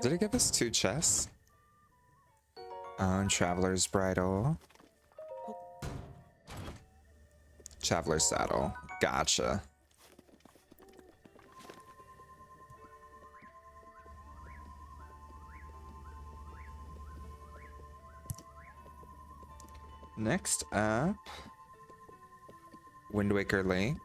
Did it give us 2 chests? And Traveler's Bridle. Traveler's Saddle. Gotcha. Next up, Wind Waker Link.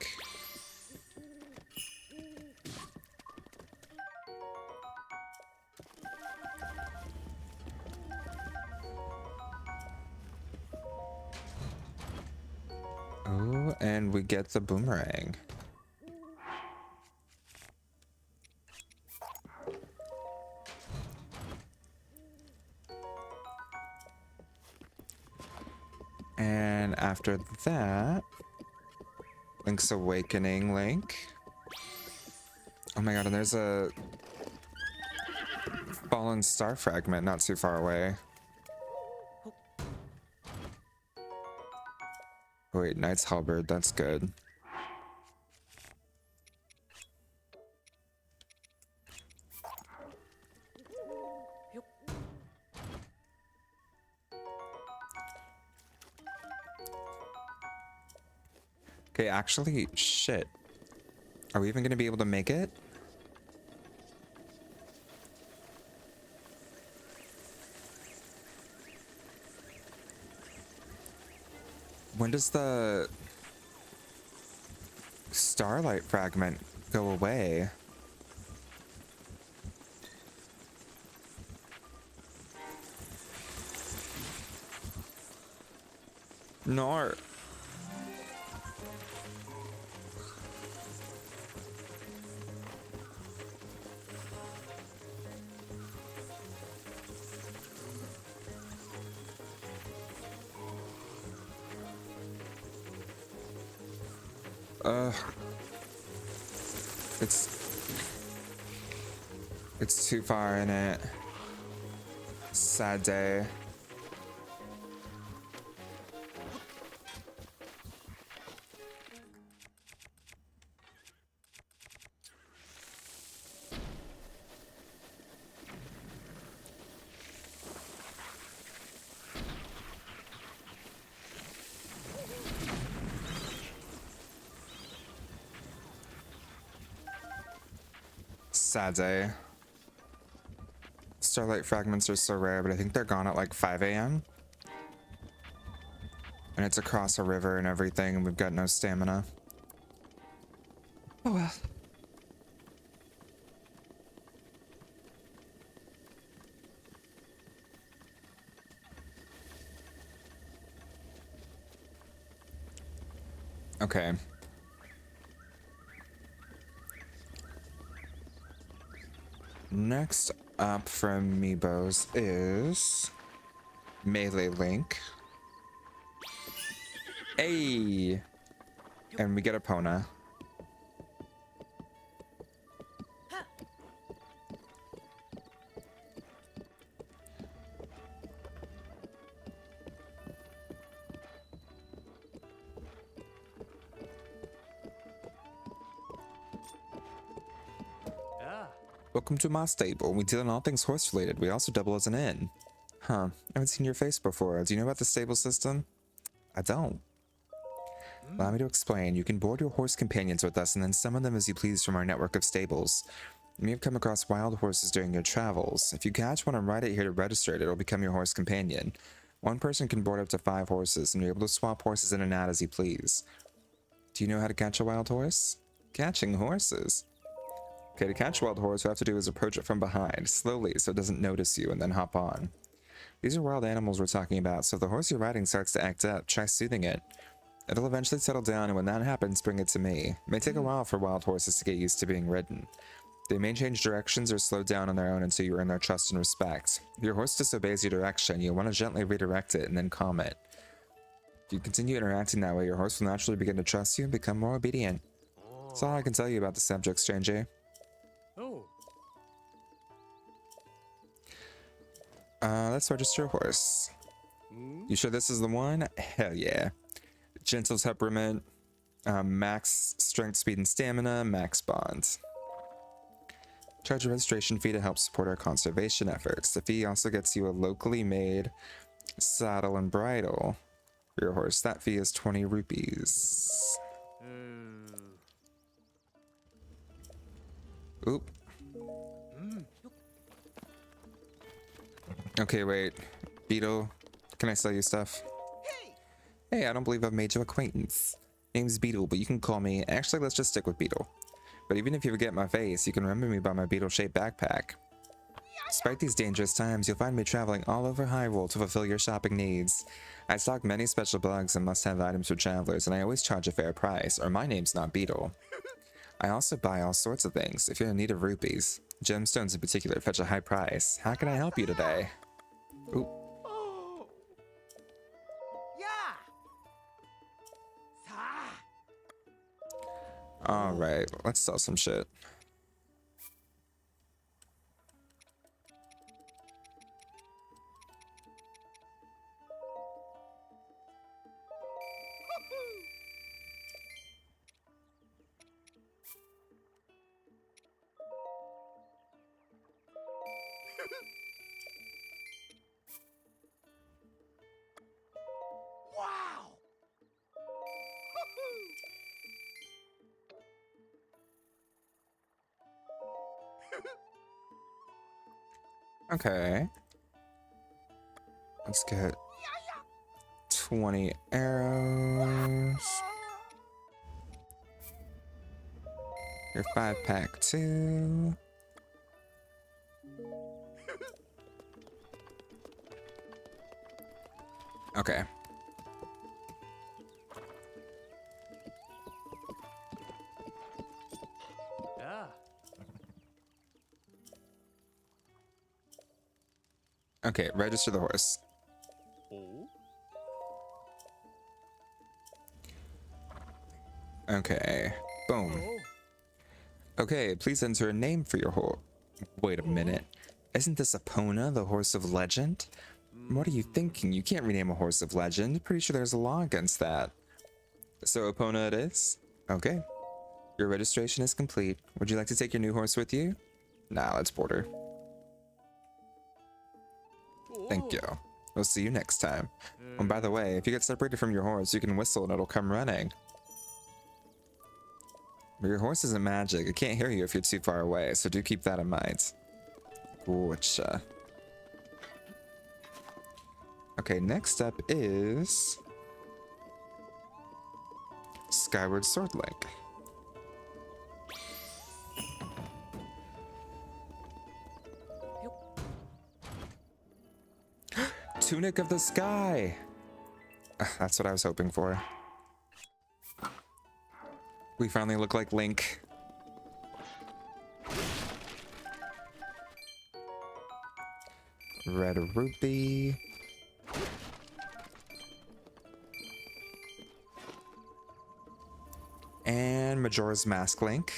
Oh, and we get the boomerang. And after that, Link's Awakening Link. Oh my god, and there's a fallen star fragment not too far away. Wait, Knight's Halberd, that's good. Okay, actually, shit. Are we even gonna be able to make it? When does the starlight fragment go away? No. It's too far in it. Sad day. Sad day. Starlight fragments are so rare, but I think they're gone at like 5 a.m. And it's across a river and everything, and we've got no stamina. Oh well. Okay. Next up from Amiibos is Melee Link. Hey! And we get Epona. Yeah. Welcome to my stable. We deal in all things horse related. We also double as an inn. Huh. I haven't seen your face before. Do you know about the stable system? I don't. Allow me to explain. You can board your horse companions with us and then summon them as you please from our network of stables. You may have come across wild horses during your travels. If you catch one and ride it here to register it, it'll become your horse companion. One person can board up to 5 horses, and you're able to swap horses in and out as you please. Do you know how to catch a wild horse? Catching horses. Okay, to catch a wild horse, what you have to do is approach it from behind, slowly, so it doesn't notice you, and then hop on. These are wild animals we're talking about, so if the horse you're riding starts to act up, try soothing it. It'll eventually settle down, and when that happens, bring it to me. It may take a while for wild horses to get used to being ridden. They may change directions or slow down on their own until you earn their trust and respect. If your horse disobeys your direction, you'll want to gently redirect it and then calm it. If you continue interacting that way, your horse will naturally begin to trust you and become more obedient. That's all I can tell you about the subject, stranger. Oh. Let's register a horse. You sure this is the one? Hell yeah. Gentle temperament, max strength, speed, and stamina, max bond. Charge a registration fee to help support our conservation efforts. The fee also gets you a locally made saddle and bridle for your horse. That fee is 20 rupees. Oop. Okay, wait. Beetle, can I sell you stuff? Hey, I don't believe I've made your acquaintance. Name's Beetle, but you can call me... Actually, let's just stick with Beetle. But even if you forget my face, you can remember me by my beetle-shaped backpack. Despite these dangerous times, you'll find me traveling all over Hyrule to fulfill your shopping needs. I stock many special bugs and must-have items for travelers, and I always charge a fair price, or my name's not Beetle. I also buy all sorts of things, if you're in need of rupees. Gemstones in particular fetch a high price. How can I help you today? Ooh. Alright, let's sell some shit. Okay. Let's get 20 arrows. Your 5-pack too. Okay. Yeah. Okay, register the horse. Oh. Okay. Boom. Oh. Okay, please enter a name for your horse. Wait a minute. Isn't this Epona, the horse of legend? What are you thinking? You can't rename a horse of legend. Pretty sure there's a law against that. So Epona it is? Okay. Your registration is complete. Would you like to take your new horse with you? Nah, let's board her. Thank you. We'll see you next time. And by the way, if you get separated from your horse, you can whistle and it'll come running. But your horse isn't magic. It can't hear you if you're too far away, so do keep that in mind. Gotcha. Okay, next up is Skyward Sword Link. Tunic of the Sky! That's what I was hoping for. We finally look like Link. Red rupee. And Majora's Mask Link.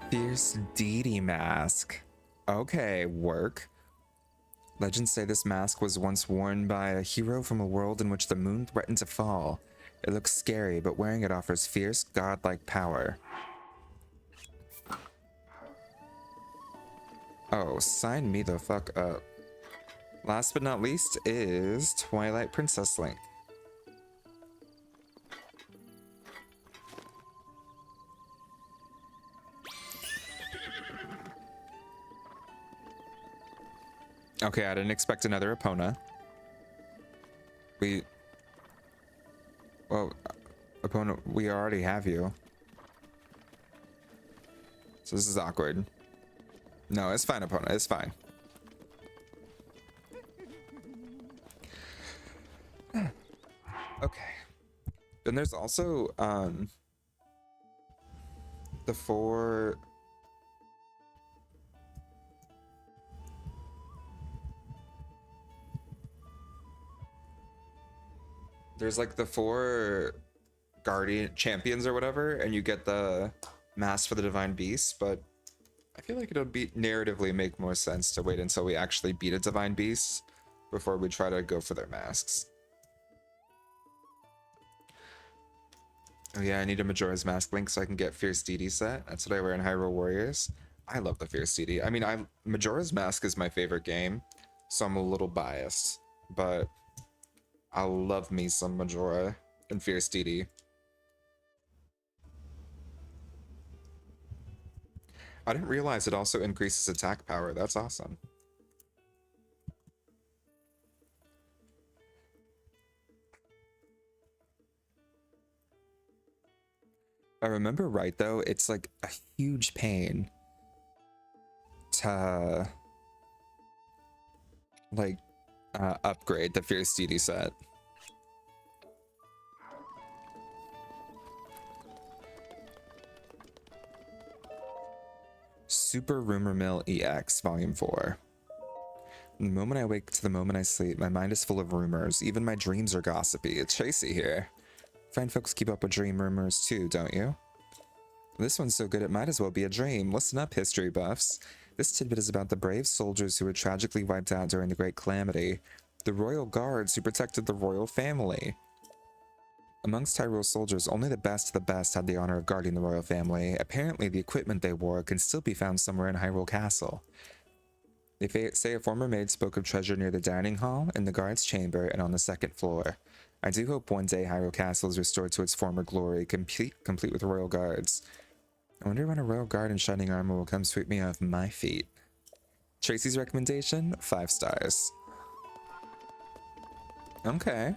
Fierce Deity Mask. Okay, work. Legends say this mask was once worn by a hero from a world in which the moon threatened to fall. It looks scary, but wearing it offers fierce, godlike power. Oh, sign me the fuck up. Last but not least is Twilight Princess Link. Okay, I didn't expect another Epona. Well, Epona, we already have you. So this is awkward. No, it's fine, Epona, it's fine. Okay. Then there's also, the four... There's like the four guardian champions or whatever, and you get the mask for the divine beast, but I feel like it'll be narratively make more sense to wait until we actually beat a divine beast before we try to go for their masks. Oh yeah, I need a Majora's Mask Link so I can get Fierce Deity set. That's what I wear in Hyrule Warriors. I love the Fierce Deity. I mean, Majora's Mask is my favorite game, so I'm a little biased, but I love me some Majora and Fierce Deity. I didn't realize it also increases attack power. That's awesome. If I remember right though, it's like a huge pain to like upgrade the Fierce Deity set. Super Rumor Mill EX Volume 4. From the moment I wake to the moment I sleep, my mind is full of rumors. Even my dreams are gossipy. It's Tracy here. Fine folks keep up with dream rumors too, don't you? This one's so good it might as well be a dream. Listen up, history buffs. This tidbit is about the brave soldiers who were tragically wiped out during the Great Calamity. The royal guards who protected the royal family. Amongst Hyrule soldiers, only the best of the best had the honor of guarding the royal family. Apparently, the equipment they wore can still be found somewhere in Hyrule Castle. They say a former maid spoke of treasure near the dining hall, in the guard's chamber, and on the second floor. I do hope one day Hyrule Castle is restored to its former glory, complete with royal guards. I wonder when a royal guard in shining armor will come sweep me off my feet. Tracy's recommendation? 5 stars. Okay.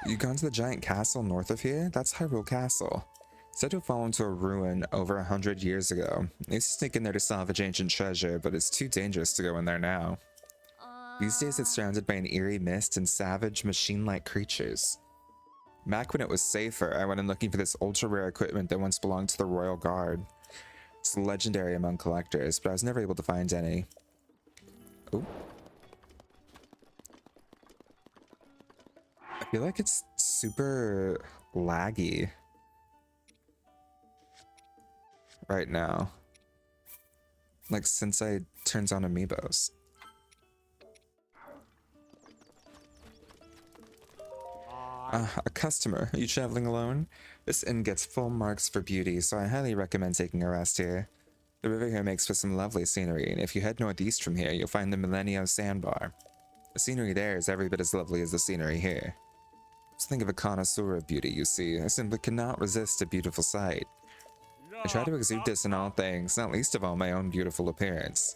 You gone to the giant castle north of here? That's Hyrule Castle. Said to have fallen to a ruin over 100 years ago. I used to sneak in there to salvage ancient treasure, but it's too dangerous to go in there now. These days it's surrounded by an eerie mist and savage, machine-like creatures. Back when it was safer, I went in looking for this ultra-rare equipment that once belonged to the Royal Guard. It's legendary among collectors, but I was never able to find any. Oh. I feel like it's super laggy right now. Like since I turned on amiibos. A customer. Are you traveling alone? This inn gets full marks for beauty, so I highly recommend taking a rest here. The river here makes for some lovely scenery, and if you head northeast from here, you'll find the Millennium Sandbar. The scenery there is every bit as lovely as the scenery here. Just think of a connoisseur of beauty, you see. I simply cannot resist a beautiful sight. I try to exude this in all things, not least of all my own beautiful appearance.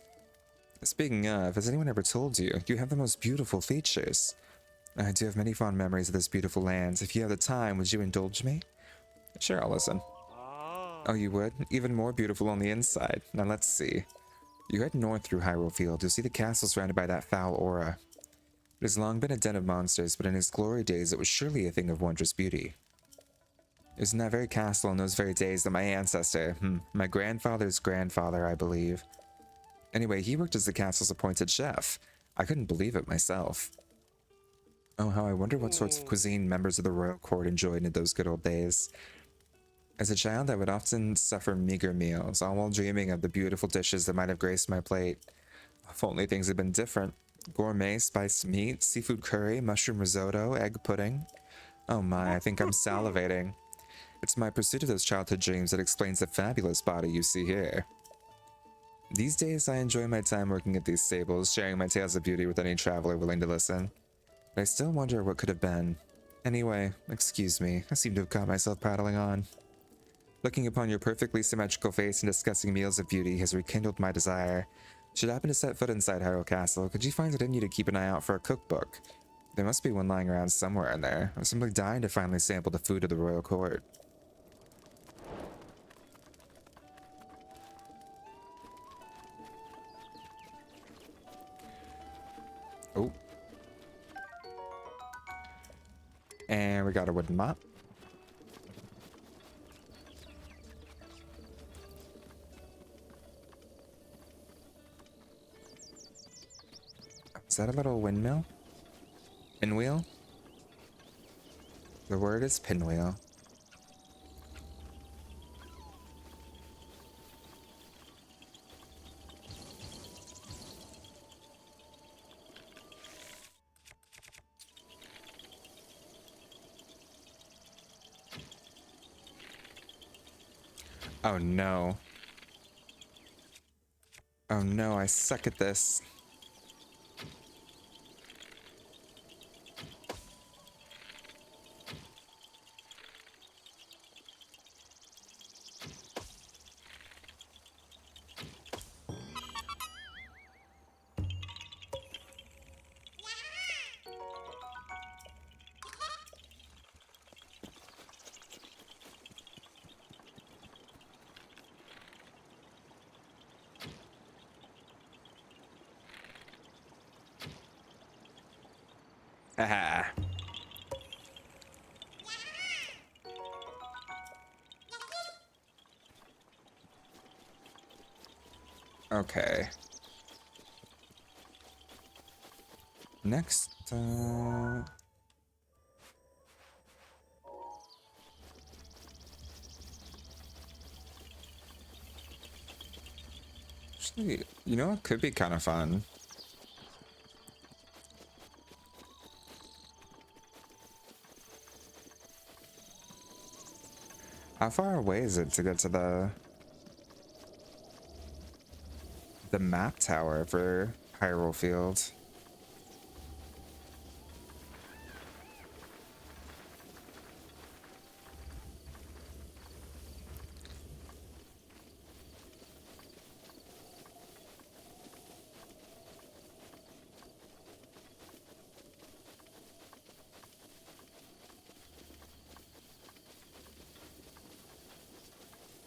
Speaking of, has anyone ever told you, you have the most beautiful features? I do have many fond memories of this beautiful land. If you have the time, would you indulge me? Sure, I'll listen. Oh, you would? Even more beautiful on the inside. Now let's see. You head north through Hyrule Field, you'll see the castle surrounded by that foul aura. It has long been a den of monsters, but in its glory days it was surely a thing of wondrous beauty. It was in that very castle in those very days that my ancestor, my grandfather's grandfather, I believe. Anyway, he worked as the castle's appointed chef. I couldn't believe it myself. Oh, how I wonder what sorts of cuisine members of the royal court enjoyed in those good old days. As a child, I would often suffer meager meals, all while dreaming of the beautiful dishes that might have graced my plate. If only things had been different. Gourmet spiced meat, seafood curry, mushroom risotto, egg pudding. Oh my, I think I'm salivating. It's my pursuit of those childhood dreams that explains the fabulous body you see here. These days, I enjoy my time working at these stables, sharing my tales of beauty with any traveler willing to listen. But I still wonder what could have been. Anyway, excuse me, I seem to have caught myself prattling on. Looking upon your perfectly symmetrical face and discussing meals of beauty has rekindled my desire. Should I happen to set foot inside Hyrule Castle, could you find it in you to keep an eye out for a cookbook? There must be one lying around somewhere in there. I'm simply dying to finally sample the food of the royal court. Oh. And we got a wooden mop. Is that a little windmill? Pinwheel? The word is pinwheel. Oh no. Oh no, I suck at this. Aha. Okay. Next, actually, you know what could be kind of fun? How far away is it to get to the map tower for Hyrule Field?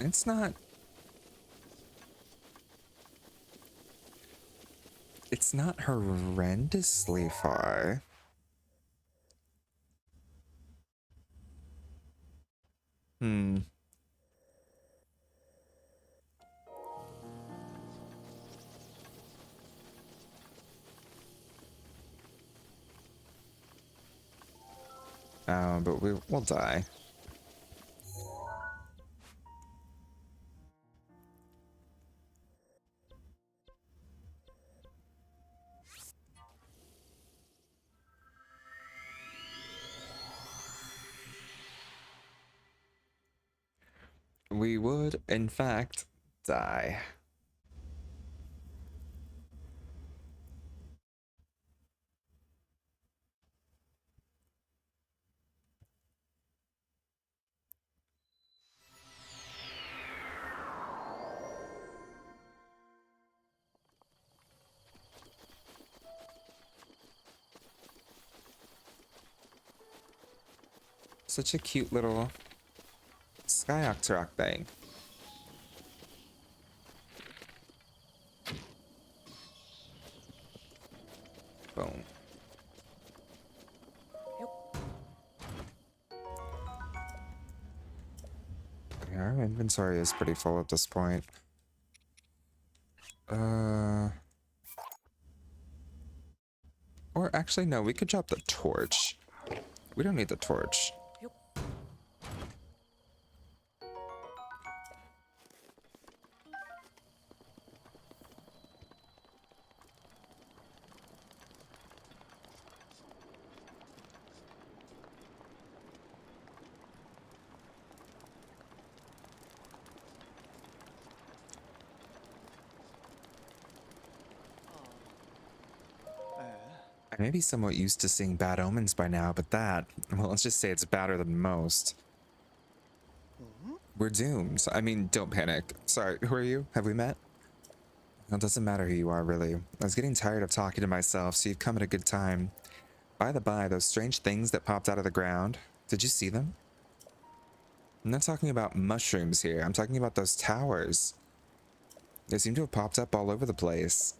It's not. It's not horrendously far. Hmm. But we'll die. We would, in fact, die. Such a cute little Sky Octorok thing. Boom. Our inventory is pretty full at this point. Or actually, no, we could drop the torch. We don't need the torch. I may be somewhat used to seeing bad omens by now, but that, well, let's just say it's badder than most. We're doomed. I mean, don't panic. Sorry, who are you? Have we met? Well, it doesn't matter who you are, really. I was getting tired of talking to myself, so you've come at a good time. By the by, those strange things that popped out of the ground, did you see them? I'm not talking about mushrooms here. I'm talking about those towers. They seem to have popped up all over the place.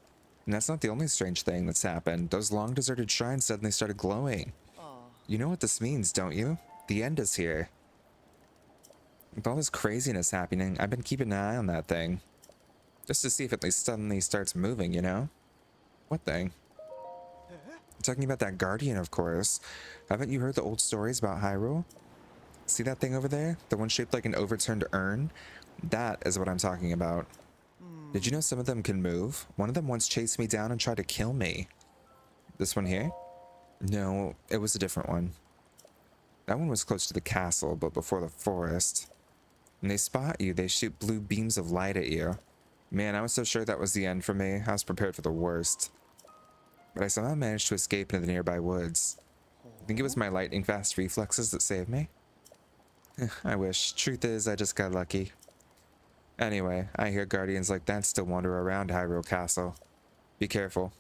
And that's not the only strange thing that's happened. Those long deserted shrines suddenly started glowing. You know what this means, don't you? The end is here. With all this craziness happening, I've been keeping an eye on that thing. Just to see if it suddenly starts moving, you know? What thing? I'm talking about that guardian, of course. Haven't you heard the old stories about Hyrule? See that thing over there? The one shaped like an overturned urn? That is what I'm talking about. Did you know some of them can move? One of them once chased me down and tried to kill me. This one here? No, it was a different one. That one was close to the castle, but before the forest. When they spot you, they shoot blue beams of light at you. Man, I was so sure that was the end for me. I was prepared for the worst. But I somehow managed to escape into the nearby woods. I think it was my lightning-fast reflexes that saved me. I wish. Truth is, I just got lucky. Anyway, I hear guardians like that still wander around Hyrule Castle. Be careful.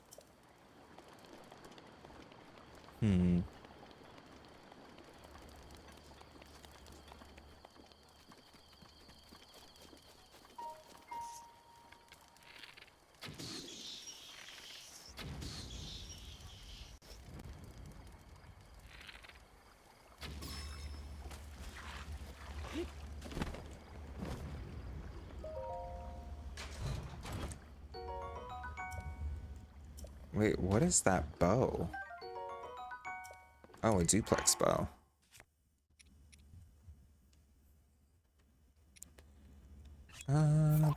Wait, what is that bow? Oh, a duplex bow. Boom.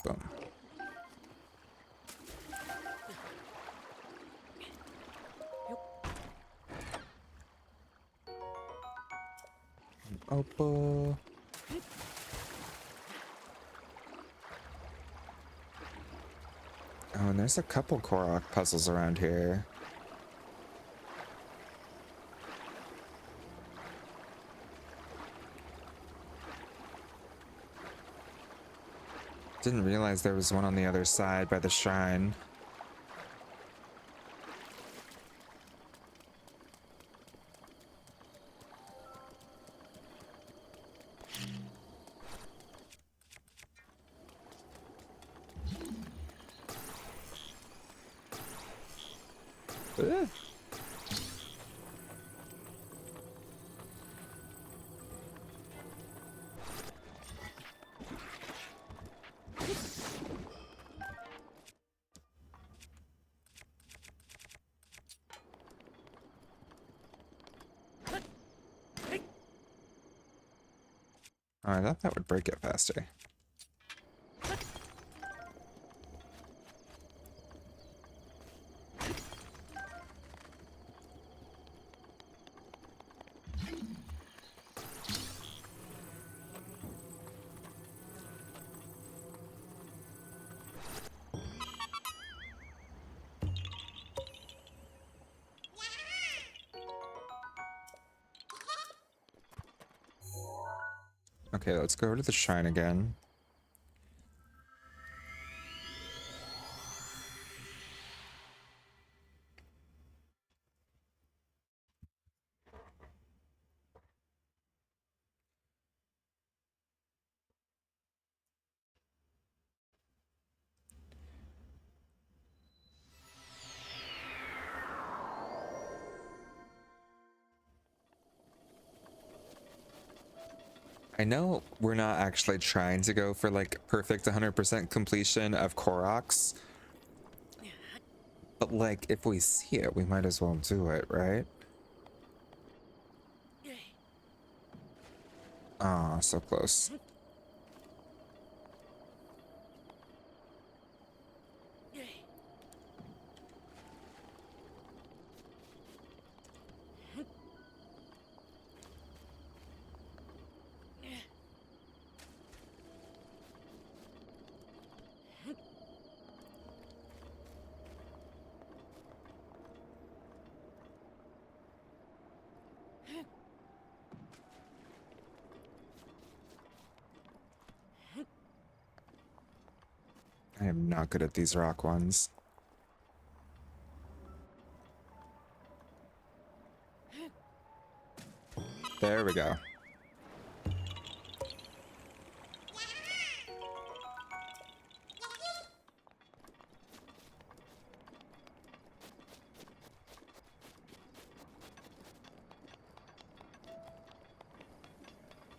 Opal. Oh, and there's a couple Korok puzzles around here. Didn't realize there was one on the other side by the shrine. Ugh. Oh, I thought that would break it faster. Okay, let's go to the shrine again. I know we're not actually trying to go for like perfect 100% completion of Koroks, but like if we see it, we might as well do it, right? Ah, so close. I am not good at these rock ones. There we go.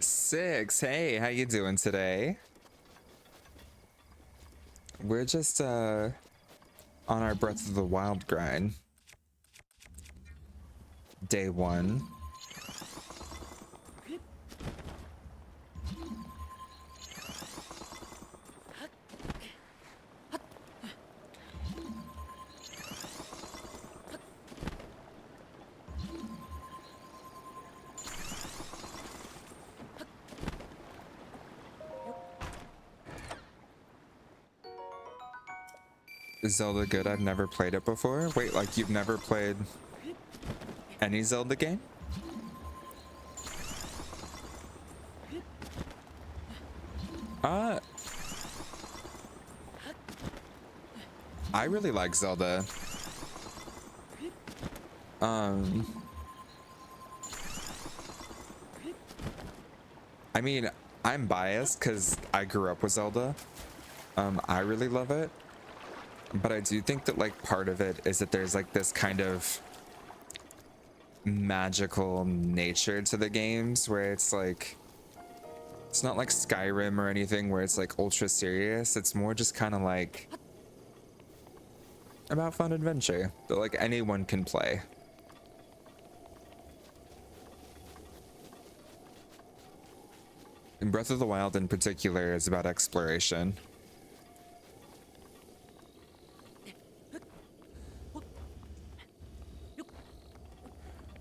Six, hey, how you doing today? We're just on our Breath of the Wild grind. Day one. Is Zelda good? I've never played it before. Wait, like you've never played any Zelda game? Uh, I really like Zelda. I mean, I'm biased because I grew up with Zelda. I really love it. But I do think that like part of it is that there's like this kind of magical nature to the games where it's like, it's not like Skyrim or anything where it's like ultra serious. It's more just kind of like about fun adventure that like anyone can play. And Breath of the Wild in particular is about exploration.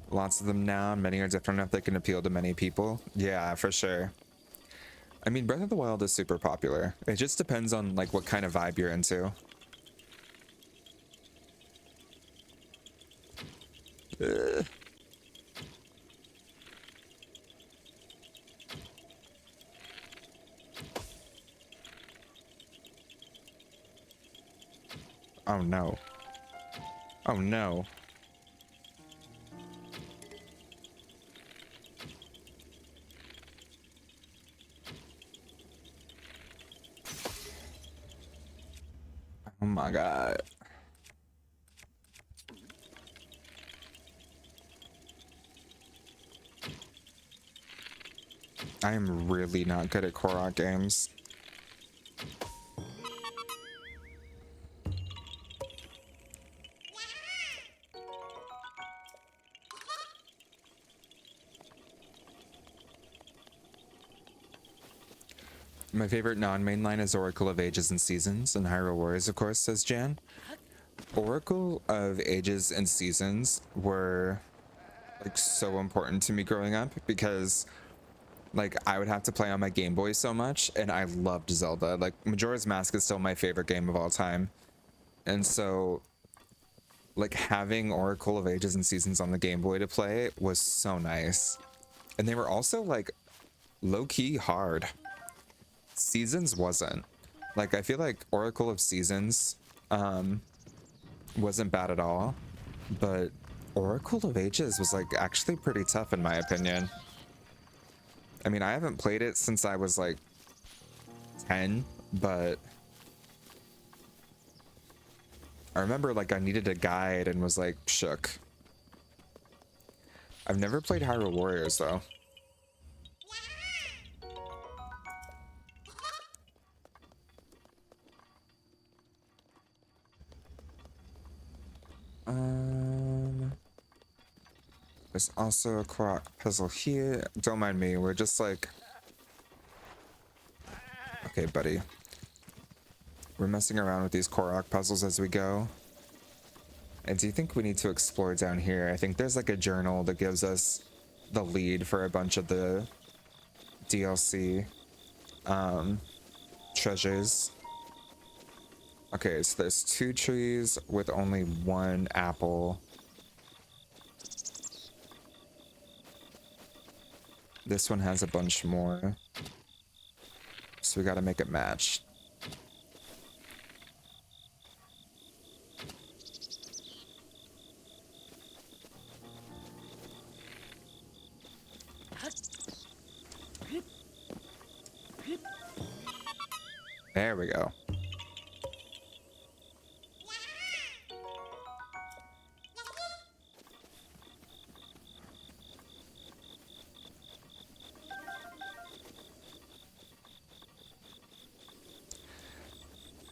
Lots of them now, and many are different enough they can appeal to many people. Yeah, for sure. I mean, Breath of the Wild is super popular. It just depends on like what kind of vibe you're into. Ugh. Oh no. Oh no. Oh my god. I am really not good at Korok games. My favorite non-main line is Oracle of Ages and Seasons, and Hyrule Warriors, of course, says Jan. Oracle of Ages and Seasons were like so important to me growing up because like I would have to play on my Game Boy so much, and I loved Zelda. Like Majora's Mask is still my favorite game of all time. And so like having Oracle of Ages and Seasons on the Game Boy to play was so nice. And they were also like low-key hard. Seasons wasn't. Like I feel like Oracle of Seasons wasn't bad at all, but Oracle of Ages was like actually pretty tough in my opinion. I mean, I haven't played it since I was like 10, but I remember like I needed a guide and was like shook. I've never played Hyrule Warriors though. There's also a Korok puzzle here. Don't mind me, we're just like... Okay, buddy. We're messing around with these Korok puzzles as we go. And do you think we need to explore down here? I think there's like a journal that gives us the lead for a bunch of the DLC treasures. Okay, so there's 2 trees with only 1 apple. This one has a bunch more. So we gotta make it match. There we go.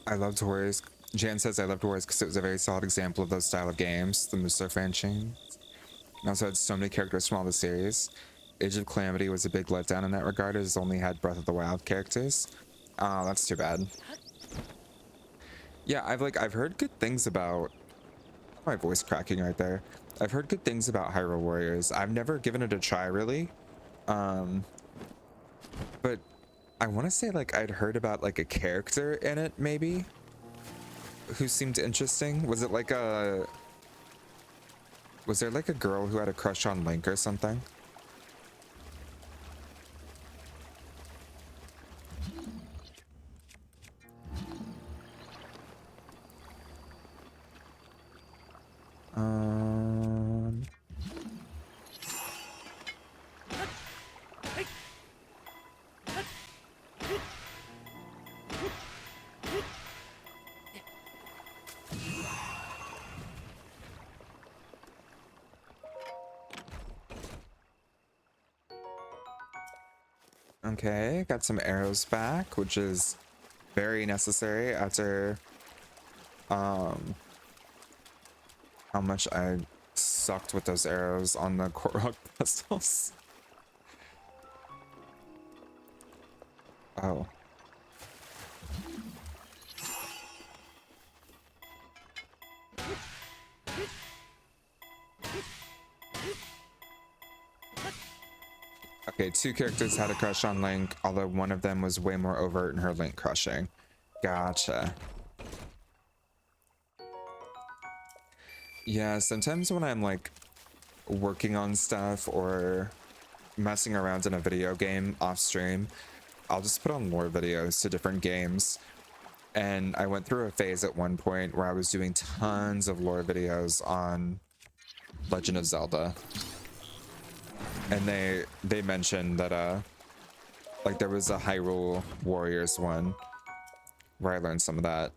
I loved Warriors. Jan says I loved Warriors because it was a very solid example of those style of games, the Muso franchise. It also had so many characters from all the series. Age of Calamity was a big letdown in that regard, as it only had Breath of the Wild characters. Oh, that's too bad. Yeah, I've heard good things about... My voice cracking right there. I've heard good things about Hyrule Warriors. I've never given it a try, really. But I want to say, like, I'd heard about, like, a character in it, maybe? Who seemed interesting? Was it like a... Was there, like, a girl who had a crush on Link or something? Okay, got some arrows back, which is very necessary after how much I sucked with those arrows on the Korok pistols. Oh. Okay, 2 characters had a crush on Link, although one of them was way more overt in her Link crushing. Gotcha. Yeah, sometimes when I'm like working on stuff or messing around in a video game off stream, I'll just put on lore videos to different games. And I went through a phase at one point where I was doing tons of lore videos on Legend of Zelda. And they mentioned that like there was a Hyrule Warriors one where I learned some of that.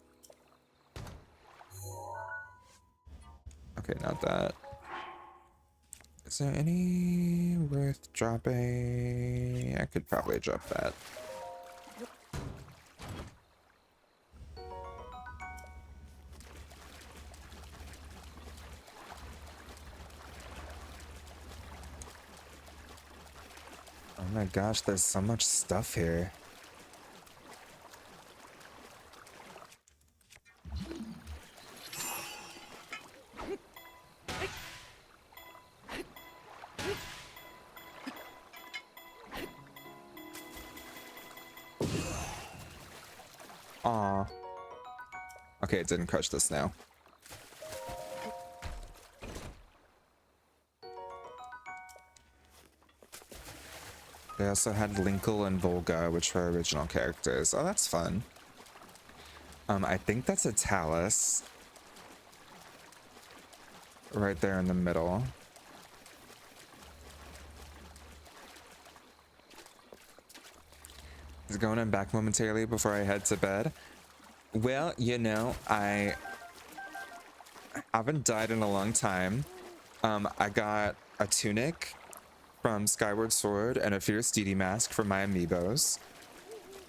Okay, not that. Is there any worth dropping? I could probably drop that. Oh my gosh, there's so much stuff here. Aw. Okay, it didn't crush the snow. They also had Linkle and Volga, which were original characters. Oh, that's fun. I think that's a Talus. Right there in the middle. Is going in back momentarily before I head to bed. Well, you know, I haven't died in a long time. I got a tunic from Skyward Sword and a Fierce Deity mask from my amiibos,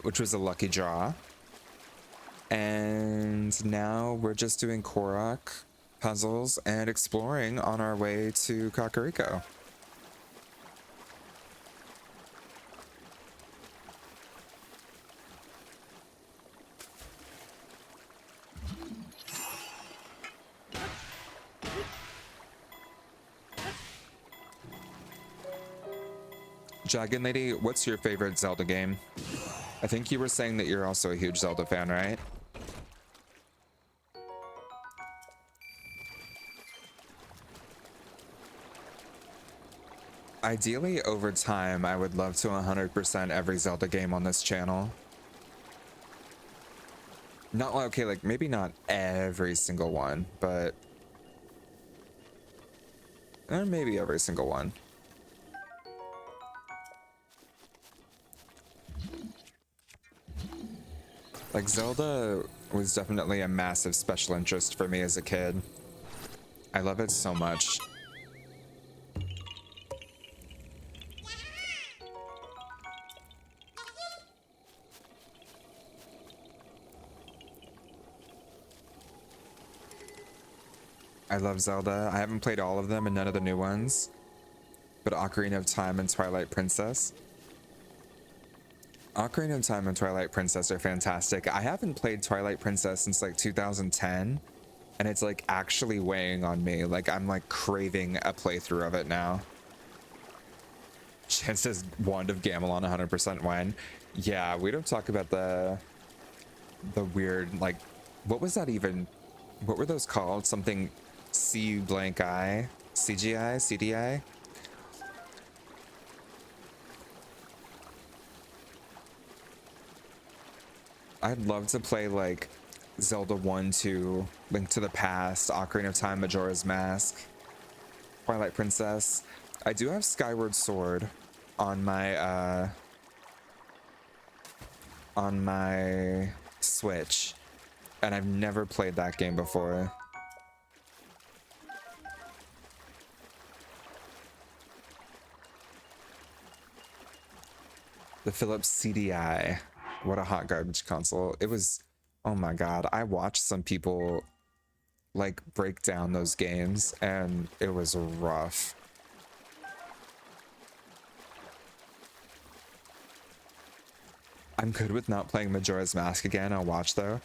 which was a lucky draw. And now we're just doing Korok puzzles and exploring on our way to Kakariko. Dragon Lady, what's your favorite Zelda game? I think you were saying that you're also a huge Zelda fan, right? Ideally, over time, I would love to 100% every Zelda game on this channel. Not okay, like maybe not every single one, but maybe every single one. Like Zelda was definitely a massive special interest for me as a kid. I love it so much. I love Zelda. I haven't played all of them and none of the new ones, but Ocarina of Time and Twilight Princess. Ocarina of Time and Twilight Princess are fantastic. I haven't played Twilight Princess since like 2010, and it's like actually weighing on me. Like I'm like craving a playthrough of it now. Chance says Wand of Gamelon 100% when. Yeah, we don't talk about the weird, like, what was that even? What were those called? Something C blank I? CGI? CDI? I'd love to play like Zelda 1, 2, Link to the Past, Ocarina of Time, Majora's Mask, Twilight Princess. I do have Skyward Sword on my Switch, and I've never played that game before. The Philips CDI. What a hot garbage console. It was, oh my god. I watched some people like break down those games and it was rough. I'm good with not playing Majora's Mask again. I'll watch though.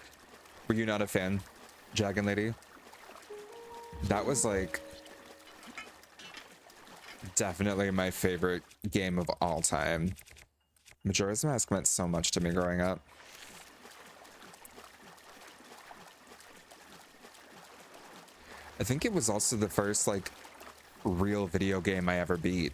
Were you not a fan, Dragon Lady? That was like definitely my favorite game of all time. Majora's Mask meant so much to me growing up. I think it was also the first like real video game I ever beat.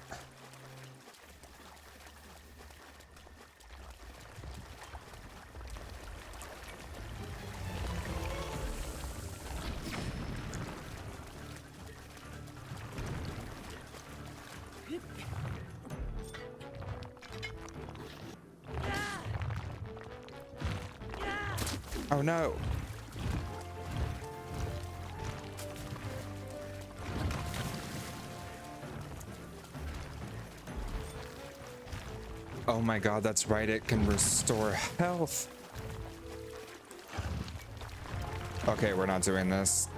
Oh no. Oh my god, that's right, it can restore health. Okay, we're not doing this.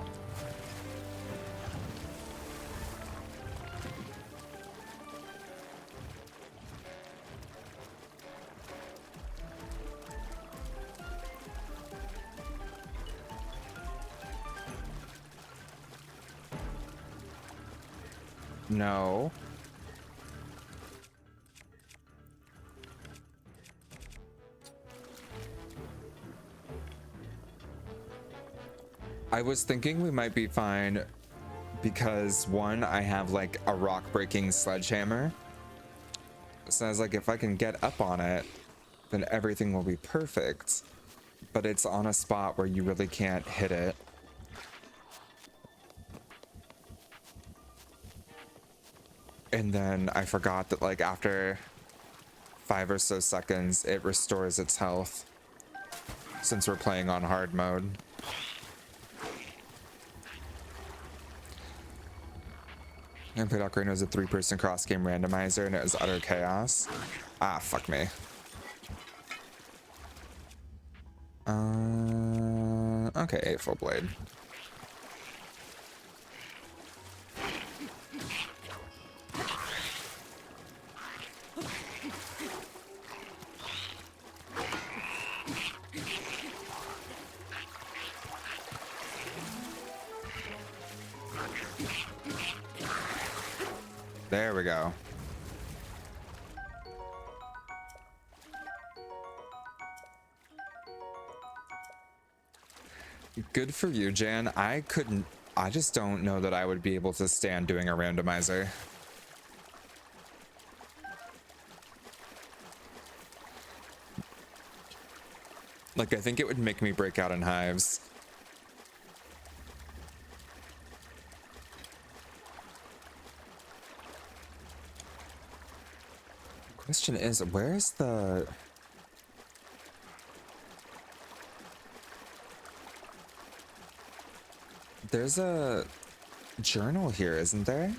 No. I was thinking we might be fine because one, I have like a rock breaking sledgehammer. So I was like, if I can get up on it, then everything will be perfect. But it's on a spot where you really can't hit it. And then I forgot that like after 5 or so seconds, it restores its health since we're playing on hard mode. I played Ocarina as a 3-person cross-game randomizer and it was utter chaos. Ah, fuck me. Okay, Eightfold Blade. There we go. Good for you, Jan. I just don't know that I would be able to stand doing a randomizer. Like, I think it would make me break out in hives. Question is, where's the... There's a journal here, isn't there?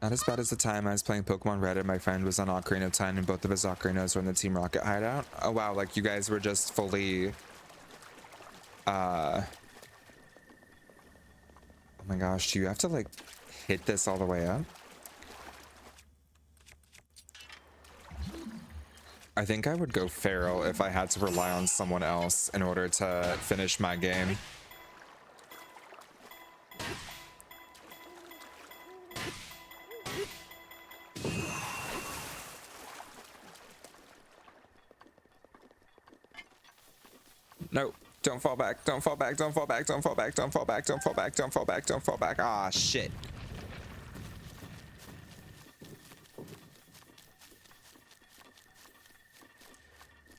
Not as bad as the time I was playing Pokemon Red and my friend was on Ocarina of Time and both of his ocarinas were in the Team Rocket hideout. Oh wow, like you guys were just fully... Oh my gosh, do you have to like hit this all the way up? I think I would go feral if I had to rely on someone else in order to finish my game. No, don't fall back, don't fall back, don't fall back, don't fall back, don't fall back, don't fall back, don't fall back, don't fall back. Ah, shit.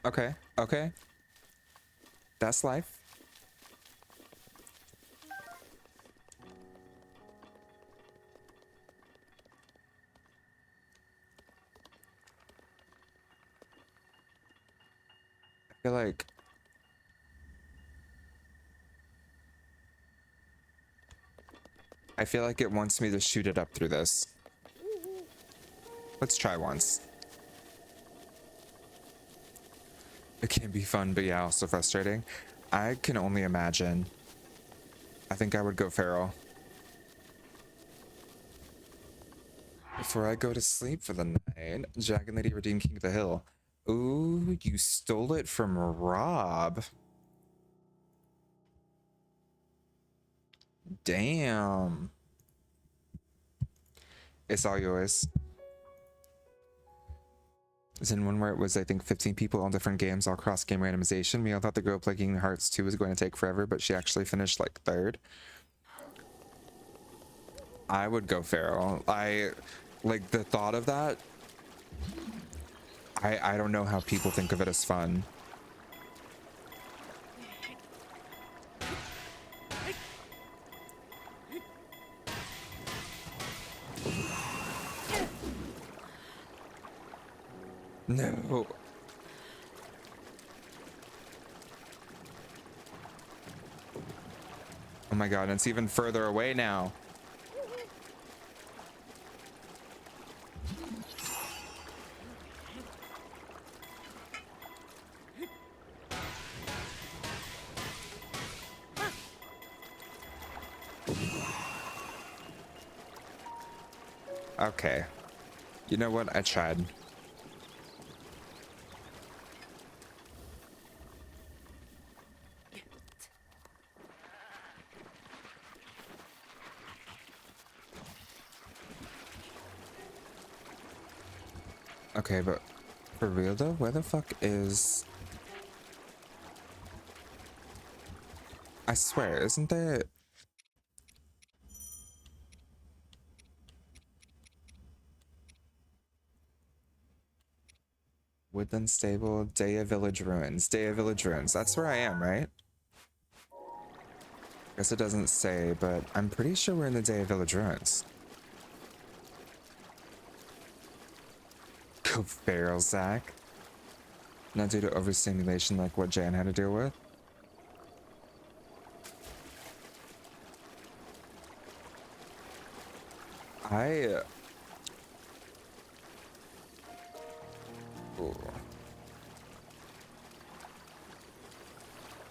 Okay, okay. That's life. I feel like... I feel like it wants me to shoot it up through this. Let's try once. It can be fun, but yeah, also frustrating. I can only imagine. I think I would go feral. Before I go to sleep for the night, Dragon Lady redeemed King of the Hill. Ooh, you stole it from Rob. Damn. It's all yours. It's in one where it was, I think, 15 people on different games, all cross-game randomization. We all thought the girl playing Kingdom Hearts 2 was going to take forever, but she actually finished, like, third. I would go feral. Like, the thought of that, I don't know how people think of it as fun. No. Oh my god, it's even further away now. Okay. You know what? I tried. Okay, but for real though, where the fuck is... I swear, isn't there... Woodland Stable, Daya Village Ruins. Daya Village Ruins, that's where I am, right? Guess it doesn't say, but I'm pretty sure we're in the Daya Village Ruins. Go feral, Zach. Not due to overstimulation like what Jan had to deal with. Ooh.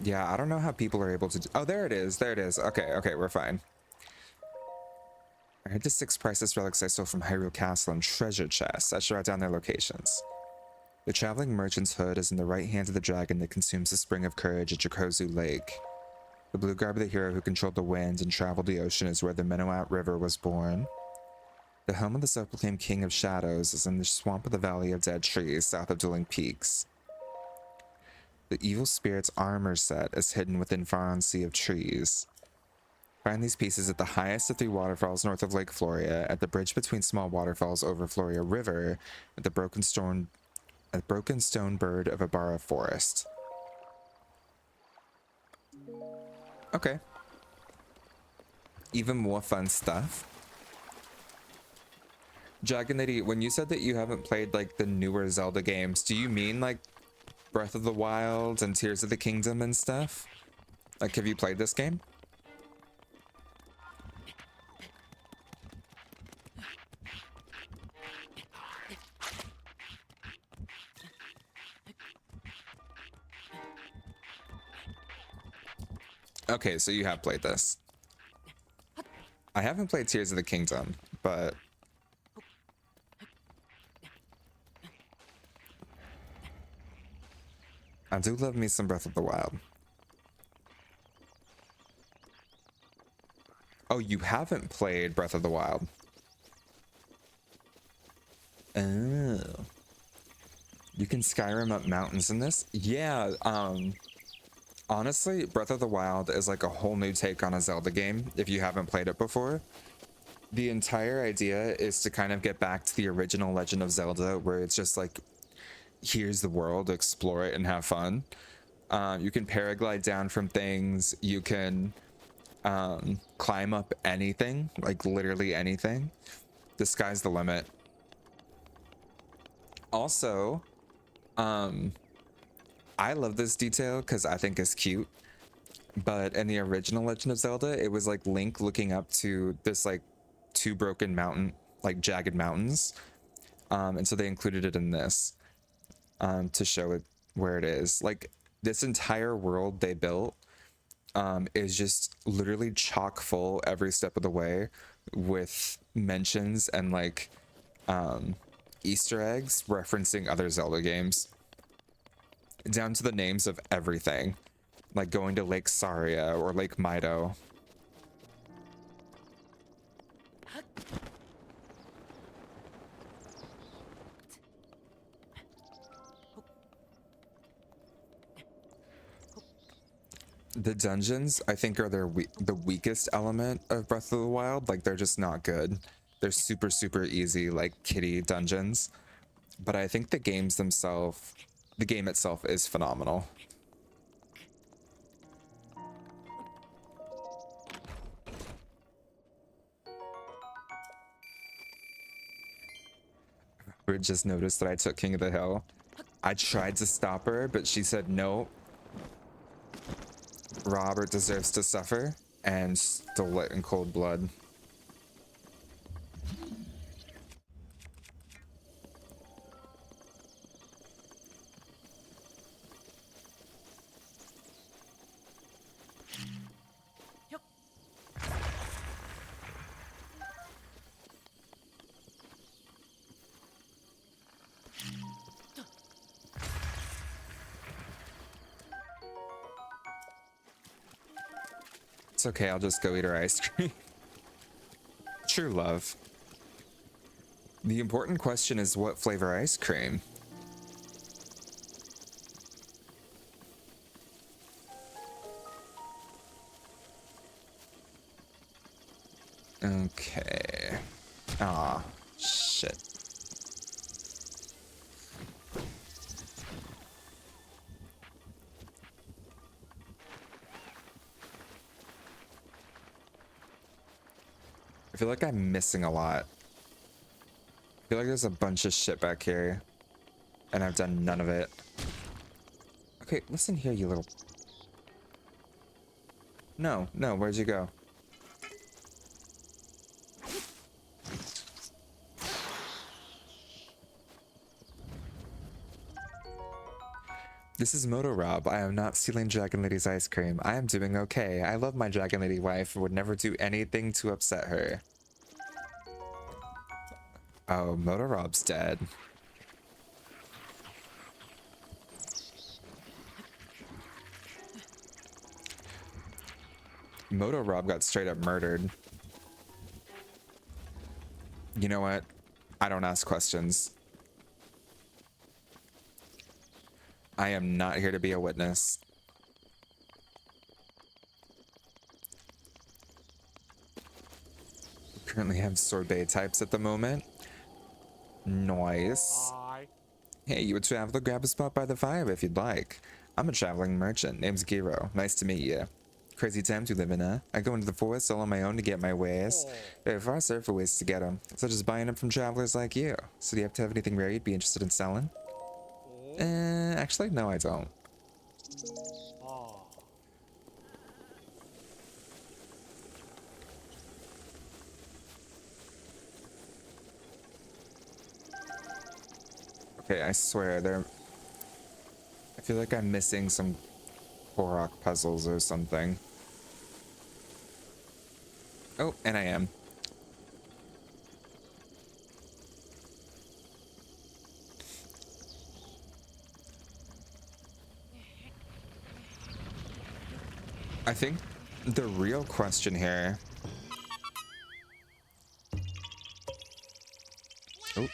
Yeah, I don't know how people are able to do... Oh, there it is. There it is. Okay, okay, we're fine. I heard the 6 priceless relics I stole from Hyrule Castle and treasure chests. I should write down their locations. The traveling merchant's hood is in the right hand of the dragon that consumes the spring of courage at Jokozu Lake. The blue garb of the hero who controlled the wind and traveled the ocean is where the Minuat River was born. The home of the self-proclaimed King of Shadows is in the swamp of the Valley of Dead Trees, south of Dueling Peaks. The evil spirit's armor set is hidden within Faron Sea of Trees. Find these pieces at the highest of 3 waterfalls north of Lake Floria, at the bridge between small waterfalls over Floria River, at the broken stone bird of Ibarra Forest. Okay. Even more fun stuff. Dragon Lady, when you said that you haven't played like the newer Zelda games, do you mean like Breath of the Wild and Tears of the Kingdom and stuff? Like, have you played this game? Okay, so you have played this. I haven't played Tears of the Kingdom, but I do love me some Breath of the Wild. Oh, you haven't played Breath of the Wild? Oh. You can Skyrim up mountains in this? Yeah, honestly, Breath of the Wild is like a whole new take on a Zelda game if you haven't played it before. The entire idea is to kind of get back to the original Legend of Zelda, where it's just like, here's the world, explore it and have fun. You can paraglide down from things, you can climb up anything, like literally anything. The sky's the limit. Also, I love this detail because I think it's cute. But in the original Legend of Zelda, it was like Link looking up to this like 2 broken mountain, like jagged mountains. And so they included it in this to show it where it is. Like this entire world they built is just literally chock full every step of the way with mentions and like Easter eggs referencing other Zelda games, down to the names of everything, like going to Lake Saria or Lake Mido. The dungeons, I think, are the weakest element of Breath of the Wild. Like, they're just not good. They're super, super easy, like, kiddie dungeons. But I think the game itself is phenomenal. Robert just noticed that I took King of the Hill. I tried to stop her, but she said no. Robert deserves to suffer, and stole it in cold blood. It's okay, I'll just go eat her ice cream. True love. The important question is what flavor ice cream? Okay. Ah, shit. I feel like I'm missing a lot. I feel like there's a bunch of shit back here, and I've done none of it. Okay, listen here, you little... No, where'd you go? This is Moto Rob. I am not stealing Dragon Lady's ice cream. I am doing okay. I love my Dragon Lady wife and would never do anything to upset her. Oh, Moto Rob's dead. Moto Rob got straight up murdered. You know what? I don't ask questions. I am not here to be a witness. We currently have sorbet types at the moment. Nice. Hi. Hey, you would travel, grab a spot by the fire if you'd like. I'm a traveling merchant. Name's Giro. Nice to meet you. Crazy times we live in, huh? I go into the forest all on my own to get my wares. There are far safer ways to get them, such as buying them from travelers like you. So do you have to have anything rare you'd be interested in selling? Actually, no, I don't. Ah. Okay, I swear, I feel like I'm missing some Korok puzzles or something. Oh, and I am. I think the real question here... Oh.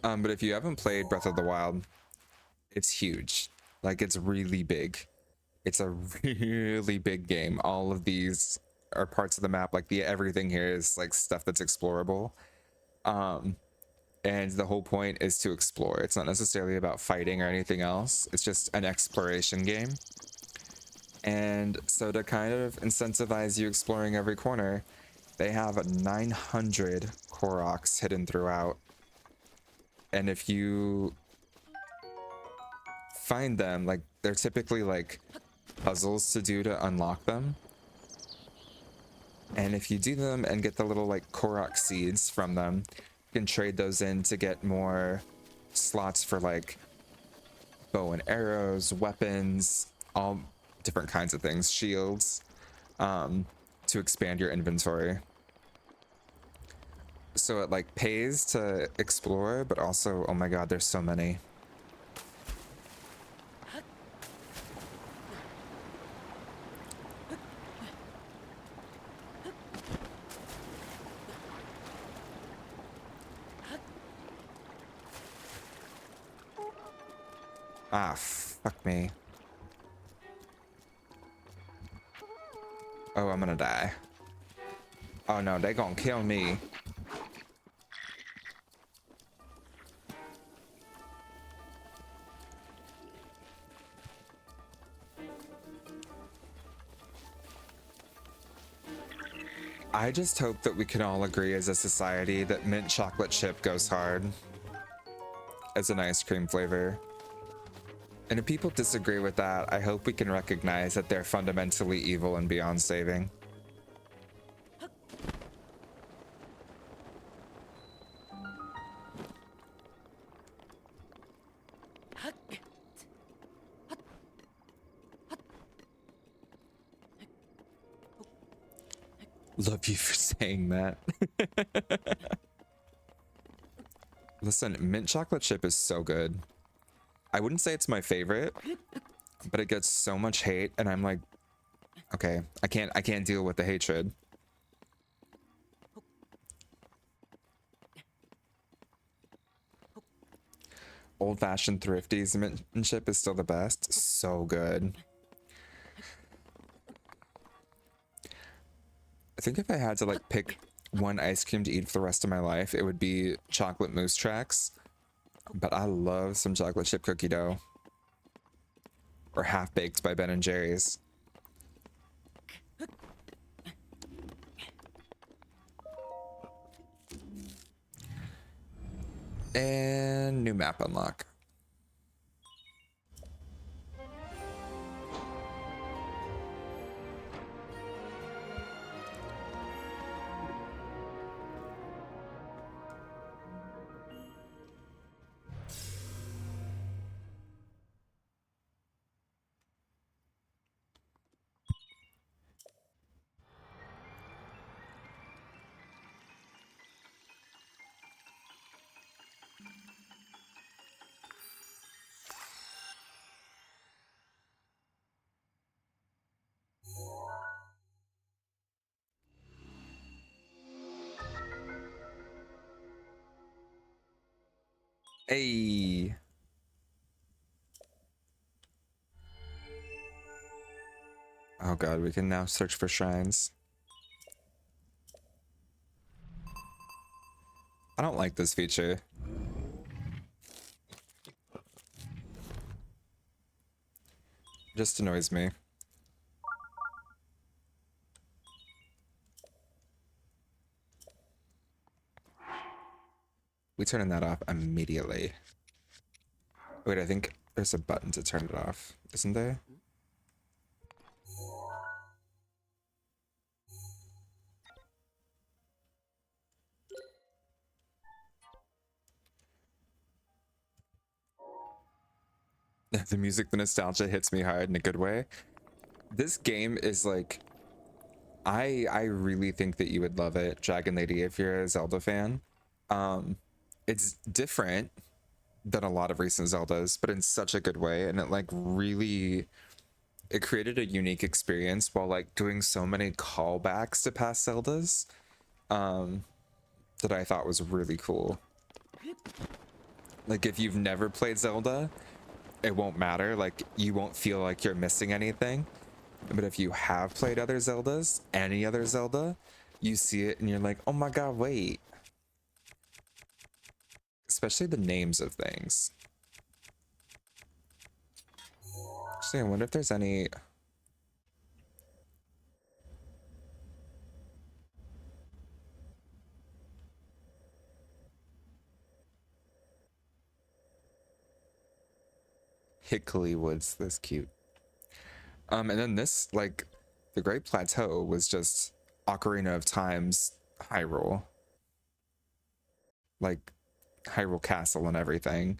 But if you haven't played Breath of the Wild, it's huge. Like, it's really big. It's a really big game. All of these are parts of the map. Like, everything here is like stuff that's explorable. And the whole point is to explore. It's not necessarily about fighting or anything else. It's just an exploration game. And so to kind of incentivize you exploring every corner, they have 900 Koroks hidden throughout. And if you find them, like, they're typically like puzzles to do to unlock them. And if you do them and get the little like Korok seeds from them, you can trade those in to get more slots for like bow and arrows, weapons, all different kinds of things, shields, to expand your inventory. So it like pays to explore, but also, oh my god, there's so many. Ah, fuck me. Oh, I'm gonna die. Oh no, they gonna kill me. I just hope that we can all agree as a society that mint chocolate chip goes hard as an ice cream flavor. And if people disagree with that, I hope we can recognize that they're fundamentally evil and beyond saving. Love you for saying that. Listen, mint chocolate chip is so good. I wouldn't say it's my favorite, but it gets so much hate, and I'm like, okay, I can't deal with the hatred. Old-fashioned Thrifty's mint chip is still the best. So good. I think if I had to like pick one ice cream to eat for the rest of my life, it would be chocolate mousse tracks. But I love some chocolate chip cookie dough. Or Half Baked by Ben and Jerry's. And new map unlock. Hey. Oh god, we can now search for shrines. I don't like this feature. It just annoys me. We turning that off immediately. Wait, I think there's a button to turn it off, isn't there? The music, the nostalgia hits me hard in a good way. This game is like, I really think that you would love it, Dragon Lady, if you're a Zelda fan. It's different than a lot of recent Zeldas, but in such a good way, and it like really, it created a unique experience while like doing so many callbacks to past Zeldas, that I thought was really cool. Like if you've never played Zelda, it won't matter, like you won't feel like you're missing anything. But if you have played other Zeldas, any other Zelda, you see it and you're like, oh my god, wait. Especially the names of things. Actually, I wonder if there's any... Hickory Woods, that's cute. And then this, like, the Great Plateau was just Ocarina of Time's Hyrule. Like, Hyrule Castle and everything.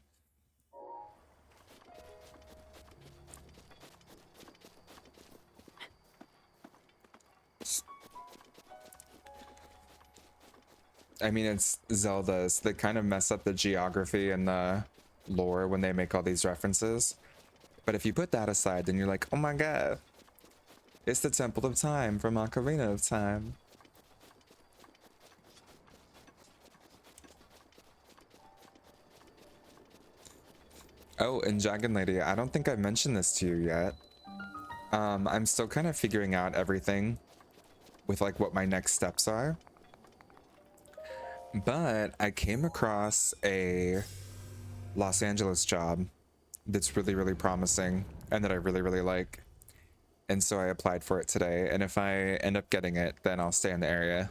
I mean, it's Zelda, so they kind of mess up the geography and the lore when they make all these references. But if you put that aside, then you're like, oh my god, it's the Temple of Time from Ocarina of Time. Oh, and Dragon Lady, I don't think I mentioned this to you yet. I'm still kind of figuring out everything with like what my next steps are. But I came across a Los Angeles job that's really, really promising and that I really, really like. And so I applied for it today. And if I end up getting it, then I'll stay in the area.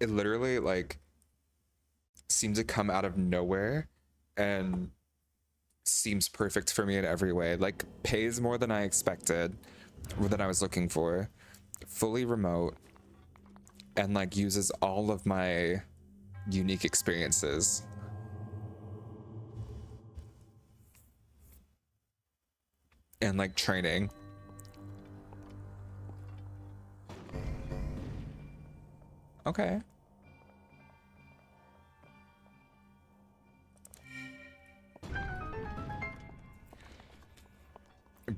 It literally like seemed to come out of nowhere and seems perfect for me in every way. Like pays more than I expected, or than I was looking for. Fully remote, and like uses all of my unique experiences. And like training. Okay.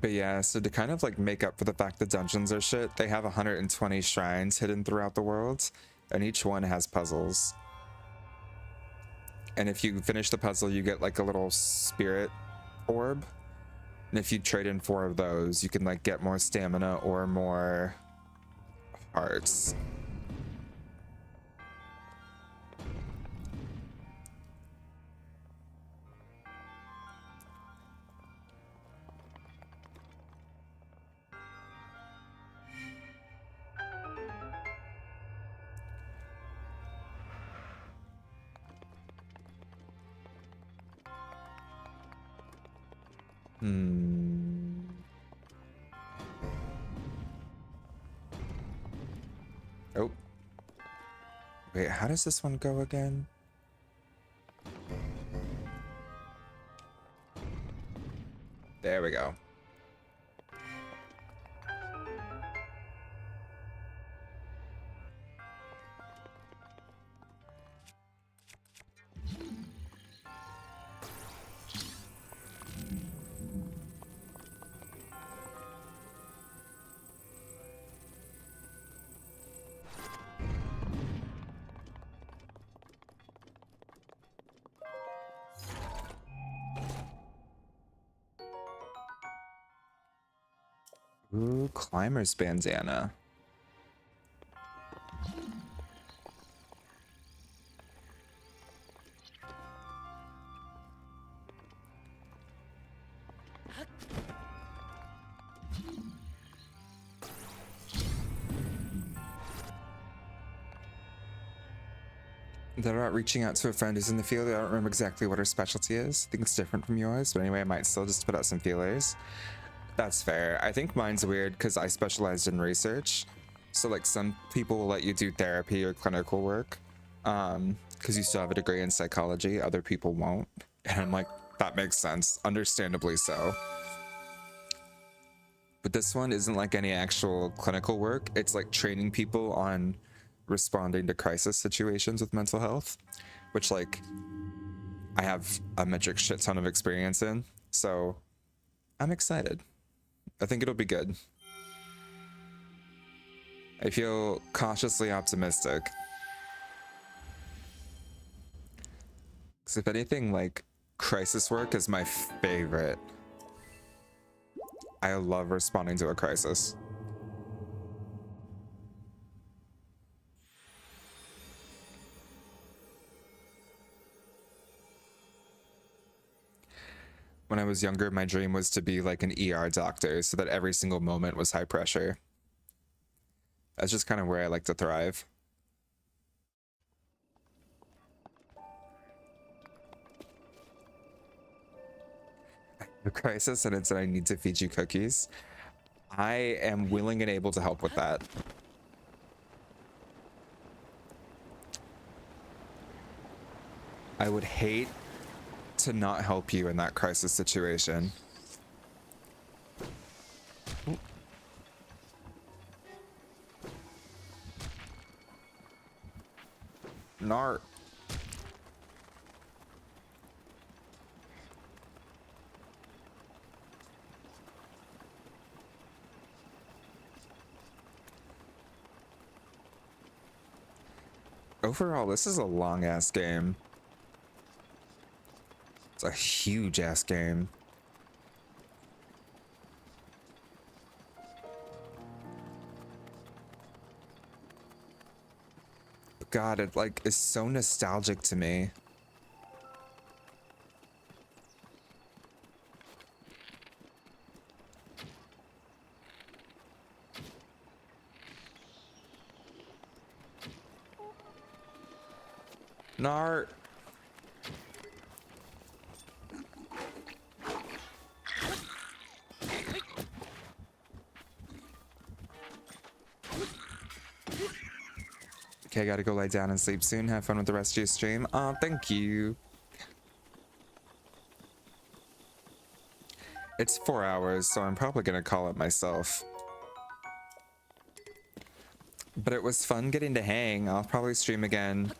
But yeah, so to kind of like make up for the fact the dungeons are shit, they have 120 shrines hidden throughout the world, and each one has puzzles. And if you finish the puzzle, you get like a little spirit orb. And if you trade in 4 of those, you can like get more stamina or more hearts. Oh. Wait, how does this one go again? There we go. Ooh, climber's bandana. They're about reaching out to a friend who's in the field. I don't remember exactly what her specialty is. I think it's different from yours, but anyway, I might still just put out some feelers. That's fair. I think mine's weird because I specialized in research. So like some people will let you do therapy or clinical work because you still have a degree in psychology. Other people won't. And I'm like, that makes sense. Understandably so. But this one isn't like any actual clinical work. It's like training people on responding to crisis situations with mental health, which like I have a metric shit ton of experience in. So I'm excited. I think it'll be good. I feel cautiously optimistic. Because if anything, like, crisis work is my favorite. I love responding to a crisis. When I was younger, my dream was to be like an ER doctor so that every single moment was high pressure. That's just kind of where I like to thrive. The crisis and it said I need to feed you cookies. I am willing and able to help with that. I would hate to not help you in that crisis situation. Nart. Overall, this is a long ass game. It's a huge ass game. God, it like is so nostalgic to me. Nart. Okay, I gotta go lie down and sleep soon. Have fun with the rest of your stream. Oh, thank you. It's 4 hours, so I'm probably gonna call it myself. But it was fun getting to hang. I'll probably stream again.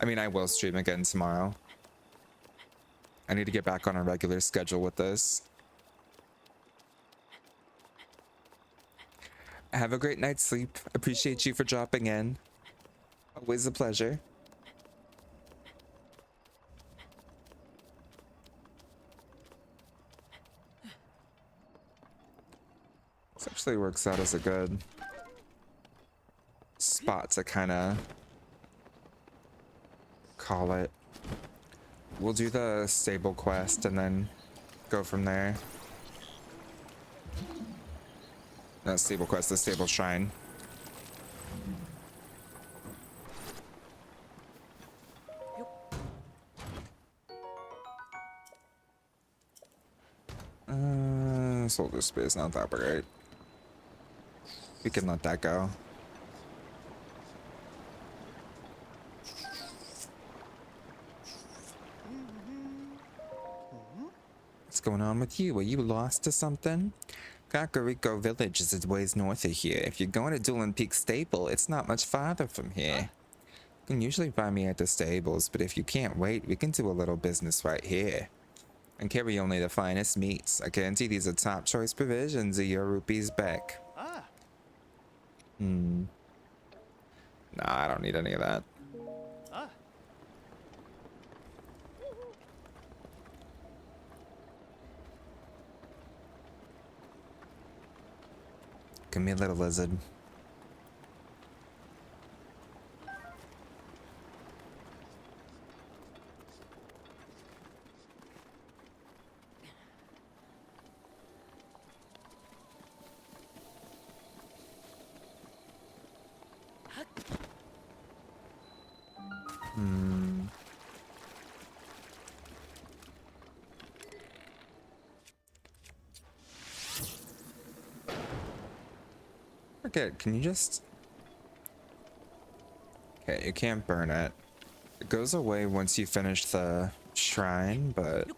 I mean, I will stream again tomorrow. I need to get back on a regular schedule with this. Have a great night's sleep. Appreciate you for dropping in. Always a pleasure. This actually works out as a good spot to kind of call it. We'll do the stable quest and then go from there. Not stable quest, the stable shrine. Soldier space, not that great. We can let that go. What's going on with you? Are you lost to something? Kakariko Village is a ways north of here. If you're going to Doolin Peak Stable, it's not much farther from here. You can usually find me at the stables, but if you can't wait, we can do a little business right here. And carry only the finest meats. I guarantee these are top choice provisions of your rupees back. Nah, I don't need any of that. Give me a little lizard. Forget, can you just... Okay, you can't burn it. It goes away once you finish the shrine, but...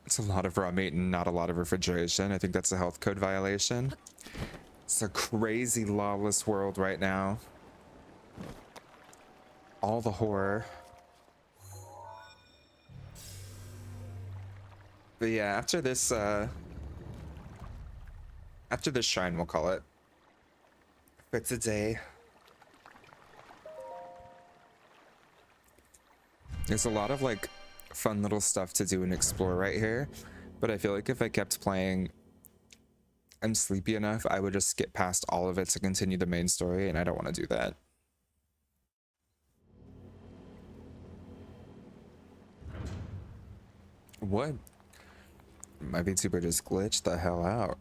It's a lot of raw meat and not a lot of refrigeration. I think that's a health code violation. It's a crazy lawless world right now. All the horror. But yeah, after this shrine, we'll call it. For today. There's a lot of like fun little stuff to do and explore right here, but I feel like if I kept playing, I'm sleepy enough, I would just skip past all of it to continue the main story, and I don't want to do that. What? My VTuber just glitched the hell out.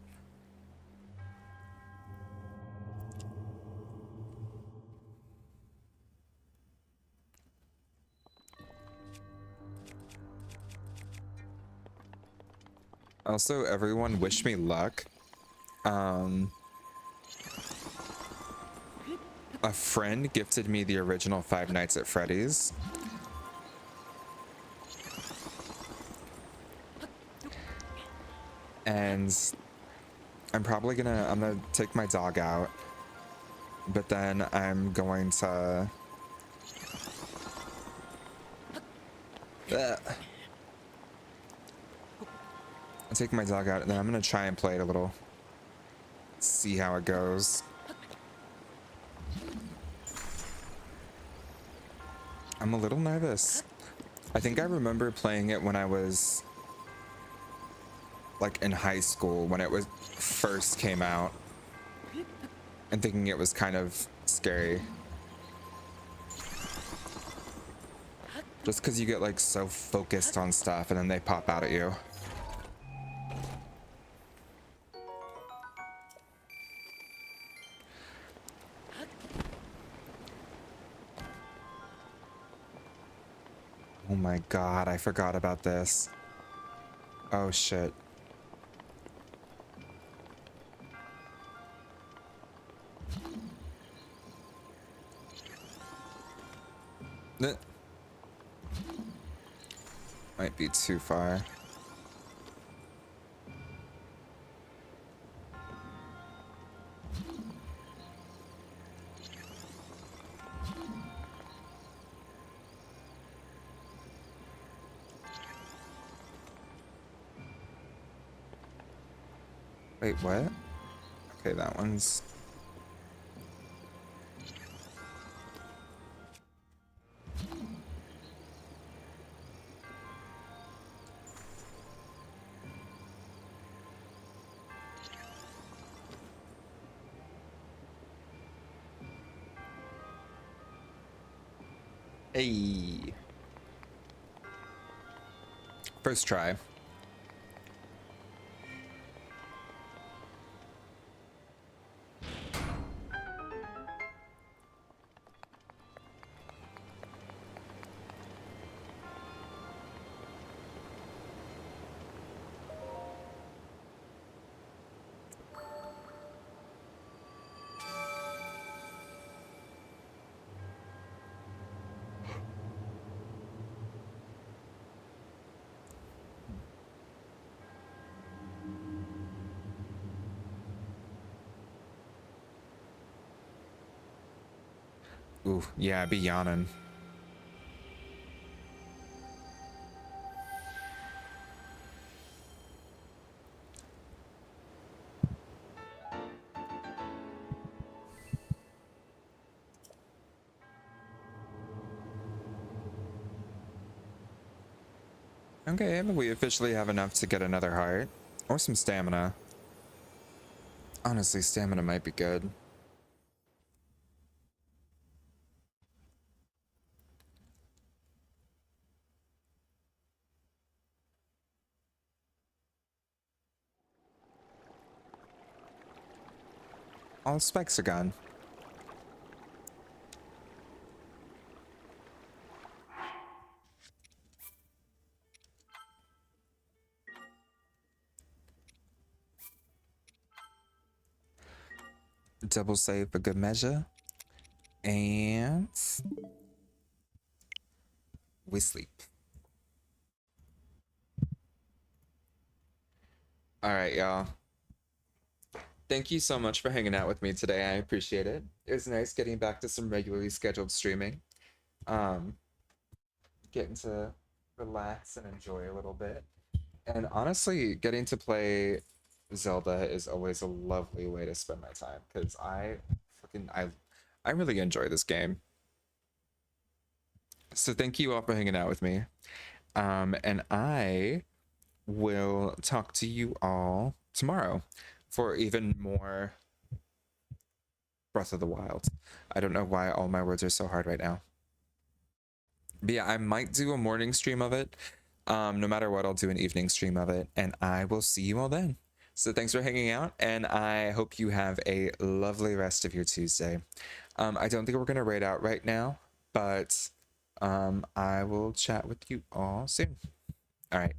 Also, everyone wish me luck. A friend gifted me the original Five Nights at Freddy's. And I'm gonna take my dog out, but then I'm going to I'll take my dog out and then I'm gonna try and play it a little, see how it goes. I'm a little nervous. I think I remember playing it when I was like in high school when it was first came out and thinking it was kind of scary. Just because you get like so focused on stuff and then they pop out at you. Oh my god, I forgot about this. Oh shit. Might be too far. Wait, what? Okay, that one's... Hey. First try. Ooh, yeah, I'd be yawning. Okay, we officially have enough to get another heart. Or some stamina. Honestly, stamina might be good. All spikes are gone. Double save for good measure. And we sleep. All right, y'all. Thank you so much for hanging out with me today. I appreciate it. It was nice getting back to some regularly scheduled streaming. Um, Getting to relax and enjoy a little bit. And honestly, getting to play Zelda is always a lovely way to spend my time because I really enjoy this game. So thank you all for hanging out with me. And I will talk to you all tomorrow for even more Breath of the Wild. I don't know why all my words are so hard right now. But yeah, I might do a morning stream of it. No matter what, I'll do an evening stream of it, and I will see you all then. So thanks for hanging out, and I hope you have a lovely rest of your Tuesday. I don't think we're gonna raid out right now, but I will chat with you all soon. All right,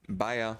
bye y'all.